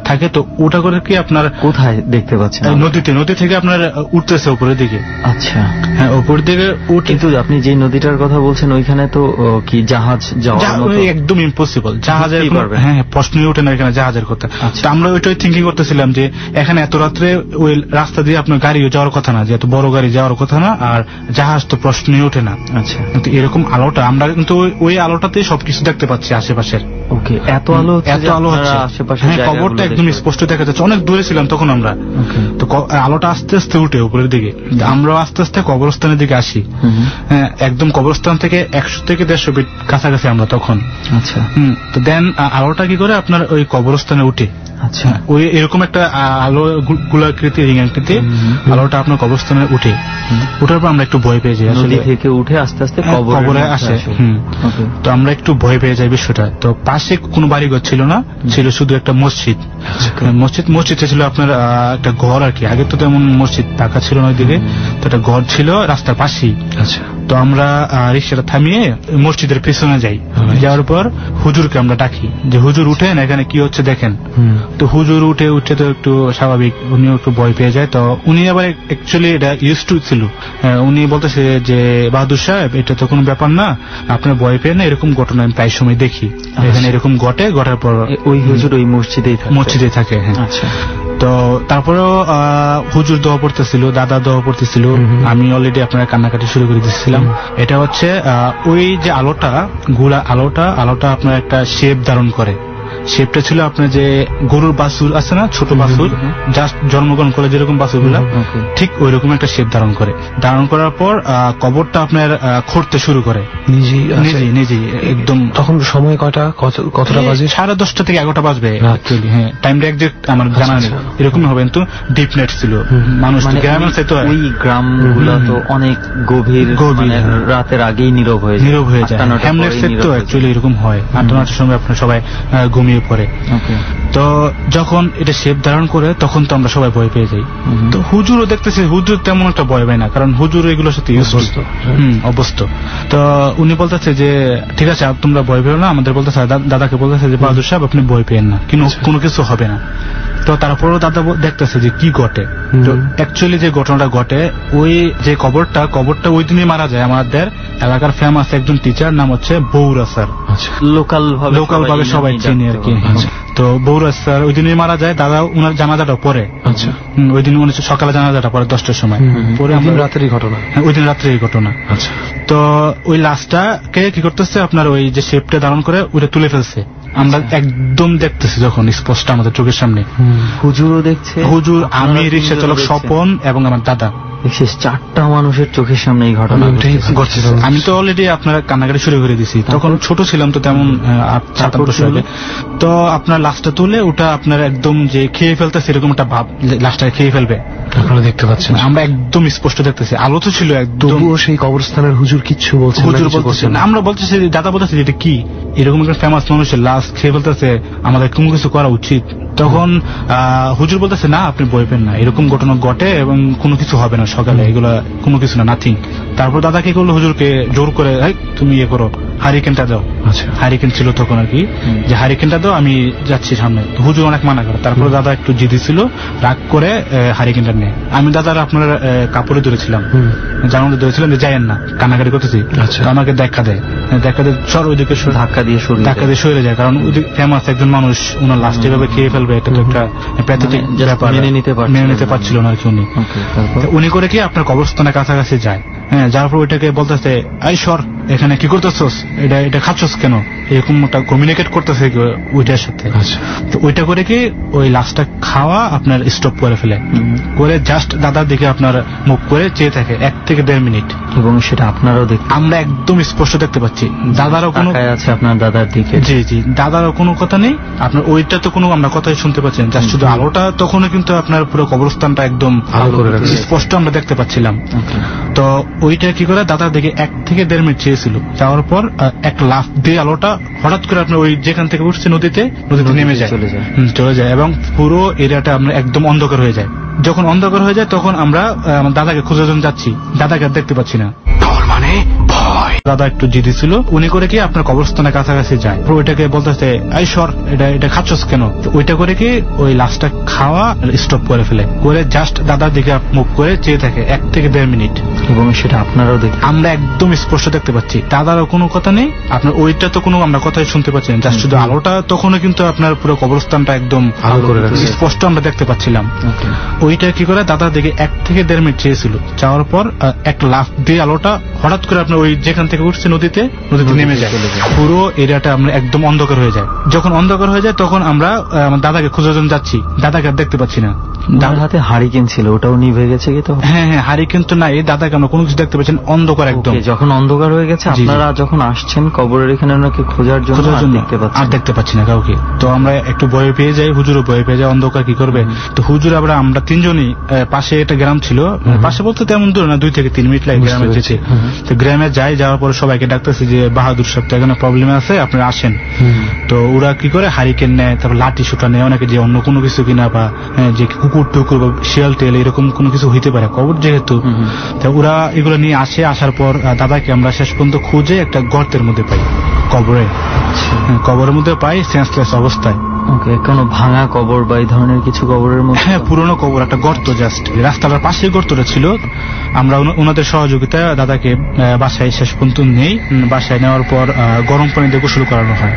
থাকে। তো ওটা করে কি আপনার কোথায় দেখতে পাচ্ছেন? নদী থেকে আপনার উঠতেছে উপরের দিকে। আচ্ছা, হ্যাঁ, উপর দিকে উঠে। কিন্তু আপনি যে নদীটার কথা বলছেন ওইখানে তো কি জাহাজ যাওয়ার মতো? একদম ইম্পসিবল, জাহাজের হ্যাঁ প্রশ্নই ওঠে না এখানে জাহাজের কথা। তো আমরা ওইটাই থিঙ্কিং করতেছিলাম যে এখানে এত রাত্রে ওই রাস্তা দিয়ে আপনার গাড়িও যাওয়ার কথা না, যে এত বড় গাড়ি যাওয়ার কথা না, আর জাহাজ তো প্রশ্নই ওঠে না। আচ্ছা, কিন্তু এরকম আলোটা আমরা কিন্তু ওই আলোটাতেই সবকিছু দেখতে পাচ্ছি আশেপাশের। ওকে, এত আলো হচ্ছে আশেপাশে, হ্যাঁ, কবরটা একদম স্পষ্ট দেখা যাচ্ছে। অনেক দূরে ছিলাম তখন আমরা। তো আলোটা আস্তে আস্তে উঠে উপরের দিকে, আমরাও আস্তে আস্তে কবরস্থানের দিকে আসি। একদম কবরস্থান থেকে 100 থেকে 150 ফিট কাছাকাছি আমরা তখন। আচ্ছা, তো দেন আলোটা কি করে আপনার ওই কবরস্থানে উঠে, আচ্ছা, ওই এরকম একটা আলো গোলাকৃতি রিং আকৃতি আলোটা আপনার কবরস্থানে উঠে, ওঠার পর আমরা একটু ভয় পেয়ে যাই। নদী থেকে উঠে আস্তে আস্তে কবরে আসে। তো আমরা একটু ভয় পেয়ে যাই বিষয়টা। তো পাশে কোনো বাড়িঘর ছিল না, ছিল শুধু একটা মসজিদ। মসজিদটা ছিল আপনার একটা ঘর আর কি। আগে তো তেমন মসজিদ পাকা ছিল না ওইদিকে, তো একটা ঘর ছিল রাস্তার পাশেই। তো আমরা রিক্সাটা থামিয়ে মসজিদের পেছনে যাই। যাওয়ার পর হুজুরকে আমরা ডাকি যে হুজুর উঠেন, এখানে কি হচ্ছে দেখেন। তো হুজুর উঠে তো একটু স্বাভাবিক, উনিও একটু ভয় পেয়ে যায়। তো উনি আবার অ্যাকচুয়ালি এটা ইউজ টু ছিল, উনি বলতেছে যে বাহাদুর সাহেব এটা তো কোনো ব্যাপার না, আপনার ভয় পেয়ে না, এরকম ঘটনা আমি প্রায় সময় দেখি, এখানে এরকম ঘটার পর ওই হুজুর ওই মসজিদেই থাকে। হ্যাঁ, আচ্ছা। তো তারপরেও হুজুর দোয়া পড়তেছিল, দাদা দোয়া পড়তেছিল, আমি অলরেডি আপনার কান্নাকাটি শুরু করে দিচ্ছিলাম। এটা হচ্ছে ওই যে আলোটা আপনার একটা শেপ ধারণ করে। শেপটা ছিল আপনার যে গরুর বাছুর আছে না, ছোট বাছুর জাস্ট জন্মগ্রহণ করে যেরকম বাছুরগুলা, ঠিক ওই রকম একটা শেপ ধারণ করে। ধারণ করার পর কবরটা আপনার খুঁড়তে শুরু করে নিজেই একদম। তখন সময় কতটা বাজে? 10:30 থেকে 11টা বাজবে। হ্যাঁ, টাইমটা একজ্যাক্ট আমার জানা নেই, এরকমই হবে। কিন্তু ডিপ নেট ছিল, মানুষ গ্রামের চাইতে ওই গ্রামগুলো তো অনেক গভীর, রাতের আগেই নীরব হয়ে যায়। হ্যামলেটসের তো অ্যাকচুয়ালি এরকম হয়, 8-9টার সময় আপনার সবাই ঘুমিয়ে পড়ে। তো যখন এটা শেপ ধারণ করে তখন তো আমরা সবাই ভয় পেয়ে যাই। তো হুজুরও দেখতেছে, হুজুর তেমন একটা ভয় পায় না, কারণ হুজুর এগুলোর সাথে অভ্যস্ত। তো উনি বলতেছে যে ঠিক আছে তোমরা ভয় পেও না, আমাদের বলতেছে, দাদাকে বলতেছে যে বাহাদুর সাহেব আপনি ভয় পেয়েন না, কিন্তু কোনো কিছু হবে না। তো তারপরেও দাদা দেখতেছে যে কি ঘটে। তো অ্যাকচুয়ালি যে ঘটনাটা ঘটে, ওই যে কবরটা ওই দিনই মারা যায় আমাদের এলাকার ফেমাস একজন টিচার, নাম হচ্ছে বৌরা স্যার। লোকাল ভাবে সবাই চিনি আর কি। তো বৌরা স্যার ওই দিনই মারা যায়। দাদা উনার জানাজাটা পরে, ওই দিন উনি সকালে জানাজাটা পরে 10টার সময় পরে। রাতেরই ঘটনা? ওই দিন রাত্রে এই ঘটনা। তো ওই লাশটাকে কি করতেছে আপনার ওই যে শেপটা ধারণ করে ওটা তুলে ফেলছে। আমরা একদম দেখতেছি যখন স্পষ্ট আমাদের চোখের সামনে। হুজুরও দেখছে, হুজুর, আমি, রিক্সা চালক স্বপন এবং আমার দাদা। 4টা মানুষের চোখের সামনে এই ঘটনা ঘটছে। আমি তো অলরেডি আপনার কান্নাকাটি শুরু করে দিছি, তখন ছোট ছিলাম তো, তেমন 7-8 বছর আগে। তো আপনার লাশটা তুলে ওটা আপনার একদম যে খেয়ে ফেলতে সেরকম একটা ভাব, লাশটা খেয়ে ফেলবে। আপনারা দেখতে পাচ্ছেন? আমরা একদম স্পষ্ট দেখতেছি, আলো তো ছিল একদম। তবুও সেই কবরস্থানের হুজুর কিচ্ছু বলছে? হুজুর বলতেছে না, আমরা বলতেছি, দাদা বলতেছে এটা কি, এরকম একটা ফেমাস মানুষের লাশ খেয়ে ফেলতেছে, আমাদের কোনো কিছু করা উচিত। তখন হুজুর বলতেছে না আপনি ভয় পেন না, এরকম ঘটনা ঘটে এবং কোনো কিছু হবে না সকালে, এগুলো কোনো কিছু না, নাথিং। তারপর দাদা কি করলো, হুজুরকে জোর করে তুমি ইয়ে করো, হারিকেনটা দাও। হারিকেন ছিল তখন আর কি, যে হারিকেনটা দাও, আমি যাচ্ছি সামনে। হুজুর অনেক মানা করে। তারপরে দাদা একটু জিদি ছিল, রাগ করে হারিকেনটা নেয়। আমি দাদার আপনার কাপড়ে ধরেছিলাম, জানাতে ধরেছিলাম যে যাইয়েন না, কান্নাকাটি করতেছি। আমাকে দেখা দেয় সর, ওইদিকে ধাক্কা দিয়ে সরে যায়, কারণ ওইদিকে ফেমাস একজন মানুষ, ওনার লাস্ট এভাবে খেয়ে ফেলবে, এটা তো একটা প্যাথেটিক ব্যাপার, মেনে নিতে পারছিল না আর কি। উনি করে কি আপনার কবরস্থানের কাছাকাছি যায়। হ্যাঁ, যার পর ওইটাকে বলতেছে এই সর, এখানে কি করতেছস, এটা খাচ্ছস কেন, এরকম একটা কমিউনিকেট করতেছে ওইটার সাথে। তো ওইটা করে কি ওই লাশটা খাওয়া আপনার স্টপ করে ফেলে, করে জাস্ট দাদার দিকে আপনার মুখ করে চেয়ে থাকে 1 থেকে 1.5 মিনিট। এবং সেটা আপনারাও দেখতে, আমরা একদম স্পষ্ট দেখতে পাচ্ছি। দাদারও কোনো আছে আপনার দাদার দিকে? জি, দাদারও কোনো কথা নেই আপনার, ওইটা তো কোনো আমরা কথাই শুনতে পাচ্ছি না, জাস্ট শুধু আলোটা। তখনও কিন্তু আপনার পুরো কবরস্থানটা একদম স্পষ্ট আমরা দেখতে পাচ্ছিলাম। তো ওইটা কি করে দাদার দিকে 1 থেকে 1.5 মিনিট চেয়েছিল, যাওয়ার পর এক লাফ দিয়ে আলোটা হঠাৎ করে আপনার ওই যেখান থেকে উঠছে নদীতে নেমে যায়, চলে যায়, এবং পুরো এরিয়াটা আমরা একদম অন্ধকার হয়ে যায়। যখন অন্ধকার হয়ে যায় তখন আমরা আমার দাদাকে খোঁজার জন্য যাচ্ছি, দাদাকে আর দেখতে পাচ্ছি না। মানে দাদা একটু জিদি ছিল, উনি করে কি আপনার কবরস্থানের কাছাকাছি যায়, ওইটাকে বলতেছে এই সর, এটা খাচ্ছস কেন। ওইটা করে কি ওই লাশটা খাওয়া স্টপ করে ফেলে, করে জাস্ট দাদার দিকে মুখ করে চেয়ে থাকে 1 থেকে 1.5 মিনিট। এবং সেটা আপনারাও দেখতে, আমরা একদম স্পষ্ট দেখতে পাচ্ছি। দাদারও কোনো কথা নেই আপনার, ওইটা তো কোনো আমরা কথাই শুনতে পাচ্ছি না, জাস্ট শুধু আলোটা। তখনও কিন্তু আপনার পুরো কবরস্থানটা একদম স্পষ্ট আমরা দেখতে পাচ্ছিলাম। ওইটা কি করে দাদার দিকে 1 থেকে 1.5 মিনিট চেয়েছিল, যাওয়ার পর এক লাফ দিয়ে আলোটা হঠাৎ করে আপনার ওই যেখান থেকে উঠছে নদীতে নেমে যায়, পুরো এরিয়াটা আমরা একদম অন্ধকার হয়ে যায়। যখন অন্ধকার হয়ে যায় তখন আমরা আমার দাদাকে খোঁজার জন্য যাচ্ছি, দাদাকে আর দেখতে পাচ্ছি না। দাদার হাতে হারিকেন ছিল, ওটাও নিভে গেছে কি? তো হ্যাঁ, হারিকেন তো নাই, দাদাকে আমরা কোনো কিছু দেখতে পাচ্ছেন, অন্ধকার একদম। যখন অন্ধকার হয়ে গেছে, আপনারা যখন আসছেন কবরের এখানে ওনাকে খোঁজার জন্য আর দেখতে পাচ্ছি না কাউকে। তো আমরা একটু ভয় পেয়ে যাই, হুজুরও ভয় পেয়ে যায়, অন্ধকার কি করবে। তো হুজুর আমরা 3জনই, পাশে একটা গ্রাম ছিল, পাশে বলতে তেমন দূর না, 2 থেকে 3 মিনিট লাগে গ্রামে যেতে। তো গ্রামে যাওয়ার পরে সবাইকে ডাকতেছি যে বাহাদুর সাহেব তো এখানে প্রবলেম আছে, আপনারা আসেন। তো ওরা কি করে হারিকেন নেয়, তারপর লাঠি সুটা নেয়, অনেকে যে অন্য কোনো কিছু কিনা বা যে কুকুর টুকুর বা শিয়াল টেল এরকম কোনো কিছু হইতে পারে কবর যেহেতু। তো ওরা এগুলো নিয়ে আসার পর দাদাকে আমরা শেষ পর্যন্ত খুঁজে একটা গর্তের মধ্যে পাই, কবরের মধ্যে পাই সেন্সলেস অবস্থায়। ওকে, কোনো ভাঙা কবর বা এই ধরনের কিছু কবরের মধ্যে? হ্যাঁ, পুরনো কবর, একটা গর্ত, জাস্ট রাস্তাটার পাশেই গর্তটা ছিল। আমরা ওনাদের সহযোগিতায় দাদাকে বাসায় শেষ পর্যন্ত নেই। বাসায় নেওয়ার পর গরম পানি দিয়ে গোসল করানো হয়।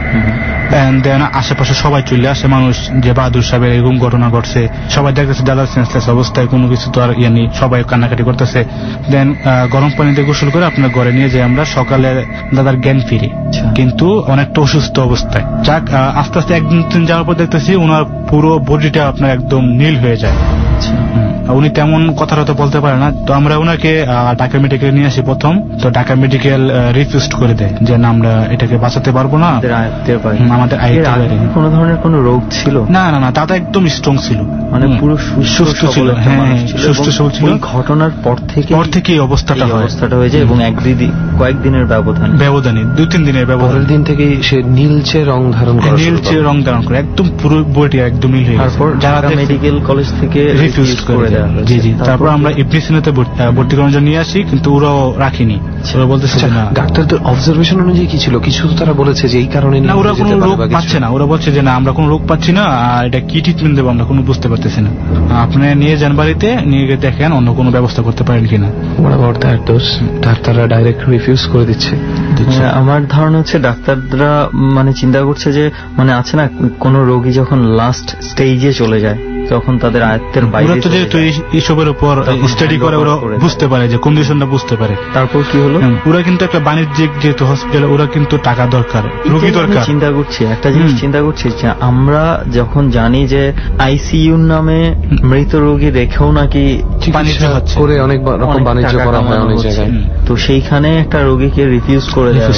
দেন আশেপাশে সবাই চলে আসে, মানুষ যে বাহাদুর সাহেবের এরকম ঘটনা ঘটছে, সবাই দেখতেছে দাদার সেন্সলেস অবস্থায়, কোনো কিছু তো আর ইয়ে নেই, সবাই কান্নাকাটি করতেছে। দেন গরম পানি দিয়ে গোসল করে আপনার ঘরে নিয়ে যাই আমরা। সকালে দাদার জ্ঞান ফিরে, কিন্তু অনেকটা অসুস্থ অবস্থায়। যাক, আস্তে আস্তে একদিন যাওয়ার পর দেখতেছি ওনার পুরো বডিটা আপনার একদম নীল হয়ে যায়। উনি তেমন কথা বলতে পারে না। তো আমরা ওনাকে ঢাকা মেডিকেল নিয়ে আসি প্রথম। তো ঢাকা মেডিকেল রিফিউজ করে দেয় যে না, আমরা এটাকে বাঁচাতে পারবো না, আমাদের কোন ধরনের কোন রোগ ছিল না। দাদা একদম স্ট্রং ছিল, মানে পুরো সুস্থ ছিল। হ্যাঁ, সুস্থ সবল ছিল। ঘটনার পর থেকে অবস্থাটা হয়ে যায় এবং কয়েকদিনের ব্যবধানে 2-3 দিনের ব্যবধান দিন থেকে সে নীলচে রং ধারণ করে একদম পুরো বডি একদম নীল হয়ে গেছে। ঢাকা মেডিকেল কলেজ থেকে রিফিউজ করে দেয়। জি। তারপর আমরা ইবনিসিনাতে ভর্তি করার জন্য নিয়ে আসি, কিন্তু ওরাও রাখিনি। ওরা বলতেছে না। ডাক্তারদের অবজারভেশন অনুযায়ী কি ছিল? কিছু তো তারা বলেছে যে এই কারণে না, ওরা কোনো রোগ পাচ্ছে না। ওরা বলছে যে না, আমরা কোনো রোগ পাচ্ছি না, আর এটা কি ট্রিটমেন্ট দেবো আমরা কোনো বুঝতে পারতেছি না, আপনি নিয়ে যান বাড়িতে, নিয়ে গিয়ে দেখেন অন্য কোনো ব্যবস্থা করতে পারেন কিনা। ডাক্তাররা ডাইরেক্ট রিফিউজ করে দিচ্ছে। আমার ধারণা হচ্ছে ডাক্তাররা মানে চিন্তা করছে যে মানে আছে না, কোন রোগী যখন লাস্ট স্টেজে চলে যায়, যখন তাদের আয়ত্তের বাইরে, যেহেতু এইসবের উপর স্টাডি করে ওরা বুঝতে পারে যে কন্ডিশনটা বুঝতে পারে। তারপর কি হলো? ওরা কিন্তু একটা বাণিজ্যিক যেহেতু হসপিটাল, ওরা কিন্তু টাকা দরকার, রোগী দরকার। চিন্তা করছি একটা জিনিস, চিন্তা করছি যে আমরা যখন জানি যে আইসিইউর নামে মৃত রোগী রেখেও নাকি বাণিজ্য হচ্ছে, করে অনেক রকম বাণিজ্য করা হয় অনেক জায়গায়, তো সেইখানে একটা রোগীকে রিফিউজ করে দেয়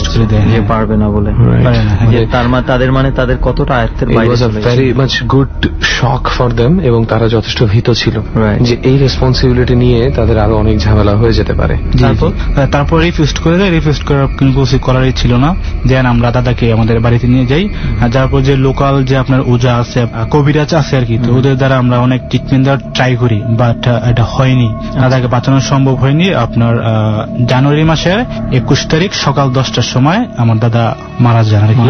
যে পারবে না বলে। তাদের কতটা আয়ত্তের বাইরে। Very much good shock for them, এবং তারা যথেষ্ট ভীত ছিল যে এই রেসপন্সিবিলিটি নিয়ে তাদের আরো অনেক ঝামেলা হয়ে যেতে পারে। তারপর রিফিউজ করে দেয়। রিফিউজ করারই ছিল না। দেন আমরা দাদাকে আমাদের বাড়িতে নিয়ে যাই। যারপর যে লোকাল যে আপনার ওজা আছে, কবিরাজ আছে আর কি, তো ওদের দ্বারা আমরা অনেক ট্রিটমেন্ট দেওয়ার ট্রাই করি, বাট এটা হয়নি, দাদাকে বাঁচানো সম্ভব হয়নি। আপনার জানুয়ারি মাসের 21 তারিখ সকাল 10টার সময় আমার দাদা মারা যান আর কি,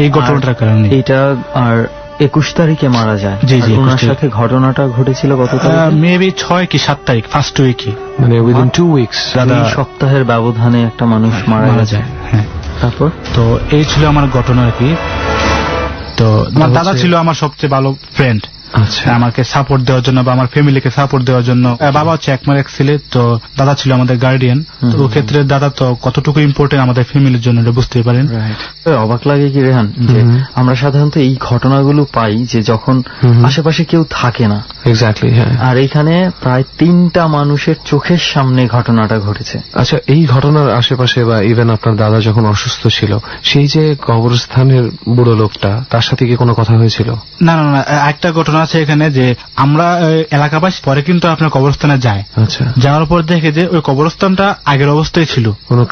এই ঘটনাটার কারণে। এটা আর 21 তারিখে মারা যায়। জি। ওনার সাথে ঘটনাটা ঘটেছিল কত তারিখ? মেবি 6 কি 7 তারিখ, ফার্স্ট উইকে, মানে উইদিন 2 উইকস। দাদা সপ্তাহের ব্যবধানে একটা মানুষ মারা যায়। হ্যাঁ, তারপর তো এই ছিল আমার ঘটনা আর কি। তো দাদা ছিল আমার সবচেয়ে ভালো ফ্রেন্ড। আচ্ছা, আমাকে সাপোর্ট দেওয়ার জন্য বা আমার ফ্যামিলিকে সাপোর্ট দেওয়ার জন্য। বাবা হচ্ছে একমাত্র এক ছেলে, তো দাদা ছিল আমাদের গার্ডিয়ান। তো ওই ক্ষেত্রে দাদা তো কতটুকু ইম্পর্টেন্ট আমাদের ফ্যামিলির জন্য বুঝতেই পারেন। অবাক লাগে কি রেহান, যে আমরা সাধারণত এই ঘটনাগুলো পাই যে যখন আশেপাশে কেউ থাকে না। এক্স্যাক্টলি, হ্যাঁ। আর এখানে প্রায় 3টা মানুষের চোখের সামনে ঘটনাটা ঘটেছে। আচ্ছা, এই ঘটনার আশেপাশে বা ইভেন আপনার দাদা যখন অসুস্থ ছিল, সেই যে কবরস্থানের বুড়ো লোকটা, তার সাথে কি কোনো কথা হয়েছিল? না, একটা ঘটনা আছে এখানে, যে আমরা এলাকাবাসী পরে কিন্তু আপনার কবরস্থানে যায়। আচ্ছা, যাওয়ার পর দেখে যে ওই কবরস্থানটা আগের অবস্থায় ছিল, কোনো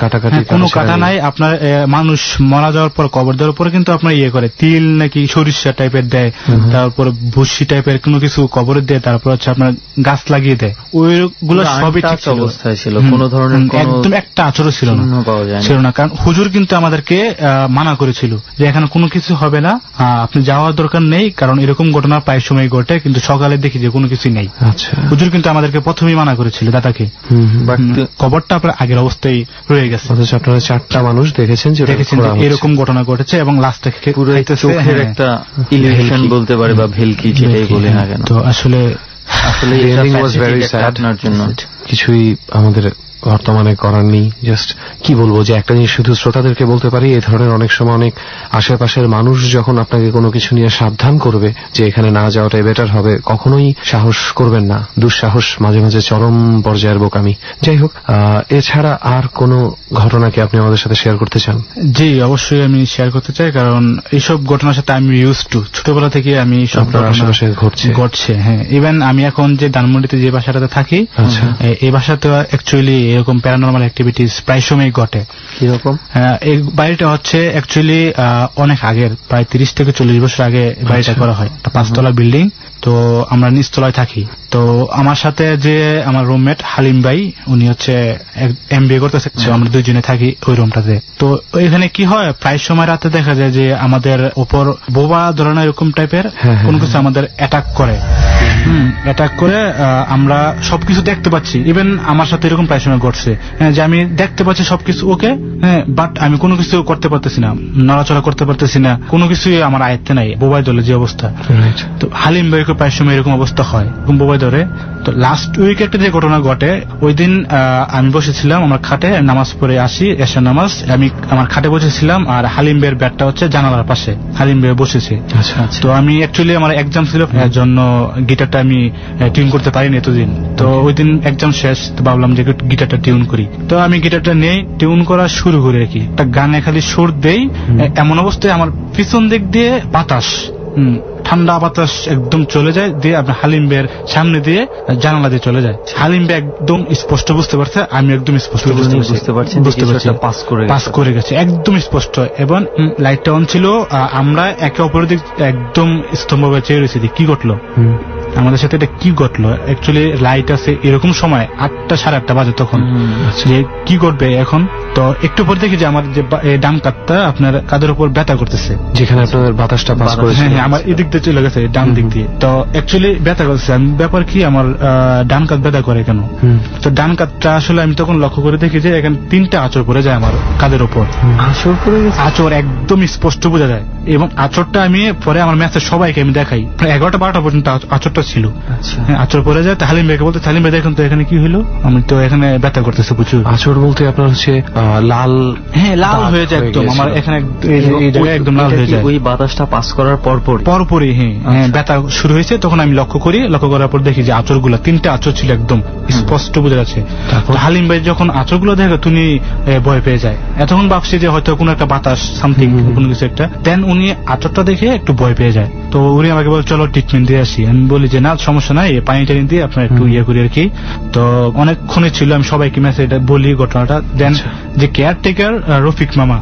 কাটা নাই। আপনার মানুষ মারা যাওয়ার পর কবর দেওয়ার পরে কিন্তু আপনার ইয়ে করে তিল নাকি সরিষা টাইপের দেয়, তারপর ভুসি টাইপের কোনো কিছু কবরে দেয়, তারপর হচ্ছে আপনার গাছ লাগিয়ে দেয়। ওইগুলো সবই ঠিক অবস্থায় ছিল, কোনো ধরনের একদম একটা আচরণ ছিল না, কারণ হুজুর কিন্তু আমাদেরকে মানা করেছিল যে এখানে কোনো কিছু হবে না, আপনি যাওয়ার দরকার নেই, কারণ এরকম ঘটনা প্রায় সময় ঘটে, কিন্তু সকালে দেখি যে কোনো কিছু নেই। আচ্ছা, হুজুর কিন্তু আমাদেরকে প্রথমেই মানা করেছিল দাদাকে, কবরটা আপনার আগের অবস্থায় রয়ে গেছে। অথচ আপনারা 4টা মানুষ দেখেছেন যে এরকম ঘটনা ঘটেছে, এবং লাস্ট থেকে পুরো চোখের একটা ইলিউশন বলতে পারে বা ভেলকি, যেটাই বলি না কেন। তো আসলে আপনার জন্য কিছুই আমাদের বর্তমানে করার নেই। জাস্ট কি বলবো, যে একটা জিনিস শুধু শ্রোতাদেরকে বলতে পারি, এই ধরনের অনেক সময় অনেক আশেপাশের মানুষ যখন আপনাকে কোনো কিছু নিয়ে সাবধান করবে যে এখানে না যাওয়াটাই বেটার হবে, কখনোই সাহস করবেন না। দুঃসাহস মাঝে মাঝে চরম পর্যায়ের বোকামি। যাই হোক, এছাড়া আর কোনো ঘটনা কি আপনি আমাদের সাথে শেয়ার করতে চান? জি, অবশ্যই আমি শেয়ার করতে চাই, কারণ এইসব ঘটনার সাথে আমি ইউজ টু, ছোটবেলা থেকে আমি সব আশেপাশে ঘটছে। হ্যাঁ, ইভেন আমি এখন যে ধানমন্ডিতে যে বাসাটাতে থাকি, এই বাসাতে অ্যাকচুয়ালি এরকম প্যারানর্মাল অ্যাক্টিভিটিস প্রায় সময় ঘটে। কিরকম? এই বাড়িটা হচ্ছে অ্যাকচুয়ালি অনেক আগের, প্রায় 30 থেকে 40 বছর আগে বাড়িটা করা হয়। 5তলা বিল্ডিং, তো আমরা নিচতলায় থাকি। তো আমার সাথে যে আমার রুমমেট হালিম ভাই, উনি হচ্ছে MBA করতেছে, আমরা দুইজনে থাকি ওই রুমটাতে। তো এখানে কি হয়, প্রায় সময় রাতে দেখা যায় যে আমাদের উপর বোবা ধরনের এরকম টাইপের কোন কিছু আমাদের অ্যাটাক করে। অ্যাটাক করে আমরা সবকিছু দেখতে পাচ্ছি। ইভেন আমার সাথে এরকম প্রায় সময় ঘটছে যে আমি দেখতে পাচ্ছি সবকিছু ওকে, বাট আমি কোনো কিছু করতে পারতেছি না, নড়াচড়া করতে পারতেছি না, কোনো কিছুই আমার আয়ত্তে নাই। বোবাই দলে যে অবস্থা, তো হালিম ভাইকে প্রায় সময় এরকম অবস্থা হয়, এরকম বোবাই ধরে। তো লাস্ট উইকে একটা যে ঘটনা ঘটে, ওই দিন আমি বসেছিলাম আমার খাটে, নামাজ পড়ে আসি, এশার নামাজ, আমি আমার খাটে বসেছিলাম, আর হালিম ভাইয়ের ব্যাটটা হচ্ছে জানালার পাশে, হালিম ভাই বসেছে। তো আমি অ্যাকচুয়ালি আমার এক্সাম ছিল, এর জন্য গিটারটা আমি টিউন করতে পারিনি এতদিন। তো ওই দিন এক্সাম শেষ, তো ভাবলাম যে গিটারটা টিউন করি। তো আমি গিটারটা নেই, টিউন করা শুরু করি আর কি। একটা গানে খালি সুর দেই, এমন অবস্থায় আমার পিছন দিক দিয়ে বাতাস, ঠান্ডা বাতাস একদম চলে যায়, দিয়ে আপনার হালিম ভাইয়ের সামনে দিয়ে জানালা দিয়ে চলে যায়। হালিম ভাই একদম স্পষ্ট বুঝতে পারছে, আমি একদম স্পষ্ট বুঝতে পারছি পাস করে গেছে, একদম স্পষ্ট। এবং লাইটটা অন ছিল, আমরা একে অপরের দিক একদম স্তম্ভভাবে চেয়ে রয়েছি, কি ঘটলো আমাদের সাথে, এটা কি ঘটলো। অ্যাকচুয়ালি লাইট আছে এরকম সময় 8টা সাড়ে 8টা বাজে তখন, যে কি ঘটবে এখন। তো একটু পর দেখি যে আমার যে ডান কাতটা আপনার কাদের উপর ব্যথা করতেছে, যেখানে আপনাদের বাতাসটা পাস করেছে। হ্যাঁ, আমার এদিক দিয়ে চলে গেছে ডান দিক দিয়ে। তো অ্যাকচুয়ালি ব্যথা করতেছে, ব্যাপার কি আমার ডান কাত ব্যথা করে কেন। তো ডান কাতটা আসলে আমি তখন লক্ষ্য করে দেখি যে এখানে 3টা আঁচড় পড়ে যায় আমার কাদের উপর। আঁচড় একদম স্পষ্ট বোঝা যায়, এবং আঁচড়টা আমি পরে আমার ম্যাচের সবাইকে আমি দেখাই, প্রায় 11টা 12টা পর্যন্ত আঁচড়টা ছিল। আঁচড় পড়ে যায়, হালিম ভাইকে বলতে, হালিম ভাই দেখুন তো এখানে কি হলো, আমি তো এখানে ব্যথা করতেছে প্রচুর। আঁচড় বলতে আপনার হচ্ছে লাল, হ্যাঁ লাল হয়ে যায় একদম, আমার এখানে এই জায়গায় একদম লাল হয়ে যায়। ওই বাতাসটা পাস করার পরপরই হ্যাঁ ব্যথা শুরু হয়েছে। তখন আমি লক্ষ্য করার পর দেখি যে আঁচড়গুলো 3টা আঁচড় ছিল, একদম স্পষ্ট বোঝা যাচ্ছে। হালিম ভাই যখন আঁচড়গুলো দেখে তুমি ভয় পেয়ে যায়। এতক্ষণ ভাবছি যে হয়তো কোনো একটা বাতাস সামথিং কোনো কিছু একটা, দেন উনি আঁচড়টা দেখে একটু ভয় পেয়ে যায়। তো উনি আমাকে বলে চলো ট্রিটমেন্ট দিয়ে আসি। আমি বলি যে না সমস্যা নাই, পানি টানি দিয়ে আপনার একটু ইয়ে করি আর কি। তো অনেকক্ষণে ছিল, আমি সবাইকে মেসেজ বলি ঘটনাটা। দেন যে কেয়ারটেকার রফিক মামা,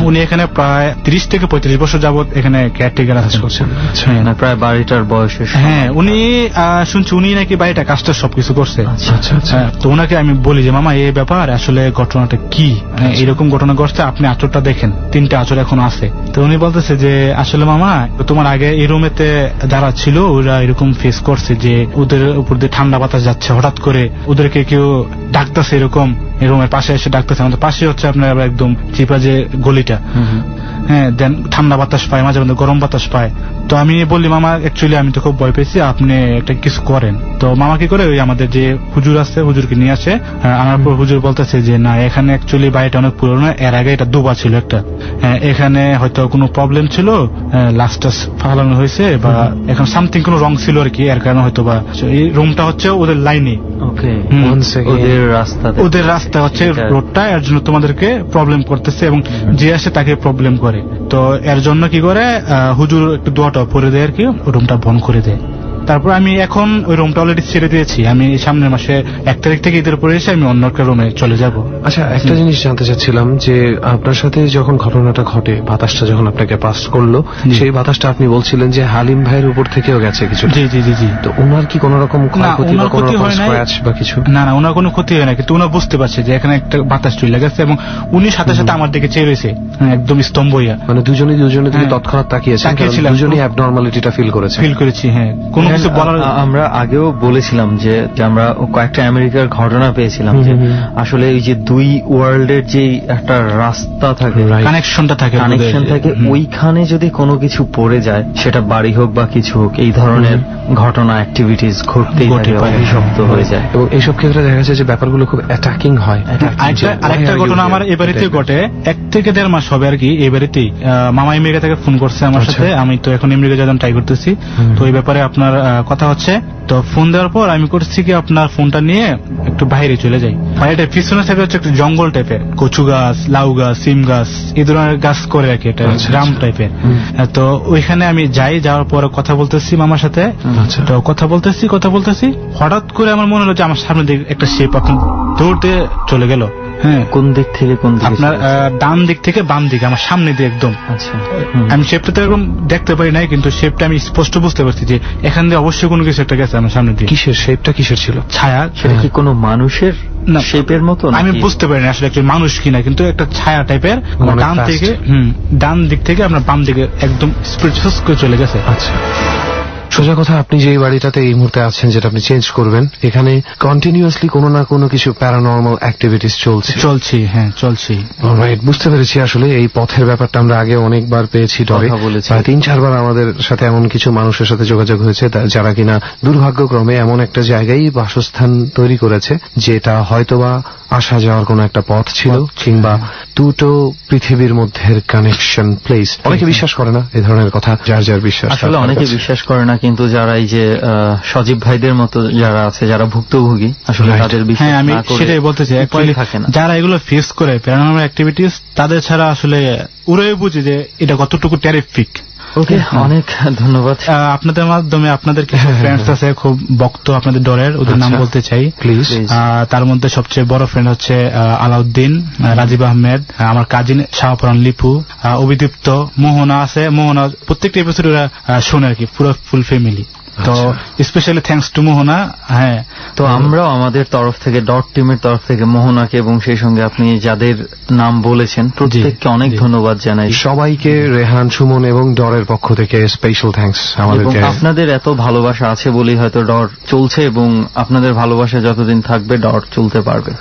উনি এখানে প্রায় 30 থেকে 35 বছর যাবত এখানে কেয়ারটেকার আছেন, প্রায় বাড়িটার বয়স। হ্যাঁ, উনি শুনছি উনি নাকি বাড়িটা কাজটা সবকিছু করছে। তো ওনাকে আমি বলি যে মামা এই ব্যাপার, আসলে ঘটনাটা কি, এরকম ঘটনা ঘটছে, আপনি আঁচড়টা দেখেন, 3টা আঁচড় এখন আছে। তো উনি বলতেছে যে আসলে মামা তোমার আগে এই রুমেতে যারা ছিল ওরা এরকম ফেস করছে যে ওদের উপর দিয়ে ঠান্ডা বাতাস যাচ্ছে, হঠাৎ করে ওদেরকে কেউ ডাকতেছে, এরকম রুমের পাশে এসে ডাকতেছে। আমাদের পাশে হচ্ছে আপনার একদম চিপা যে গলিটা, হ্যাঁ, দেন ঠান্ডা বাতাস পায়, মাঝে মাঝে গরম বাতাস পায়। তো আমি বললি মামা অ্যাকচুয়ালি আমি তো খুব ভয় পেয়েছি, আপনি একটা কিছু করেন। তো মামা কি করে, ওই আমাদের যে হুজুর আছে হুজুরকে নিয়ে আসে, আনার পর হুজুর বলতেছে যে না এখানে অ্যাকচুয়ালি বাড়িটা অনেক পুরনো, এর আগে এটা ডুবা ছিল একটা, এখানে হয়তো কোনো প্রবলেম ছিল, লাস্টাস ফালানো হয়েছে, বা এখন সামথিং কোনো রং ছিল আর কি, এর কারণে হয়তো বা এই রুমটা হচ্ছে ওদের লাইনে, ওদের রাস্তা হচ্ছে রোডটা, এর জন্য তোমাদেরকে প্রবলেম করতেছে, এবং যে আসে তাকে প্রবলেম করে। তো এর জন্য কি করে হুজুর একটু দোয়াটা পরে দেয় আর কি, রুমটা বন্ধ করে দেয়। তারপর আমি এখন ওই রুমটা অলরেডি ছেড়ে দিয়েছি, আমি সামনের মাসে 1 তারিখ থেকে ঈদের পরে এসে আমি অন্য একটা রুমে চলে যাব। আচ্ছা, একটা জিনিস জানতে চাচ্ছিলাম যে আপনার সাথে যখন ঘটনাটা ঘটে, বাতাসটা যখন আপনাকে পাস করলো, সেই বাতাসটা আপনি বলছিলেন যে হালিম ভাইয়ের উপর থেকেও গেছে কিছু। জি জি জি জি। তো ওনার কি কোনো রকম ক্ষয়ক্ষতি বা কোনো রকম স্ক্র্যাচ বা কিছু? না না, ওনার কোনো ক্ষতি হয় না, কিন্তু ওনার বুঝতে পারছে যে এখানে একটা বাতাস চলে গেছে, এবং উনি সাথে সাথে আমার দিকে চেয়ে রয়েছে একদম স্তম্ভ হইয়া। মানে দুজনের দিকে তৎক্ষণাৎ তাকিয়েছেন, দুজনেই অ্যাবনর্মালিটিটা ফিল করেছি। হ্যাঁ, কোনো কিছু বলার। আমরা আগেও বলেছিলাম যে আমরা কয়েকটা আমেরিকার ঘটনা পেয়েছিলাম যে আসলে এই যে দুই ওয়ার্ল্ডের যে একটা রাস্তা থাকে, কানেকশন থাকে, ওইখানে যদি কোনো কিছু পড়ে যায়, সেটা বাড়ি হোক বা কিছু হোক, এই ধরনের ঘটনা অ্যাক্টিভিটিস ঘটতেই থাকে, অভিশপ্ত হয়ে যায়। এবং এইসব ক্ষেত্রে দেখা যাচ্ছে যে ব্যাপারগুলো খুব অ্যাটাকিং হয়। আরেকটা ঘটনা আমার এই বাড়িতে ঘটে, 1 থেকে 1.5 মাস হবে আর কি। এই বাড়িতেই মামা আমেরিকা থেকে ফোন করছে আমার সাথে, আমি তো এখন আমেরিকা যাওয়ার ট্রাই করতেছি। তো এই ব্যাপারে আপনার কথা হচ্ছে। তো ফোন দেওয়ার পর আমি করছি কি আপনার ফোনটা নিয়ে একটু বাইরে চলে যাই। বাড়িটার পিছনে সাইডে হচ্ছে একটু জঙ্গল টাইপের, কচু গাছ, লাউ গাছ, সিম গাছ, এই ধরনের গাছ করে রাখি, এটা গ্রাম টাইপের। তো ওইখানে আমি যাই, যাওয়ার পরে কথা বলতেছি মামার সাথে। তো কথা বলতেছি হঠাৎ করে আমার মনে হলো যে আমার সামনে দিকে একটা শেপ এখন দৌড়তে চলে গেল। হ্যাঁ, কোন দিক থেকে কোন দিকে? আপনার ডান দিক থেকে বাম দিকে, আমার সামনে দিয়ে একদম। আচ্ছা, আমি শেপটা তো এরকম দেখতে পারি নাই, কিন্তু শেপটা আমি স্পষ্ট বুঝতে পারছি যে এখান দিয়ে অবশ্যই কোনো কিছু একটা গেছে আমার সামনে দিয়ে। কিসের শেপটা, কিসের ছিল? ছায়া। সেটা কি কোনো মানুষের শেপের মতো? আমি বুঝতে পারি না আসলে একটা মানুষ কিনা, কিন্তু একটা ছায়া টাইপের ডান দিক থেকে আপনার বাম দিকে একদম স্পিড করে চলে গেছে। আচ্ছা, সোজা কথা, আপনি যে বাড়িটাতে এই মুহূর্তে আছেন, যেটা আপনি চেঞ্জ করবেন, এখানে কন্টিনিউয়াসলি কোনো না কোনো কিছু প্যারানর্মাল অ্যাক্টিভিটিস চলছে। হ্যাঁ, চলছে। অলরাইট, বুঝতে পেরেছি। আসলে এই পথের ব্যাপারটা আমরা আগে অনেকবার পেয়েছি ডরে, 3-4 বার আমাদের সাথে এমন কিছু মানুষের সাথে যোগাযোগ হয়েছে যারা কিনা দুর্ভাগ্যক্রমে এমন একটা জায়গায় বাসস্থান তৈরি করেছে যেটা হয়তোবা আসা যাওয়ার কোন একটা পথ ছিল, কিংবা দুটো পৃথিবীর মধ্যের কানেকশন প্লেস। অনেকে বিশ্বাস করে না এই ধরনের কথা, যার বিশ্বাস। আসলে অনেকে বিশ্বাস করে না, কিন্তু যারা এই যে সজীব ভাইদের মতো যারা আছে, যারা ভুক্তভোগী, আসলে তাদের বিশ্বাস। হ্যাঁ, আমি সেটাই বলতে চাই, যারা এগুলো ফেস করে প্যারানর্মাল অ্যাক্টিভিটিস, তাদের ছাড়া আসলে ওরাই বুঝে যে এটা কতটুকু টেরিফিক। ওকে, অনেক ধন্যবাদ। আপনাদের মাধ্যমে আপনাদের কিছু ফ্রেন্ডস আছে খুব ভক্ত আপনাদের ডরের, ওদের নাম বলতে চাই প্লিজ। তার মধ্যে সবচেয়ে বড় ফ্রেন্ড হচ্ছে আলাউদ্দিন, রাজীব আহমেদ, আমার কাজিন শাহপুরান লিপু, অভিদীপ্ত, মোহনা আছে। মোহনা প্রত্যেকটা এপিসোড ওরা শোনে আর কি, পুরো ফুল ফ্যামিলি। তো স্পেশালি থ্যাঙ্কস টু মোহনা। হ্যাঁ, তো আমরাও আমাদের তরফ থেকে, ডট টিমের তরফ থেকে মোহনাকে এবং সেই সঙ্গে আপনি যাদের নাম বলেছেন প্রত্যেককে অনেক ধন্যবাদ জানাই। সবাইকে, রেহান, সুমন এবং ডরের পক্ষ থেকে স্পেশাল থ্যাঙ্কস। আমাদেরকে আপনাদের এত ভালোবাসা আছে বলেই হয়তো ডর চলছে, এবং আপনাদের ভালোবাসা যতদিন থাকবে ডর চলতে পারবে।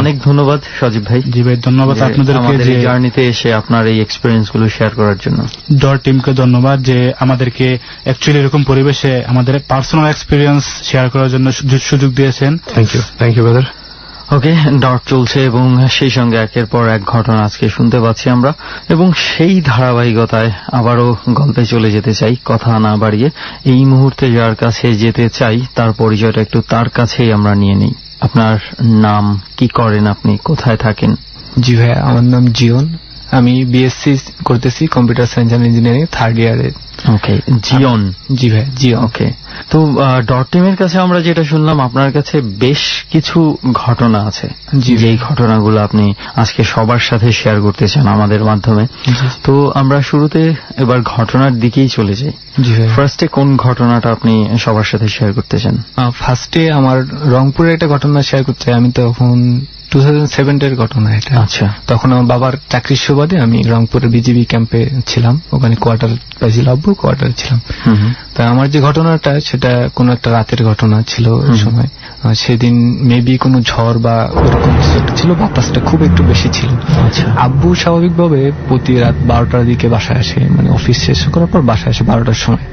অনেক ধন্যবাদ সজীব ভাই। জি ভাই, ধন্যবাদ আপনাদেরকে যে জার্নিতে এসে আপনার এই এক্সপিরিয়েন্স গুলো শেয়ার করার জন্য। ডর টিমকে ধন্যবাদ যে আমাদেরকে অ্যাকচুয়ালি এরকম পরিবেশে আমাদের পার্সোনাল এক্সপিরিয়েন্স শেয়ার করার জন্য সুযোগ দিয়েছেন। Thank you brother. ওকে, ডট চলছে এবং সেই সঙ্গে একের পর এক ঘটনা আজকে শুনতে পাচ্ছি আমরা, এবং সেই ধারাবাহিকতায় আবারও গল্পে চলে যেতে চাই। কথা না বাড়িয়ে এই মুহূর্তে যার কাছে যেতে চাই তার পরিচয়টা একটু তার কাছেই আমরা নিয়ে নিই। আপনার নাম, কি করেন আপনি, কোথায় থাকেন? জি ভাই, আমার নাম জিওন, আমি বিএসসি করতেছি computer science and engineering 3rd ইয়ারে। ওকে, জিওন। জি ভাই, জিওন। ওকে, তো ডট টিমের কাছে আমরা যেটা শুনলাম, আপনার কাছে বেশ কিছু ঘটনা আছে, যেই ঘটনাগুলো আপনি আজকে সবার সাথে শেয়ার করতে চান আমাদের মাধ্যমে। তো আমরা শুরুতে এবার ঘটনার দিকেই চলে যাই। জি ভাই, ফার্স্টে কোন ঘটনাটা আপনি সবার সাথে শেয়ার করতে চান? ফার্স্টে আমার রংপুরের একটা ঘটনা শেয়ার করতে চাই। আমি তখন 2007-এর ঘটনা এটা। আচ্ছা, তখন আমার বাবার চাকরির সুবাদে আমি রংপুরের বিজিবি ক্যাম্পে ছিলাম, ওখানে কোয়ার্টার পাইছিল, আব্বু কোয়ার্টারে ছিলাম। তা আমার যে ঘটনাটা সেটা কোন একটা রাতের ঘটনা ছিল। ওই সময় সেদিন মেবি কোনো ঝড় বা ওরকম কিছু একটা ছিল, বাতাসটা খুব একটু বেশি ছিল। আব্বু স্বাভাবিকভাবে প্রতি রাত 12টার দিকে বাসায় আসে, মানে অফিস শেষ করার পর বাসায় আসে 12টার সময়।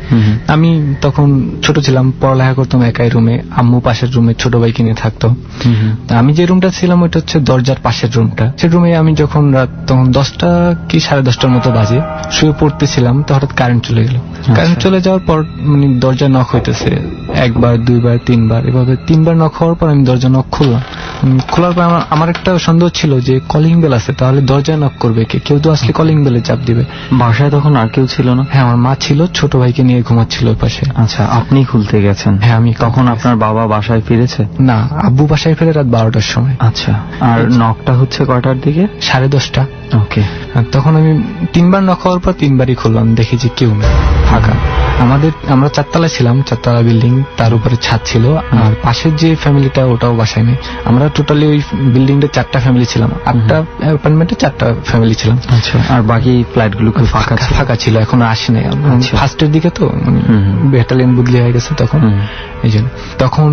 আমি তখন ছোট ছিলাম, পড়ালেখা করতাম একাই রুমে, আম্মু পাশের রুমে ছোট ভাইকে নিয়ে থাকতো। আমি যে রুমটা ছিলাম ওইটা হচ্ছে দরজার পাশের রুমটা। সে রুমে আমি যখন রাত তখন 10টা কি 10:30টার মতো বাজে শুয়ে পড়তেছিলাম, তো হঠাৎ কারেন্ট চলে গেল। কারেন্ট চলে যাওয়ার পর মানে দরজা নক হইতেছে 1 বার 2 বার 3 বার, এভাবে 3 বার নক হওয়ার পর আমি দরজা নক খুললাম। খোলার পর আমার একটা সন্দেহ ছিল যে কলিং বেল আছে, তাহলে দরজা নক করবে কে, কেউ তো আসলে কলিং বেলে চাপ দিবে। বাসায় তখন আর কেউ ছিল না? হ্যাঁ, আমার মা ছিল, ছোট ভাইকে নিয়ে ঘুমাচ্ছিল ওই পাশে। আচ্ছা, আপনি খুলতে গেছেন? হ্যাঁ, আমি। তখন আপনার বাবা বাসায় ফিরেছে? না, আব্বু বাসায় ফিরে রাত 12টার সময়। আচ্ছা, আর নকটা হচ্ছে কয়টার দিকে? 10:30টা। ওকে, তখন আমি 3 বার নক হওয়ার পর 3 বারই খুললাম, দেখি যে কেউ নেই, ফাঁকা। আমরা 4 তলায় ছিলাম, 4 তলা বিল্ডিং, তার উপরে ছাদ ছিল, আর পাশের যে ফ্যামিলিটা ওটাও বাসায় নেই। আমরা টোটালি ওই বিল্ডিংটা 4টা ফ্যামিলি ছিলাম, 8টা অ্যাপার্টমেন্টে 4টা ফ্যামিলি ছিলাম। আচ্ছা, আর বাকি ফ্ল্যাটগুলো ফাঁকা ছিল, এখনো আসে নাই। ফার্স্টের দিকে তো ব্যাটালিয়ন বদলি হয়ে গেছে তখন, এই জন্য। তখন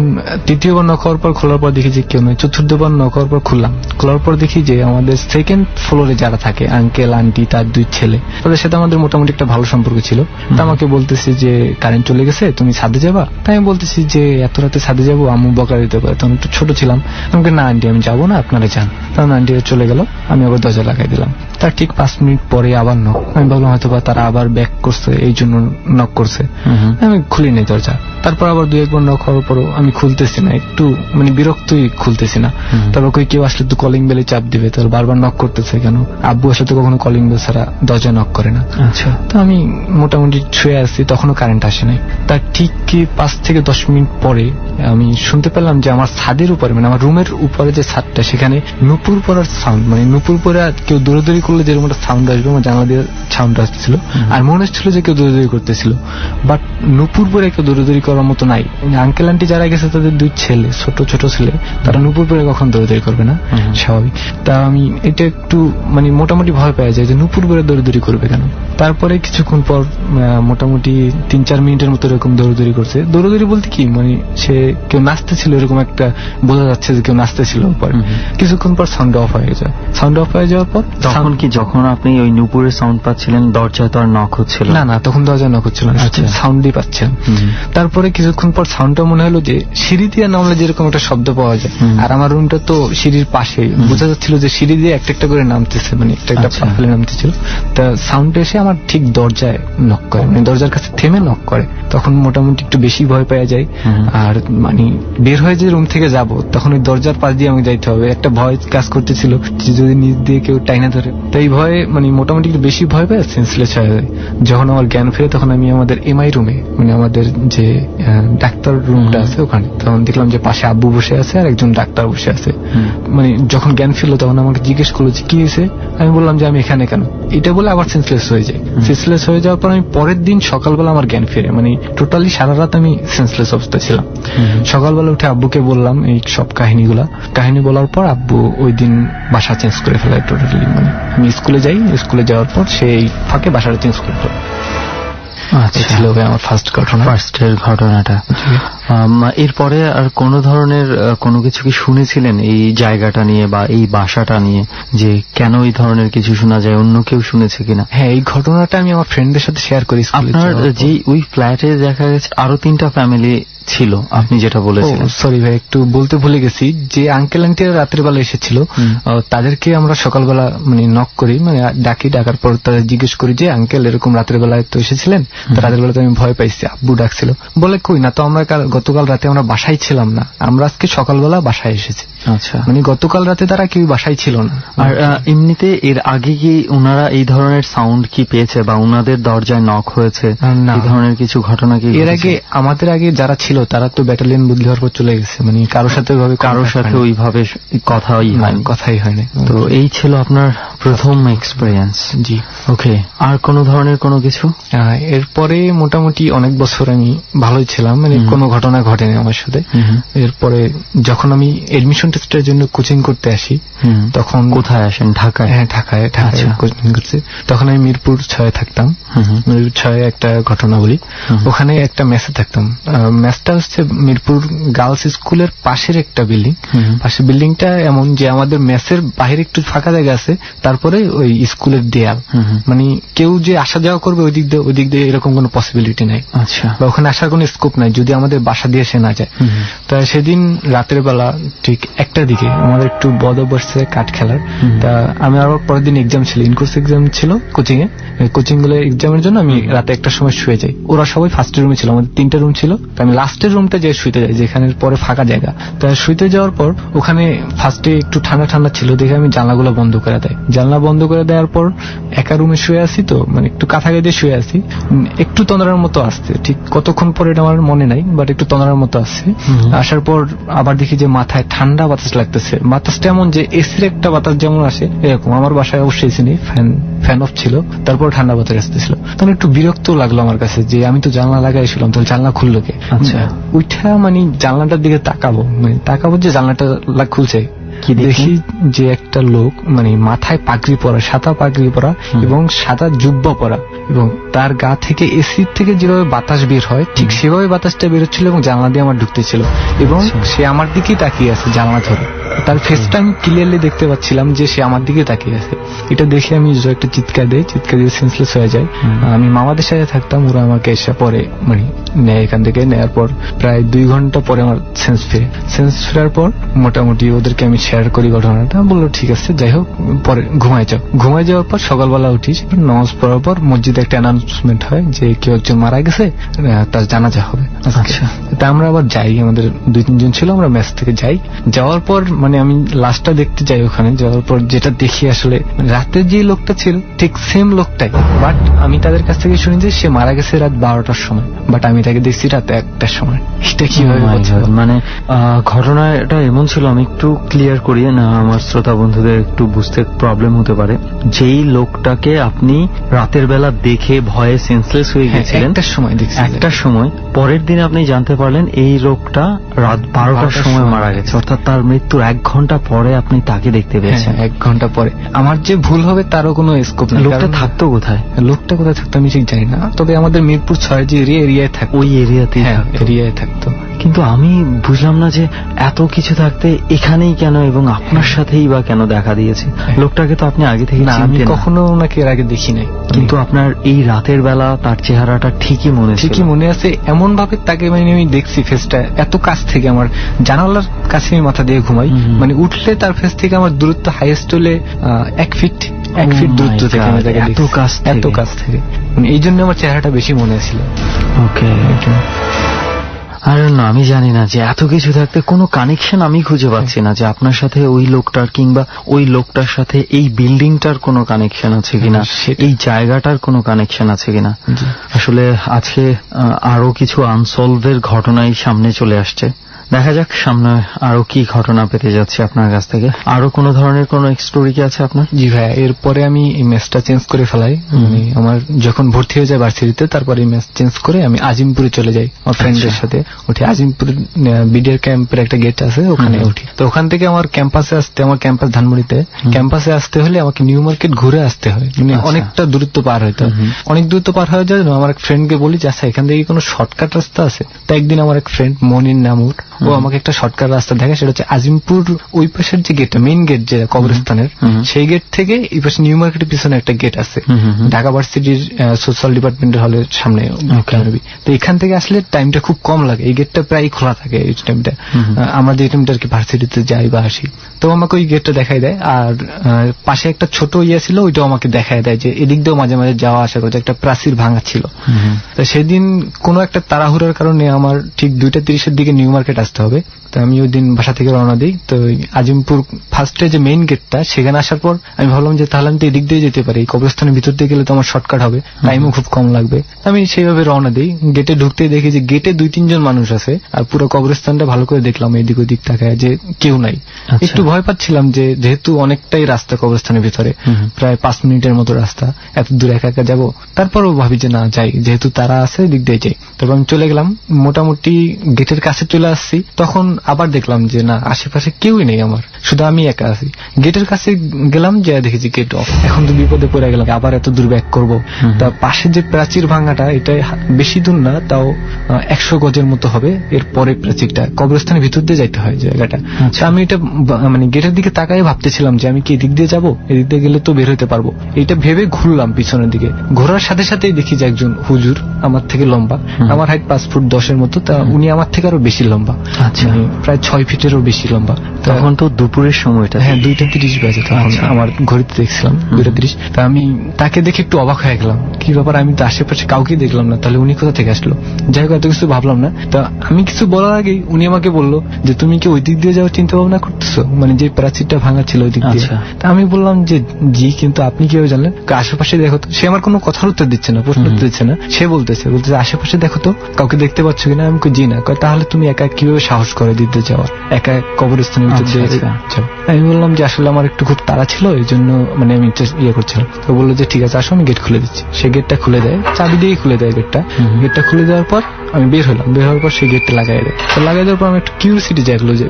3য় নক হওয়ার পর খোলার পর দেখি যে কেউ নেই। 4র্থবার নক হওয়ার পর খুললাম, খোলার পর দেখি যে আমাদের 2nd ফ্লোরে যারা থাকে, আঙ্কেল আন্টি তার 2 ছেলে, তাদের সাথে আমাদের মোটামুটি একটা ভালো সম্পর্ক ছিল। তা আমাকে বলতেছে যে কারেন্ট চলে গেছে, তুমি ছাদে যাবা? তাই আমি বলতেছি যে এত রাতে ছাদে যাবো, আম্মু বকা দিতে পারে। তখন একটু ছোট ছিলাম, আমাকে না আন্টি আমি যাবো না, আপনারা যান। তখন আন্টি চলে গেল, আমি আবার দরজা লাগাই দিলাম। তার ঠিক 5 মিনিট পরে আবার নক। আমি ভাবলাম হয়তো বা তারা আবার ব্যাক করছে, এই জন্য নক করছে। আমি খুলি নাই দরজা। তারপর আবার 2-1 নক হওয়ার পরও আমি খুলতেছি না, একটু মানে বিরক্তই খুলতেছি না। তারপর কেউ আসলে তো কলিং বেলে চাপ দিবে, তার বারবার নক করতেছে কেন, আব্বু আসলে তো কখনো কলিং বেল ছাড়া দরজা নক করে না। আচ্ছা, তো আমি মোটামুটি শুয়ে আসছি, তখনও কারেন্ট আসে নাই। তার ঠিক 5 থেকে 10 মিনিট পরে আমি শুনতে পেলাম যে আমার ছাদের উপরে, মানে আমার রুমের উপরে যে ছাদটা, সেখানে নুপুর পড়ার সাউন্ড, মানে নুপুর পরে কেউ দৌড়াদৌড়ি করলে যেরকম একটা সাউন্ড আসবে, আমার জানলা দিয়ে সাউন্ড আসছিল। আর মনে হচ্ছিল যে কেউ দৌড়াদৌড়ি করতেছিল, বাট নুপুর পরে কেউ দৌড়াদৌড়ি করার মতো নাই। আঙ্কেল আন্টি যারা গেছে তাদের 2 ছেলে, ছোট ছোট ছেলে, তারা নুপুর পরে কখন দৌড়াদৌড়ি করবে না, স্বাভাবিক। তা আমি এটা একটু মানে মোটামুটি ভয় পেয়ে যায় যে নুপুর পরে দৌড়াদৌড়ি করবে কেন। তারপরে কিছুক্ষণ পর মোটামুটি 3-4 মিনিটের মতো এরকম দৌড়াদৌড়ি করছে। দৌড়াদৌড়ি বলতে কি, মানে সে কেউ নাচতেছিল, এরকম একটা বোঝা যাচ্ছে যে কেউ নাচতেছিল। কিছুক্ষণ পর সাউন্ড অফ হয়ে যায়। সাউন্ড অফ হয়ে যাওয়ার পর তখন কি, যখন আপনি ওই নুপুরের সাউন্ড পাচ্ছিলেন, দরজায় তো আর নক হচ্ছিল না? না, তখন দরজা নক হচ্ছিল না, সাউন্ডই পাচ্ছেন। তারপরে কিছুক্ষণ পর সাউন্ডটা মনে হলো যে সিঁড়ি দিয়ে নামলে যেরকম একটা শব্দ পাওয়া যায়, আর আমার রুমটা তো সিঁড়ির পাশে, বোঝা যাচ্ছিল যে সিঁড়ি দিয়ে একটা একটা করে নামতেছে, মানে একটা একটা পাফলে নামতেছিল। তা সাউন্ডটা এসে আমার ঠিক দরজায় নক করে, মানে দরজার কাছে থেমে নক করে। তখন মোটামুটি একটু বেশি ভয় পেয়ে যায়। আর মানে বের হয়ে যে রুম থেকে যাব, তখন ওই দরজার পাশ দিয়ে আমি যাইতে হবে, একটা ভয় কাজ করতেছিল যদি নিচ দিয়ে কেউ টাইনা ধরে। তো এই ভয়ে মানে মোটামুটি একটু বেশি ভয় পেয়ে সেন্সলেস হয়ে যায়। যখন আমার জ্ঞান ফিরে, তখন আমি আমাদের এমআই রুমে, মানে আমাদের যে ডাক্তার রুমটা আছে ওখানে, তখন দেখলাম যে পাশে আব্বু বসে আছে আর একজন ডাক্তার বসে আছে। মানে যখন জ্ঞান ফিরলো, তখন আমাকে জিজ্ঞেস করলো যে কি হয়েছে। আমি বললাম যে আমি এখানে কেন, এটা বলে আবার সেন্সলেস হয়ে যায়। সেন্সলেস হয়ে যাওয়ার পর আমি পরের দিন সকালবেলা আমার জ্ঞান ফিরে, মানে টোটালি সারা রাত আমি সেন্সলেস অবস্থায় ছিলাম। সকালবেলা উঠে আব্বুকে বললাম এই সব কাহিনী বলার পর আব্বু ওই দিন বাসা চেঞ্জ করে ফেলায় টোটালি। মানে আমি স্কুলে যাই, স্কুলে যাওয়ার পর সেই ফাঁকে বাসাটা চেঞ্জ করে ফেলে। আচ্ছা, ছিল আমার ফার্স্টের ঘটনাটা। এরপরে আর কোন ধরনের কোনো কিছু কি শুনেছিলেন এই জায়গাটা নিয়ে বা এই বাসাটা নিয়ে, যে কেন এই ধরনের কিছু শোনা যায়, অন্য কেউ শুনেছে কিনা? হ্যাঁ, এই ঘটনাটা আমি আমার ফ্রেন্ডদের সাথে শেয়ার করি। আপনার যে ওই ফ্ল্যাটে দেখা গেছে আরো 3টা ফ্যামিলি ছিল, আপনি যেটা বলেছিলেন। সরি ভাই, একটু বলতে ভুলে গেছি যে আঙ্কেল আন্টিরা রাতের বেলা এসেছিল, তাদেরকে আমরা সকালবেলা মানে নক করি, মানে ডাকার পর তাদের জিজ্ঞেস করি যে আঙ্কেল এরকম রাতের বেলায় তো এসেছিলেন, রাতের বেলা তো আমি ভয় পাইছি, আব্বু ডাকছিল। বলে কই না তো, আমরা গতকাল রাতে আমরা বাসায় ছিলাম না, আমরা আজকে সকালবেলা বাসায় এসেছি। আচ্ছা, মানে গতকাল রাতে তারা কেউ বাসায় ছিল না। আর এমনিতে এর আগে কি ওনারা এই ধরনের সাউন্ড কি পেয়েছে বা ওনাদের দরজায় নক হয়েছে, এই ধরনের কিছু ঘটনা কি এর আগে? আমাদের আগে যারা ছিল তারা তো ব্যাটালিয়ন বদলি হওয়ার পর চলে গেছে, মানে কারোর সাথে ওইভাবে কথাই হয়নি। তো এই ছিল আপনার প্রথম এক্সপেরিয়েন্স। জি, ওকে। আর কোন ধরনের কোনো কিছু? এরপরে মোটামুটি অনেক বছর আমি ভালোই ছিলাম, মানে কোনো ঘটনা ঘটেনি আমার সাথে। এরপরে যখন আমি এডমিশন টেস্টের জন্য কোচিং করতে আসি, তখন কোথায় আসেন? ঢাকায়? হ্যাঁ, ঢাকায় কোচিং করছি। তখন আমি মিরপুর 6 থাকতাম। মিরপুর 6 একটা ঘটনা বলি, ওখানে একটা মেসে থাকতাম। মেসটা হচ্ছে মিরপুর গার্লস স্কুলের পাশের একটা বিল্ডিং। পাশের বিল্ডিংটা এমন যে আমাদের মেসের বাইরে একটু ফাঁকা জায়গা আছে, তারপরে ওই স্কুলের দেয়াল, মানে কেউ যে আসা যাওয়া করবে ওই দিক দিয়ে এরকম কোনো পসিবিলিটি নাই। আচ্ছা, বা ওখানে আসার কোনো স্কোপ নাই যদি আমাদের বাসা দিয়ে সে না যায়। তা সেদিন রাতের বেলা ঠিক 1টার দিকে আমাদের একটু বদ বসছে কাঠ খেলার। তা আমি আবার পরের দিন এক্সাম ছিল, ইনকোর্স এক্সাম ছিল কোচিং এ। কোচিং গুলো এক্সামের জন্য আমি রাতে 1টার সময় শুয়ে যাই। ওরা সবাই ফার্স্টের রুমে ছিল, আমাদের 3টা রুম ছিল। আমি লাস্টের রুমটা যে শুইতে যাই, যেখানে পরে ফাঁকা জায়গা। তা শুইতে যাওয়ার পর ওখানে ফার্স্টে একটু ঠান্ডা ছিল দেখে আমি জানলাগুলো বন্ধ করে দেয়। জানলা বন্ধ করে দেওয়ার পর একা রুমে শুয়ে আসি, তো মানে একটু কাঁথা গায়ে দিয়ে শুয়ে আসি, একটু তন্দ্রার মতো আসছে। ঠিক কতক্ষণ পরে এটা আমার মনে নাই, বাট একটু তন্দ্রার মতো আসছে। আসার পর আবার দেখি যে মাথায় ঠান্ডা বাতাস লাগতেছে। বাতাসটা এমন যে এসির একটা বাতাস যেমন আসে এরকম। আমার বাসায় অবশ্যই এসি নেই, ফ্যান অফ ছিল, তারপর ঠান্ডা বাতাস আসতেছিল। তখন একটু বিরক্ত লাগলো আমার কাছে যে আমি তো জানলা লাগাইছিলাম, তাহলে জানলা খুললো কে? আচ্ছা, ওইটা মানে জানলাটার দিকে তাকাবো যে জানলাটা খুলছে, কি দেখি যে একটা লোক মানে মাথায় পাগড়ি পরা, সাদা পাগড়ি পরা এবং সাদা জুব্বা পরা, এবং তার গা থেকে এসির থেকে যেভাবে বাতাস বের হয় ঠিক সেভাবে বাতাসটা বেরোচ্ছিল এবং জানলা দিয়ে আমার ঢুকতেছিল, এবং সে আমার দিকেই তাকিয়ে আছে জানলা ধরে। তার ফেসটা আমি ক্লিয়ারলি দেখতে পাচ্ছিলাম যে সে আমার দিকে তাকিয়ে আছে। এটা দেখে আমি একটা চিৎকার দিয়ে সেন্সলেস হয়ে যায়। আমি মামাদের সাথে থাকতাম, ওরা আমাকে এসে পরে মানে নেয়, এখান থেকে নেওয়ার পর প্রায় 2 ঘন্টা পরে আমার সেন্স ফেরার পর মোটামুটি ওদেরকে আমি শেয়ার করি ঘটনাটা। বললো ঠিক আছে যাই হোক, পরে ঘুমায় যাওয়ার পর সকালবেলা উঠি, নামাজ পড়ার পর মসজিদে একটা অ্যানাউন্সমেন্ট হয় যে কেউ একজন মারা গেছে, তার জানাজা হবে। আচ্ছা, তা আমরা আবার যাই, আমাদের 2-3 জন ছিল, আমরা ম্যাচ থেকে যাই। যাওয়ার পর মানে আমি লাস্টটা দেখতে যাই, ওখানে যাওয়ার পর যেটা দেখি আসলে রাতে যে লোকটা ছিল ঠিক সেম লোকটাই, বাট আমি তাদের কাছ থেকে শুনি যে সে মারা গেছে রাত 12টার সময়, বাট আমি তাকে দেখছি রাত 1টার সময়। এটা কিভাবে মানে ঘটনাটা এমন ছিল, আমি একটু ক্লিয়ার করি না, আমার শ্রোতা বন্ধুদের একটু বুঝতে প্রবলেম হতে পারে। যেই লোকটাকে আপনি রাতের বেলা দেখে ভয়ে সেন্সলেস হয়ে গেছিলেন 1টার সময় দেখছি, 1টার সময়, পরের দিন আপনি জানতে পারলেন এই লোকটা রাত 12টার সময় মারা গেছে, অর্থাৎ তার মৃত্যুর 1 ঘন্টা পরে আপনি তাকে দেখতে পেয়েছেন। 1 ঘন্টা পরে। আমার যে ভুল হবে তারও কোনো স্কোপ নেই। লোকটা থাকতো কোথায়? লোকটা কোথায় থাকতো আমি ঠিক জানি না, তবে আমাদের মিরপুর 6 যে এরিয়ায় থাকতো, ওই এরিয়ায় থাকতো। কিন্তু আমি বুঝলাম না যে এত কিছু থাকতে এখানেই কেন এবং আপনার সাথেই বা কেন দেখা দিয়েছে। লোকটাকে তো আপনি আগে থেকে চিনতেন? আমি কখনো ওনাকে এর আগে দেখি নাই, কিন্তু আপনার এই রাতের বেলা তার চেহারাটা ঠিকই মনে আছে। এমন ভাবে তাকে মানে আমি দেখছি ফেসটা এত কাছ থেকে, আমার জানালার কাছে আমি মাথা দিয়ে ঘুমাই, মানে উঠলে তার ফেস থেকে আমার দূরত্ব হাইয়েস্ট হলে 1 ফিট দূরত্ব থেকে আমি তাকে এত কাছ থেকে, মানে এই জন্য আমার চেহারাটা বেশি মনে ছিল। ওকে, আর না আমি জানি না যে এত কিছু থাকতে কোনো কানেকশন আমি খুঁজে পাচ্ছি না যে আপনার সাথে ওই লোকটার কিংবা ওই লোকটার সাথে এই বিল্ডিংটার কোনো কানেকশন আছে কিনা, এই জায়গাটার কোনো কানেকশন আছে কিনা। আসলে আজকে আরো কিছু আনসলভের ঘটনাই সামনে চলে আসছে। দেখা যাক সামনে আরো কি ঘটনা পেতে যাচ্ছে আপনার কাছ থেকে। আরো কোন ধরনের কোন স্টোরি কি আছে আপনার? জি ভাইয়া, এরপরে আমি এই ম্যাচটা চেঞ্জ করে ফেলাই। আমার যখন ভর্তি হয়ে যায় ভার্সিটিতে, তারপরে ম্যাচ চেঞ্জ করে আমি আজিমপুরে চলে যাই আমার ফ্রেন্ডদের সাথে। উঠি আজিমপুর বিডিআর ক্যাম্পের একটা গেট আছে, ওখানে উঠি। তো ওখান থেকে আমার ক্যাম্পাসে আসতে, আমার ক্যাম্পাস ধানমন্ডিতে, ক্যাম্পাসে আসতে হলে আমাকে নিউ মার্কেট ঘুরে আসতে হয়, মানে অনেকটা দূরত্ব পার হইতে হয়। অনেক দূরত্ব পার হয়ে যায়। আমার এক ফ্রেন্ডকে বলি যে আচ্ছা এখান থেকে কোনো শর্টকাট রাস্তা আছে? তো একদিন আমার এক ফ্রেন্ড মনির নামুর, ও আমাকে একটা শর্টকাট রাস্তা দেখে, সেটা হচ্ছে আজিমপুর ওই পাশের যে গেটটা, মেইন গেট যে কবরস্থানের, সেই গেট থেকে এই পাশে নিউ মার্কেটের পিছনে একটা গেট আছে, ঢাকা ভার্সিটির সোশ্যাল ডিপার্টমেন্টের হলের সামনে। তো এখান থেকে আসলে টাইমটা খুব কম লাগে, এই গেটটা প্রায় খোলা থাকে এই টাইমটা, আমরা যে টাইমটা আর কি ভার্সিটিতে যাই বা আসি। তো আমাকে ওই গেটটা দেখাই দেয়, আর পাশে একটা ছোট ইয়ে ছিল, ওইটাও আমাকে দেখাই দেয় যে এদিক দিয়েও মাঝে মাঝে যাওয়া আসা করছে, একটা প্রাচীর ভাঙা ছিল। তো সেদিন কোনো একটা তাড়াহুড়ার কারণে আমার ঠিক 2:30-এর দিকে নিউ মার্কেট আসতে হবে। তো আমি ওই দিন বাসা থেকে রওনা দিই। তো আজিমপুর ফার্স্টে যে মেইন গেটটা, সেখানে আসার পর আমি ভাবলাম যে তাহলে আমি তো এদিক দিয়ে যেতে পারি, কবরস্থানের ভিতর দিয়ে গেলে তো আমার শর্টকাট হবে, টাইমও খুব কম লাগবে। আমি সেইভাবে রওনা দিই। গেটে ঢুকতে দেখি যে গেটে 2-3 জন মানুষ আছে, আর পুরো কবরস্থানটা ভালো করে দেখলাম এদিক ওদিক তাকায় যে কেউ নাই। একটু ভয় পাচ্ছিলাম যে যেহেতু অনেকটাই রাস্তা কবরস্থানের ভিতরে, প্রায় 5 মিনিটের মতো রাস্তা, এত দূর একা একা যাবো। তারপরও ভাবি যে না যাই, যেহেতু তারা আছে দিক দিয়ে যাই। তারপর আমি চলে গেলাম, মোটামুটি গেটের কাছে চলে আসছি। তখন আবার দেখলাম যে না আশেপাশে কেউই নেই, আমার শুধু আমি একা আছি। গেটের কাছে গেলাম, যে দেখেছি গেট অফ। এখন তো বিপদে পড়ে গেলাম, আবার এত দূর ব্যাক করবো। তার পাশে যে প্রাচীর ভাঙাটা, এটা বেশি দূর না, তাও 100 গজের মতো হবে। এরপরে প্রাচীরটা কবরস্থানের ভিতর দিয়ে যাইতে হয় জায়গাটা। আমি এটা মানে গেটের দিকে তাকাই ভাবতেছিলাম যে আমি কি এদিক দিয়ে যাবো, এদিক দিয়ে গেলে তো বের হতে পারবো। এইটা ভেবে ঘুরলাম পিছনের দিকে। ঘোরার সাথে সাথেই দেখি যে একজন হুজুর, আমার থেকে লম্বা, আমার হাইট 5 ফুট 10-এর মতো, তা উনি আমার থেকে আরো বেশি লম্বা, প্রায় 6 ফিটেরও বেশি লম্বা। তখন তো দুপুরের সময়টা, হ্যাঁ 2:30 বাজে তখন, আমার ঘড়িতে দেখছিলাম 2:30। তা আমি তাকে দেখে একটু অবাক হয়ে গেলাম, কি ব্যাপার, আমি তো আশেপাশে কাউকে দেখলাম না, তাহলে উনি কোথা থেকে আসলো? যাই হোক, এত কিছু ভাবলাম না। তা আমি কিছু বলার আগেই উনি আমাকে বললো যে তুমি কি ওই দিক দিয়ে যাওয়ার চিন্তা ভাবনা করতেছো, মানে যে প্রাচীরটা ভাঙা ছিল ওই দিক দিয়ে? তা আমি বললাম যে জি, কিন্তু আপনি কিভাবে জানলেন? আশেপাশে দেখো তো। সে আমার কোনো কথার উত্তর দিচ্ছে না, প্রশ্ন উত্তর দিচ্ছে না। সে বলতেছে আশেপাশে দেখো তো, কাউকে দেখতে পাচ্ছ কিনা? আমি জি না। তাহলে তুমি একা কিভাবে সাহস করে দিতে যাওয়া, একা কবরস্থানের ভিতর দিয়ে? আমি বললাম যে আসলে আমার একটু খুব তাড়া ছিল, এই জন্য মানে আমি ইয়ে করছিলাম। তো বললো যে ঠিক আছে আসো, আমি গেট খুলে দিচ্ছি। সে গেটটা খুলে দেয়, চাবি দিয়ে খুলে দেয় গেটটা। গেটটা খুলে দেওয়ার পর আমি বের হওয়ার পর সে গেটটা লাগাই দেয়। তো লাগাই দেওয়ার পর আমি একটু কিউরিসিটি জাগলো যে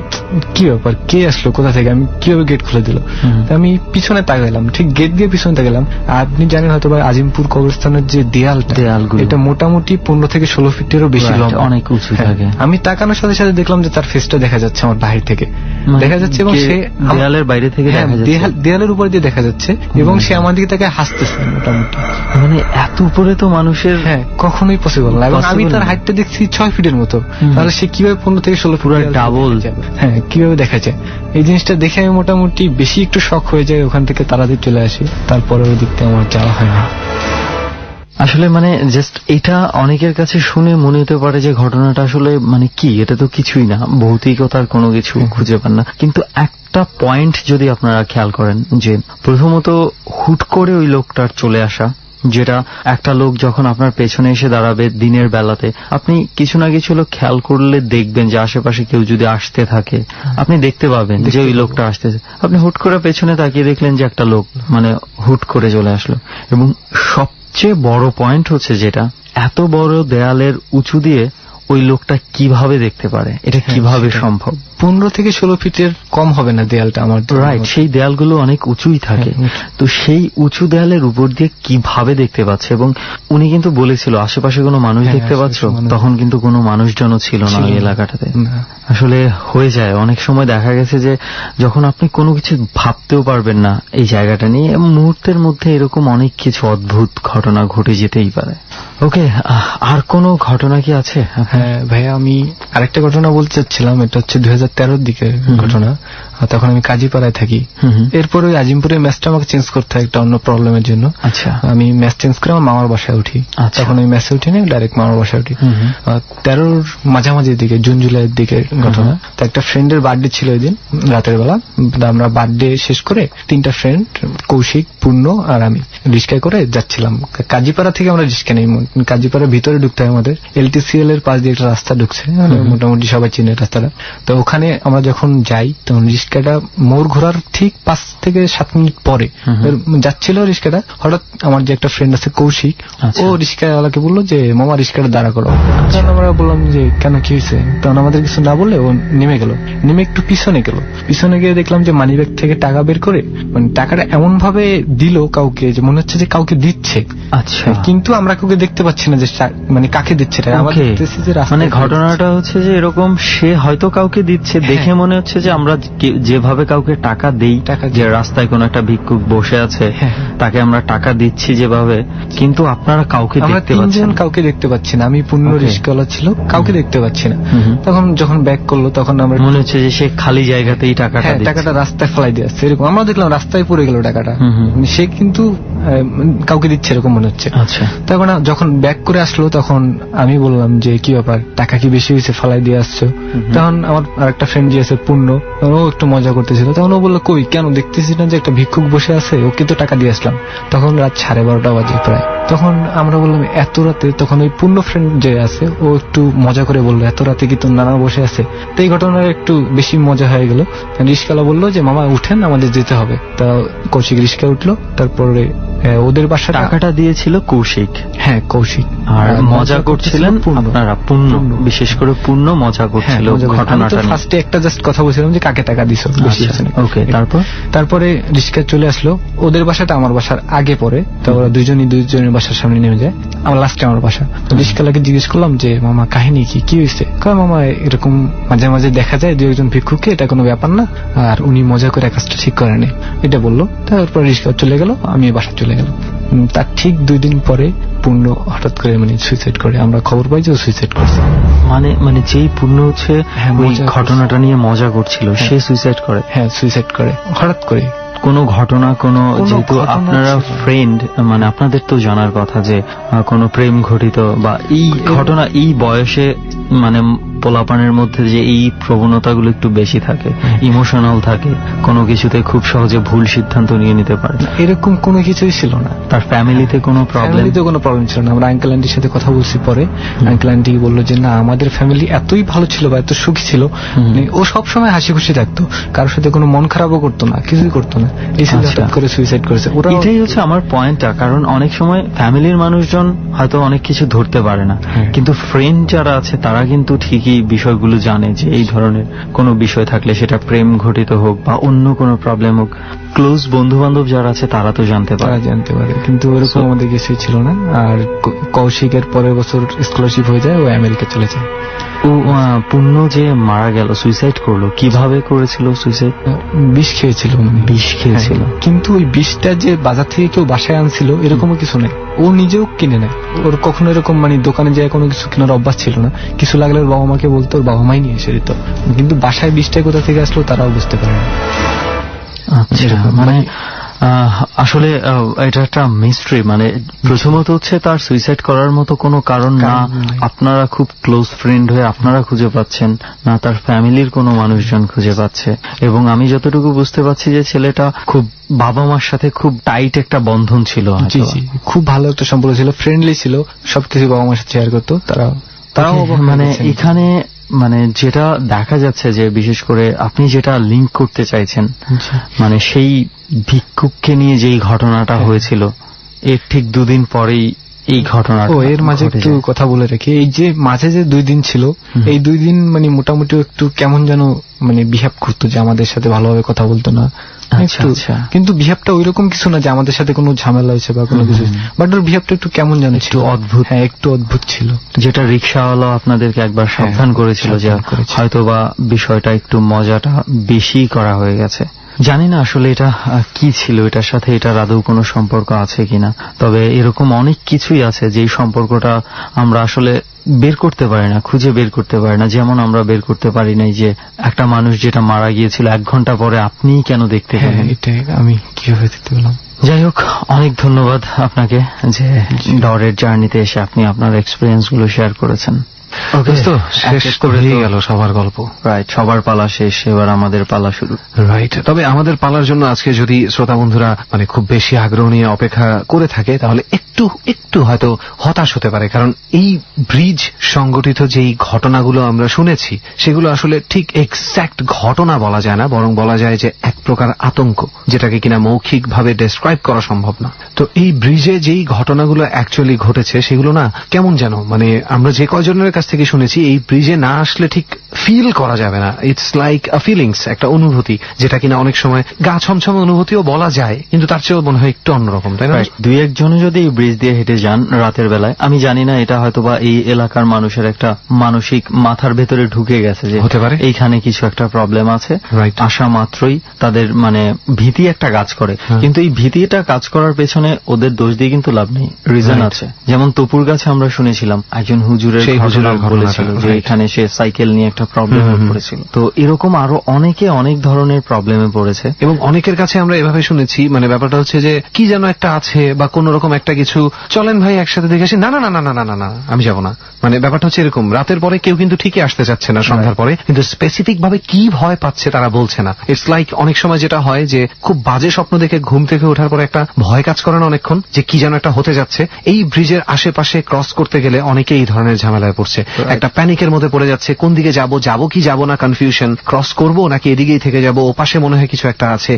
কি ব্যাপার, কে আসলো, কোথা থেকে, আমি কিভাবে গেট খুলে দিল। আমি পিছনে তাকাইলাম, ঠিক গেট দিয়ে পিছনে তাকালাম। আপনি জানেন হয়তো বা আজিমপুর কবরস্থানের যে দেয়ালগুলো, এটা মোটামুটি 15 থেকে 16 ফিটেরও বেশি লম্বা, অনেক উঁচু থাকে। আমি তাকানোর সাথে সাথে দেখলাম যে তার ফেসটা দেখা যাচ্ছে আমার বাহির থেকে দেখা যাচ্ছে, এবং সে দেয়ালের বাইরে থেকে দেয়ালের উপর দিয়ে দেখা যাচ্ছে, এবং সে আমার দিকে তাকে হাসতেছে মোটামুটি। মানে এত উপরে তো মানুষের কখনোই পসিবল না, এবং আমি তার হাইটটা দেখছি 6 ফিটের মতো, তাহলে সে কিভাবে 15 থেকে 16 পুরো ডাবল, কিভাবে দেখা যায়। এই জিনিসটা দেখে আমি মোটামুটি বেশি একটু শক হয়ে যায়, ওখান থেকে তাড়াতাড়ি চলে আসি। তারপরে ওই দিকটা আমার যাওয়া হয় না। আসলে মানে জাস্ট এটা অনেকের কাছে শুনে মনে হতে পারে যে ঘটনাটা আসলে মানে কি, এটা তো কিছুই না, ভৌতিকতার কোনো কিছু খুঁজে পান না। কিন্তু একটা পয়েন্ট যদি আপনারা খেয়াল করেন, যে প্রথমত হুট করে ওই লোকটার চলে আসা, যেটা একটা লোক যখন আপনার পেছনে এসে দাঁড়াবে দিনের বেলাতে, আপনি কিছু না কিছু লোক খেয়াল করলে দেখবেন যে আশেপাশে কেউ যদি আসতে থাকে আপনি দেখতে পাবেন যে ওই লোকটা আসতেছে। আপনি হুট করে পেছনে তাকিয়ে দেখলেন যে একটা লোক মানে হুট করে চলে আসলো। এবং সবচেয়ে বড় পয়েন্ট হচ্ছে যেটা, এত বড় দেয়ালের উঁচু দিয়ে ওই লোকটা কিভাবে দেখতে পারে, এটা কিভাবে সম্ভব? 15 থেকে 16 ফিটের কম হবে না দেয়ালটা আমার, রাইট। সেই দেয়ালগুলো অনেক উঁচুই থাকে, তো সেই উঁচু দেয়ালের উপর দিয়ে কিভাবে দেখতে পাচ্ছে? এবং উনি কিন্তু বলেছিল আশেপাশে কোনো মানুষ দেখতে পাচ্ছ, তখন কিন্তু কোনো মানুষজনও ছিল না ওই এলাকাটাতে। আসলে হয়ে যায় অনেক সময়, দেখা গেছে যে যখন আপনি কোনো কিছু ভাবতেও পারবেন না এই জায়গাটা নিয়ে, মুহূর্তের মধ্যে এরকম অনেক কিছু অদ্ভুত ঘটনা ঘটে যেতেই পারে। ওকে, আর কোনো ঘটনা কি আছে? হ্যাঁ ভাইয়া, আমি আরেকটা ঘটনা বলতে চাচ্ছিলাম। এটা হচ্ছে 2013 দিকের ঘটনা। তখন আমি কাজীপাড়ায় থাকি। এরপর ওই আজিমপুরে ম্যাচটা আমাকে চেঞ্জ করতে হয় একটা অন্য প্রবলেমের জন্য। আচ্ছা, আমি ম্যাচ চেঞ্জ করে আমার মামার বাসায় উঠি। তখন আমি ম্যাচে উঠি না, ডাইরেক্ট মামার বাসায় উঠি। 13 মাঝামাঝির দিকে, জুন জুলাইয়ের দিকের ঘটনা। তো একটা ফ্রেন্ডের বার্থডে ছিল ওই দিন রাতের বেলা। আমরা বার্থডে শেষ করে 3টা ফ্রেন্ড, কৌশিক, পূর্ণ আর আমি, রিস্কায় করে যাচ্ছিলাম। কাজীপাড়া থেকে আমরা রিস্কা নেই, কাজীপাড়ার ভিতরে ঢুকতে হয় আমাদের। LTCL এর পাশ দিয়ে একটা রাস্তা ঢুকছে, মোটামুটি সবাই চিনে রাস্তাটা। তো ওখানে আমরা যখন যাই, তখন রিস্কাটা মোড় ঘোরার ঠিক 5 থেকে 7 মিনিট পরে যাচ্ছিল রিস্কাটা। হঠাৎ আমার যে একটা ফ্রেন্ড আছে কৌশিক, ও রিস্কাওয়ালাকে বললো যে মামা রিস্কাটা দাঁড়া করো। তখন আমরা বললাম যে কেন, কি হয়েছে? তখন আমাদের কিছু না বললে ও নেমে গেল। নেমে একটু পিছনে গিয়ে দেখলাম যে মানিব্যাগ থেকে টাকা বের করে, মানে টাকাটা এমন ভাবে দিল কাউকে যে মনে হচ্ছে যে কাউকে দিচ্ছে। আচ্ছা, কিন্তু আমরা কাউকে দেখতে পাচ্ছি না যে মানে কাকে দিচ্ছে। মানে ঘটনাটা হচ্ছে যে এরকম, সে হয়তো কাউকে দিচ্ছে, দেখে মনে হচ্ছে যে আমরা যেভাবে কাউকে টাকা দেই, যে রাস্তায় কোনো একটা ভিক্ষুক বসে আছে তাকে আমরা টাকা দিচ্ছি যেভাবে, কিন্তু আপনারা কাউকে দেখতে পাচ্ছেন, কাউকে দেখতে পাচ্ছি না। আমি পূর্ণ রিস্কাওয়ালা ছিল, কাউকে দেখতে পাচ্ছি না। তখন যখন ব্যাক করলো তখন আমরা মনে হচ্ছে যে সে খালি জায়গাতেই টাকাটা রাস্তায় ফেলাই দিয়ে আসছে, এরকম আমরা দেখলাম। রাস্তায় পড়ে গেল টাকাটা, সে কিন্তু কাউকে দিচ্ছে এরকম মনে হচ্ছে। আচ্ছা, তখন যখন ব্যাক করে আসলো তখন আমি বললাম যে কি ব্যাপার, টাকা কি বেশি হয়েছে, ফালাই দিয়ে আসছো? তখন আমার আরেকটা ফ্রেন্ড যে আছে পূর্ণ, ও একটু মজা করতেছিল। তখন ও বললো কই, কেন দেখতেছি না যে একটা ভিক্ষুক বসে আছে, ওকে তো টাকা দিয়ে আসলাম। তখন রাত 12:30 বাজে প্রায়। তখন আমরা বললাম এত রাতে? তখন ওই পূর্ণ ফ্রেন্ড যে আছে ও একটু মজা করে বললো এত রাতে কি তোর নানা বসে আছে? তো এই ঘটনার একটু বেশি মজা হয়ে গেল। রিস্কাওয়ালা বললো যে মামা উঠেন, আমাদের যেতে হবে। তা কৌশিক রিস্কা উঠলো। তারপরে ওদের বাসা টাকাটা দিয়েছিল কৌশিক। হ্যাঁ, কৌশিক। আর মজা করছিলেন আপনারা, পূর্ণ, বিশেষ করে পূর্ণ মজা করছিল ঘটনাটা। ফার্স্টে একটা জাস্ট কথা বলছিলাম যে কাকে টাকা দিছো। ওকে, তারপরে রিস্কা চলে আসলো। ওদের বাসাটা আমার বাসার আগে পড়ে, তো ওরা দুজনের বাসার সামনে নেমে যায়। আমার লাস্টে আমার বাসা। রিস্কাওয়ালাকে জিজ্ঞেস করলাম যে মামা কাহিনী কি হয়েছে? মামা এরকম মাঝে মাঝে দেখা যায় 2-1 ভিক্ষুককে, এটা কোনো ব্যাপার না, আর উনি মজা করে কাজটা ঠিক করে নেয়, এটা বললো। তারপর রিস্কা চলে গেল, আমি বাসা চলে গেলাম। তার ঠিক 2 দিন পরে পূর্ণ হঠাৎ করে সুইসাইড করে। আমরা খবর পাই যে ও সুইসাইড করছে। মানে যেই পূর্ণ হচ্ছে ওই ঘটনাটা নিয়ে মজা করছিল, সে সুইসাইড করে? হ্যাঁ, সুইসাইড করে হঠাৎ করে। কোনো ঘটনা, যেহেতু আপনারা ফ্রেন্ড, মানে আপনাদের তো জানার কথা যে কোনো প্রেম ঘটিত বা এই ঘটনা এই বয়সে মানে পোলাপানের মধ্যে যে এই প্রবণতাগুলো একটু বেশি থাকে, ইমোশনাল থাকে, কোনো কিছুতে খুব সহজে ভুল সিদ্ধান্ত নিয়ে নিতে পারে। এরকম কোনো কিছুই ছিল না। তার ফ্যামিলিতে কোনো প্রবলেম ছিল না। আমরা আঙ্কেল আন্টির সাথে কথা বলছি পরে, আঙ্কেল আন্টি বললো যে না, আমাদের ফ্যামিলি এতই ভালো ছিল বা এত সুখী ছিল, ও সবসময় হাসি খুশি থাকতো, কারোর সাথে কোনো মন খারাপও করতো না, কিছুই করতো না। এই হঠাৎ করে সুইসাইড করেছে। এটাই হচ্ছে আমার পয়েন্টটা, কারণ অনেক সময় ফ্যামিলির মানুষজন হয়তো অনেক কিছু ধরতে পারে না, কিন্তু ফ্রেন্ড যারা আছে তারা কিন্তু ঠিকই বিষয়গুলো জানে যে এই ধরনের কোনো বিষয় থাকলে, সেটা প্রেম ঘটিত হোক বা অন্য কোনো প্রবলেম হোক, ক্লোজ বন্ধু বান্ধব যারা আছে তারা তো জানতে পারে। কিন্তু ওরকম আমাদের কিছুই ছিল না। আর কৌশিকের পরের বছর স্কলারশিপ হয়ে যায়, ও আমেরিকা চলে যায়। ও পূর্ণ যে মারা গেল, সুইসাইড করলো, কিভাবে করেছিল সুইসাইড? বিষ খেয়েছিল। বিষ খেয়েছিল, কিন্তু ওই বিষটা যে বাজার থেকে কেউ বাসায় আনছিল এরকমও কিছু নেই, ও নিজেও কিনে নেয়। ওর কখনো এরকম দোকানে যায় কোনো কিছু কেনার অভ্যাস ছিল না। কিছু লাগলে ওর বাবা মাকে বলতো, ওর বাবা মাই নিয়ে এসে দিত। কিন্তু বাসায় বিষটা কোথা থেকে আসলো তারাও বুঝতে পারে না। আচ্ছা, আসলে এটা একটা মিস্ট্রি। প্রথমত হচ্ছে তার সুইসাইড করার মতো কোনো কারণ না, আপনারা খুব ক্লোজ ফ্রেন্ড হয়ে আপনারা খুঁজে পাচ্ছেন না, তার ফ্যামিলির কোনো মানুষজন খুঁজে পাচ্ছে। এবং আমি যতটুকু বুঝতে পারছি যে ছেলেটা খুব বাবা মার সাথে খুব টাইট একটা বন্ধন ছিল, খুব ভালো একটা সম্পর্ক ছিল, ফ্রেন্ডলি ছিল, সবকিছু বাবা মার সাথে শেয়ার করতো। তারাও এখানে যেটা দেখা যাচ্ছে যে বিশেষ করে আপনি যেটা লিঙ্ক করতে চাইছেন, সেই ভিক্ষুককে নিয়ে যেই ঘটনাটা হয়েছিল, এর ঠিক 2 দিন পরেই এই ঘটনাটা। এর মাঝে একটু কথা বলে রাখি, এই যে মাঝে যে 2 দিন ছিল, এই 2 দিন মোটামুটি একটু কেমন যেন বিহেভ করতো, যে আমাদের সাথে ভালোভাবে কথা বলতো না। কিন্তু বিহেভটা ওইরকম কিছু না যে আমাদের সাথে কোনো ঝামেলা হয়েছে বা কোনো কিছু, বাট ওর বিহেভটা একটু কেমন যেন একটু অদ্ভুত। একটু অদ্ভুত ছিল, যেটা রিক্সাওয়ালা আপনাদেরকে একবার সাবধান করেছিল যে হয়তো বা বিষয়টা একটু মজাটা বেশি করা হয়ে গেছে। জানি না আসলে এটা কি ছিল, এটার সাথে এটার আদৌ কোনো সম্পর্ক আছে কিনা। তবে এরকম অনেক কিছুই আছে যেই সম্পর্কটা আমরা আসলে বের করতে পারি না, খুঁজে বের করতে পারি না। যেমন আমরা বের করতে পারি নাই যে একটা মানুষ যেটা মারা গিয়েছিল 1 ঘন্টা পরে আপনি কেন দেখতে পেলেন, এটাই আমি কিভাবে দেখতে পেলাম। যাই হোক, অনেক ধন্যবাদ আপনাকে যে ডরের জার্নিতে এসে আপনি আপনার এক্সপিরিয়েন্স গুলো শেয়ার করেছেন। শেষ করে গেল সবার গল্প। রাইট, সবার পালা শেষ, এবার আমাদের পালা শুরু। রাইট, তবে আমাদের পালার জন্য আজকে যদি শ্রোতা বন্ধুরা খুব বেশি আগ্রহ নিয়ে অপেক্ষা করে থাকে, তাহলে একটু হয়তো হতাশ হতে পারে, কারণ এই ব্রিজ সংগঠিত যেই ঘটনাগুলো আমরা শুনেছি, সেগুলো আসলে ঠিক এক্স্যাক্ট ঘটনা বলা যায় না, বরং বলা যায় যে এক প্রকার আতঙ্ক, যেটাকে কিনা মৌখিকভাবে ডেসক্রাইব করা সম্ভব না। তো এই ব্রিজে যেই ঘটনাগুলো অ্যাকচুয়ালি ঘটেছে, সেগুলো না কেমন যেন আমরা যে কয়জনের কাছ থেকে শুনেছি, এই ব্রিজে না আসলে ঠিক ফিল করা যাবে না। ইটস লাইক আ ফিলিংস, একটা অনুভূতি, যেটা কিনা অনেক সময় গা ছমছমে অনুভূতিও বলা যায়, কিন্তু তার চেয়েও মনে হয় একটু অন্যরকম, তাই না? 2-1 যদি এই ব্রিজ দিয়ে হেঁটে যান রাতের বেলায়, আমি জানি না এটা হয়তোবা এই এলাকার মানুষের একটা মানসিক মাথার ভেতরে ঢুকে গেছে যে হতে পারে এইখানে কিছু একটা প্রবলেম আছে, আসা মাত্রই তাদের ভীতি একটা কাজ করে। কিন্তু এই ভীতিটা কাজ করার পেছনে ওদের দোষ দিয়ে কিন্তু লাভ নেই, রিজন আছে। যেমন তপুর কাছে আমরা শুনেছিলাম একজন হুজুরের ঘটনা বলেছিল যে এখানে সে সাইকেল নিয়ে একটা প্রবলেমে পড়েছিল। তো এরকম আরো অনেকে অনেক ধরনের প্রবলেমে পড়েছে, এবং অনেকের কাছে আমরা এভাবে শুনেছি, ব্যাপারটা হচ্ছে যে কি যেন একটা আছে বা কোন রকম একটা কিছু, চলেন ভাই একসাথে দেখে আসি, না না না না না না না আমি যাবো না। ব্যাপারটা হচ্ছে এরকম, রাতের পরে কেউ কিন্তু ঠিকই আসতে চাচ্ছে না, সন্ধ্যার পরে, কিন্তু স্পেসিফিক ভাবে কি ভয় পাচ্ছে তারা বলছে না। ইটস লাইক অনেক সময় যেটা হয় যে খুব বাজে স্বপ্ন দেখে ঘুম থেকে ওঠার পরে একটা ভয় কাজ করে না অনেকক্ষণ, যে কি যেন একটা হতে যাচ্ছে। এই ব্রিজের আশেপাশে ক্রস করতে গেলে অনেকে এই ধরনের ঝামেলায় পড়ছে, একটা প্যানিকের মধ্যে পড়ে যাচ্ছে, কোন দিকে যাবো কি যাবো না, কনফিউশন, ক্রস করবো নাকি এদিকেই থেকে যাবো, ও পাশে মনে হয় কিছু একটা আছে,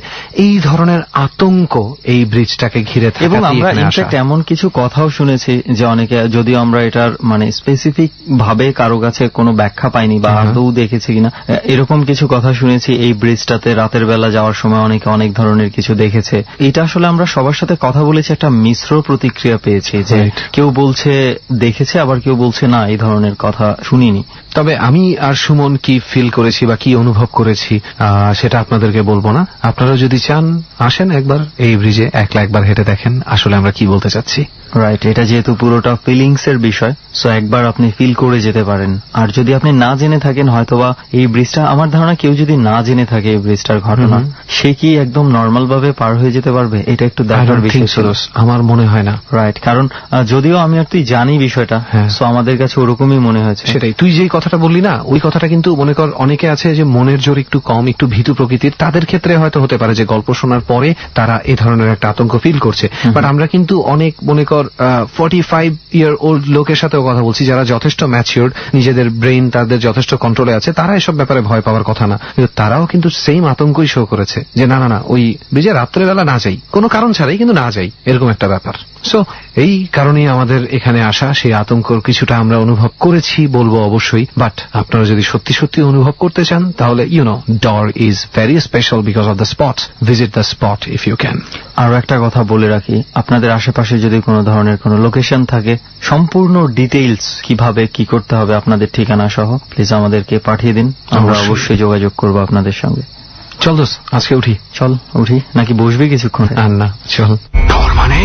এই ধরনের আতঙ্ক এই ব্রিজটাকে ঘিরে থাকে। এবং আমরা ইনফ্যাক্ট এমন কিছু কথাও শুনেছি যে অনেকে, যদিও আমরা এটার স্পেসিফিক ভাবে কারো কাছে কোনো ব্যাখ্যা পাইনি বা আদৌ দেখেছি কিনা, এরকম কিছু কথা শুনেছি এই ব্রিজটাতে রাতের বেলা যাওয়ার সময় অনেকে অনেক ধরনের কিছু দেখেছে। এটা আসলে আমরা সবার সাথে কথা বলেছি, একটা মিশ্র প্রতিক্রিয়া পেয়েছি, যে কেউ বলছে দেখেছে, আবার কেউ বলছে না এই ধরনের কথা শুনিনি। তবে আমি আর সুমন কি ফিল করেছি বা কি অনুভব করেছি সেটা আপনাদেরকে বলবো না। আপনারা যদি চান আসেন একবার এই ব্রিজে একবার হেঁটে দেখেন আসলে আমরা কি বলতে চাচ্ছি। রাইট, এটা যেহেতু পুরোটা ফিলিংস এর বিষয়, সো একবার আপনি ফিল করে যেতে পারেন। আর যদি আপনি না জেনে থাকেন, হয়তোবা এই ব্রিজটা, আমার ধারণা কেউ যদি না জেনে থাকে এই ব্রিজটার ঘটনা, সে কি একদম নর্মাল ভাবে পার হয়ে যেতে পারবে? এটা একটু দেখার বিষয় ছিল, আমার মনে হয় না। রাইট, কারণ যদিও আমি আর তুই জানি বিষয়টা, সো আমাদের কাছে ওরকমই মনে হয়েছে। সেটাই, তুই যেই কথাটা বললি না, ওই কথাটা কিন্তু মনে কর অনেকে আছে যে মনের জোর একটু কম, একটু ভীতু প্রকৃতির, তাদের ক্ষেত্রে হয়তো হতে পারে যে গল্প শোনার পরে তারা এ ধরনের একটা আতঙ্ক ফিল করছে। বাট আমরা কিন্তু অনেক মনে কর 45 ইয়ার ওল্ড লোকের সাথেও কথা বলছি, যারা যথেষ্ট ম্যাচিওর্ড, নিজেদের ব্রেইন তাদের যথেষ্ট কন্ট্রোলে আছে, তারা এসব ব্যাপারে ভয় পাওয়ার কথা না, কিন্তু তারাও কিন্তু সেম আতঙ্কই শো করেছে যে না না না, ওই ব্রিজে রাত্রেবেলা না যাই, কোনো কারণ ছাড়াই কিন্তু না যাই, এরকম একটা ব্যাপার। সো এই কারণেই আমাদের এখানে আসা, সেই আতঙ্কর কিছুটা আমরা অনুভব করেছি বলবো অবশ্যই। বাট আপনারা যদি সত্যি সত্যি অনুভব করতে চান, তাহলে ডর is very special because of the spots. Visit the spot if you can. আরো একটা কথা বলে রাখি, আপনাদের আশেপাশে যদি কোনো ধরনের কোনো লোকেশন থাকে, সম্পূর্ণ ডিটেইলস কিভাবে কি করতে হবে আপনাদের ঠিকানা সহ প্লিজ আমাদেরকে পাঠিয়ে দিন, আমরা অবশ্যই যোগাযোগ করব আপনাদের সঙ্গে। চল দোস্ত, আজকে উঠি। চল উঠি, নাকি বসবি কিছুক্ষণ? আর না, চল। ডর মানে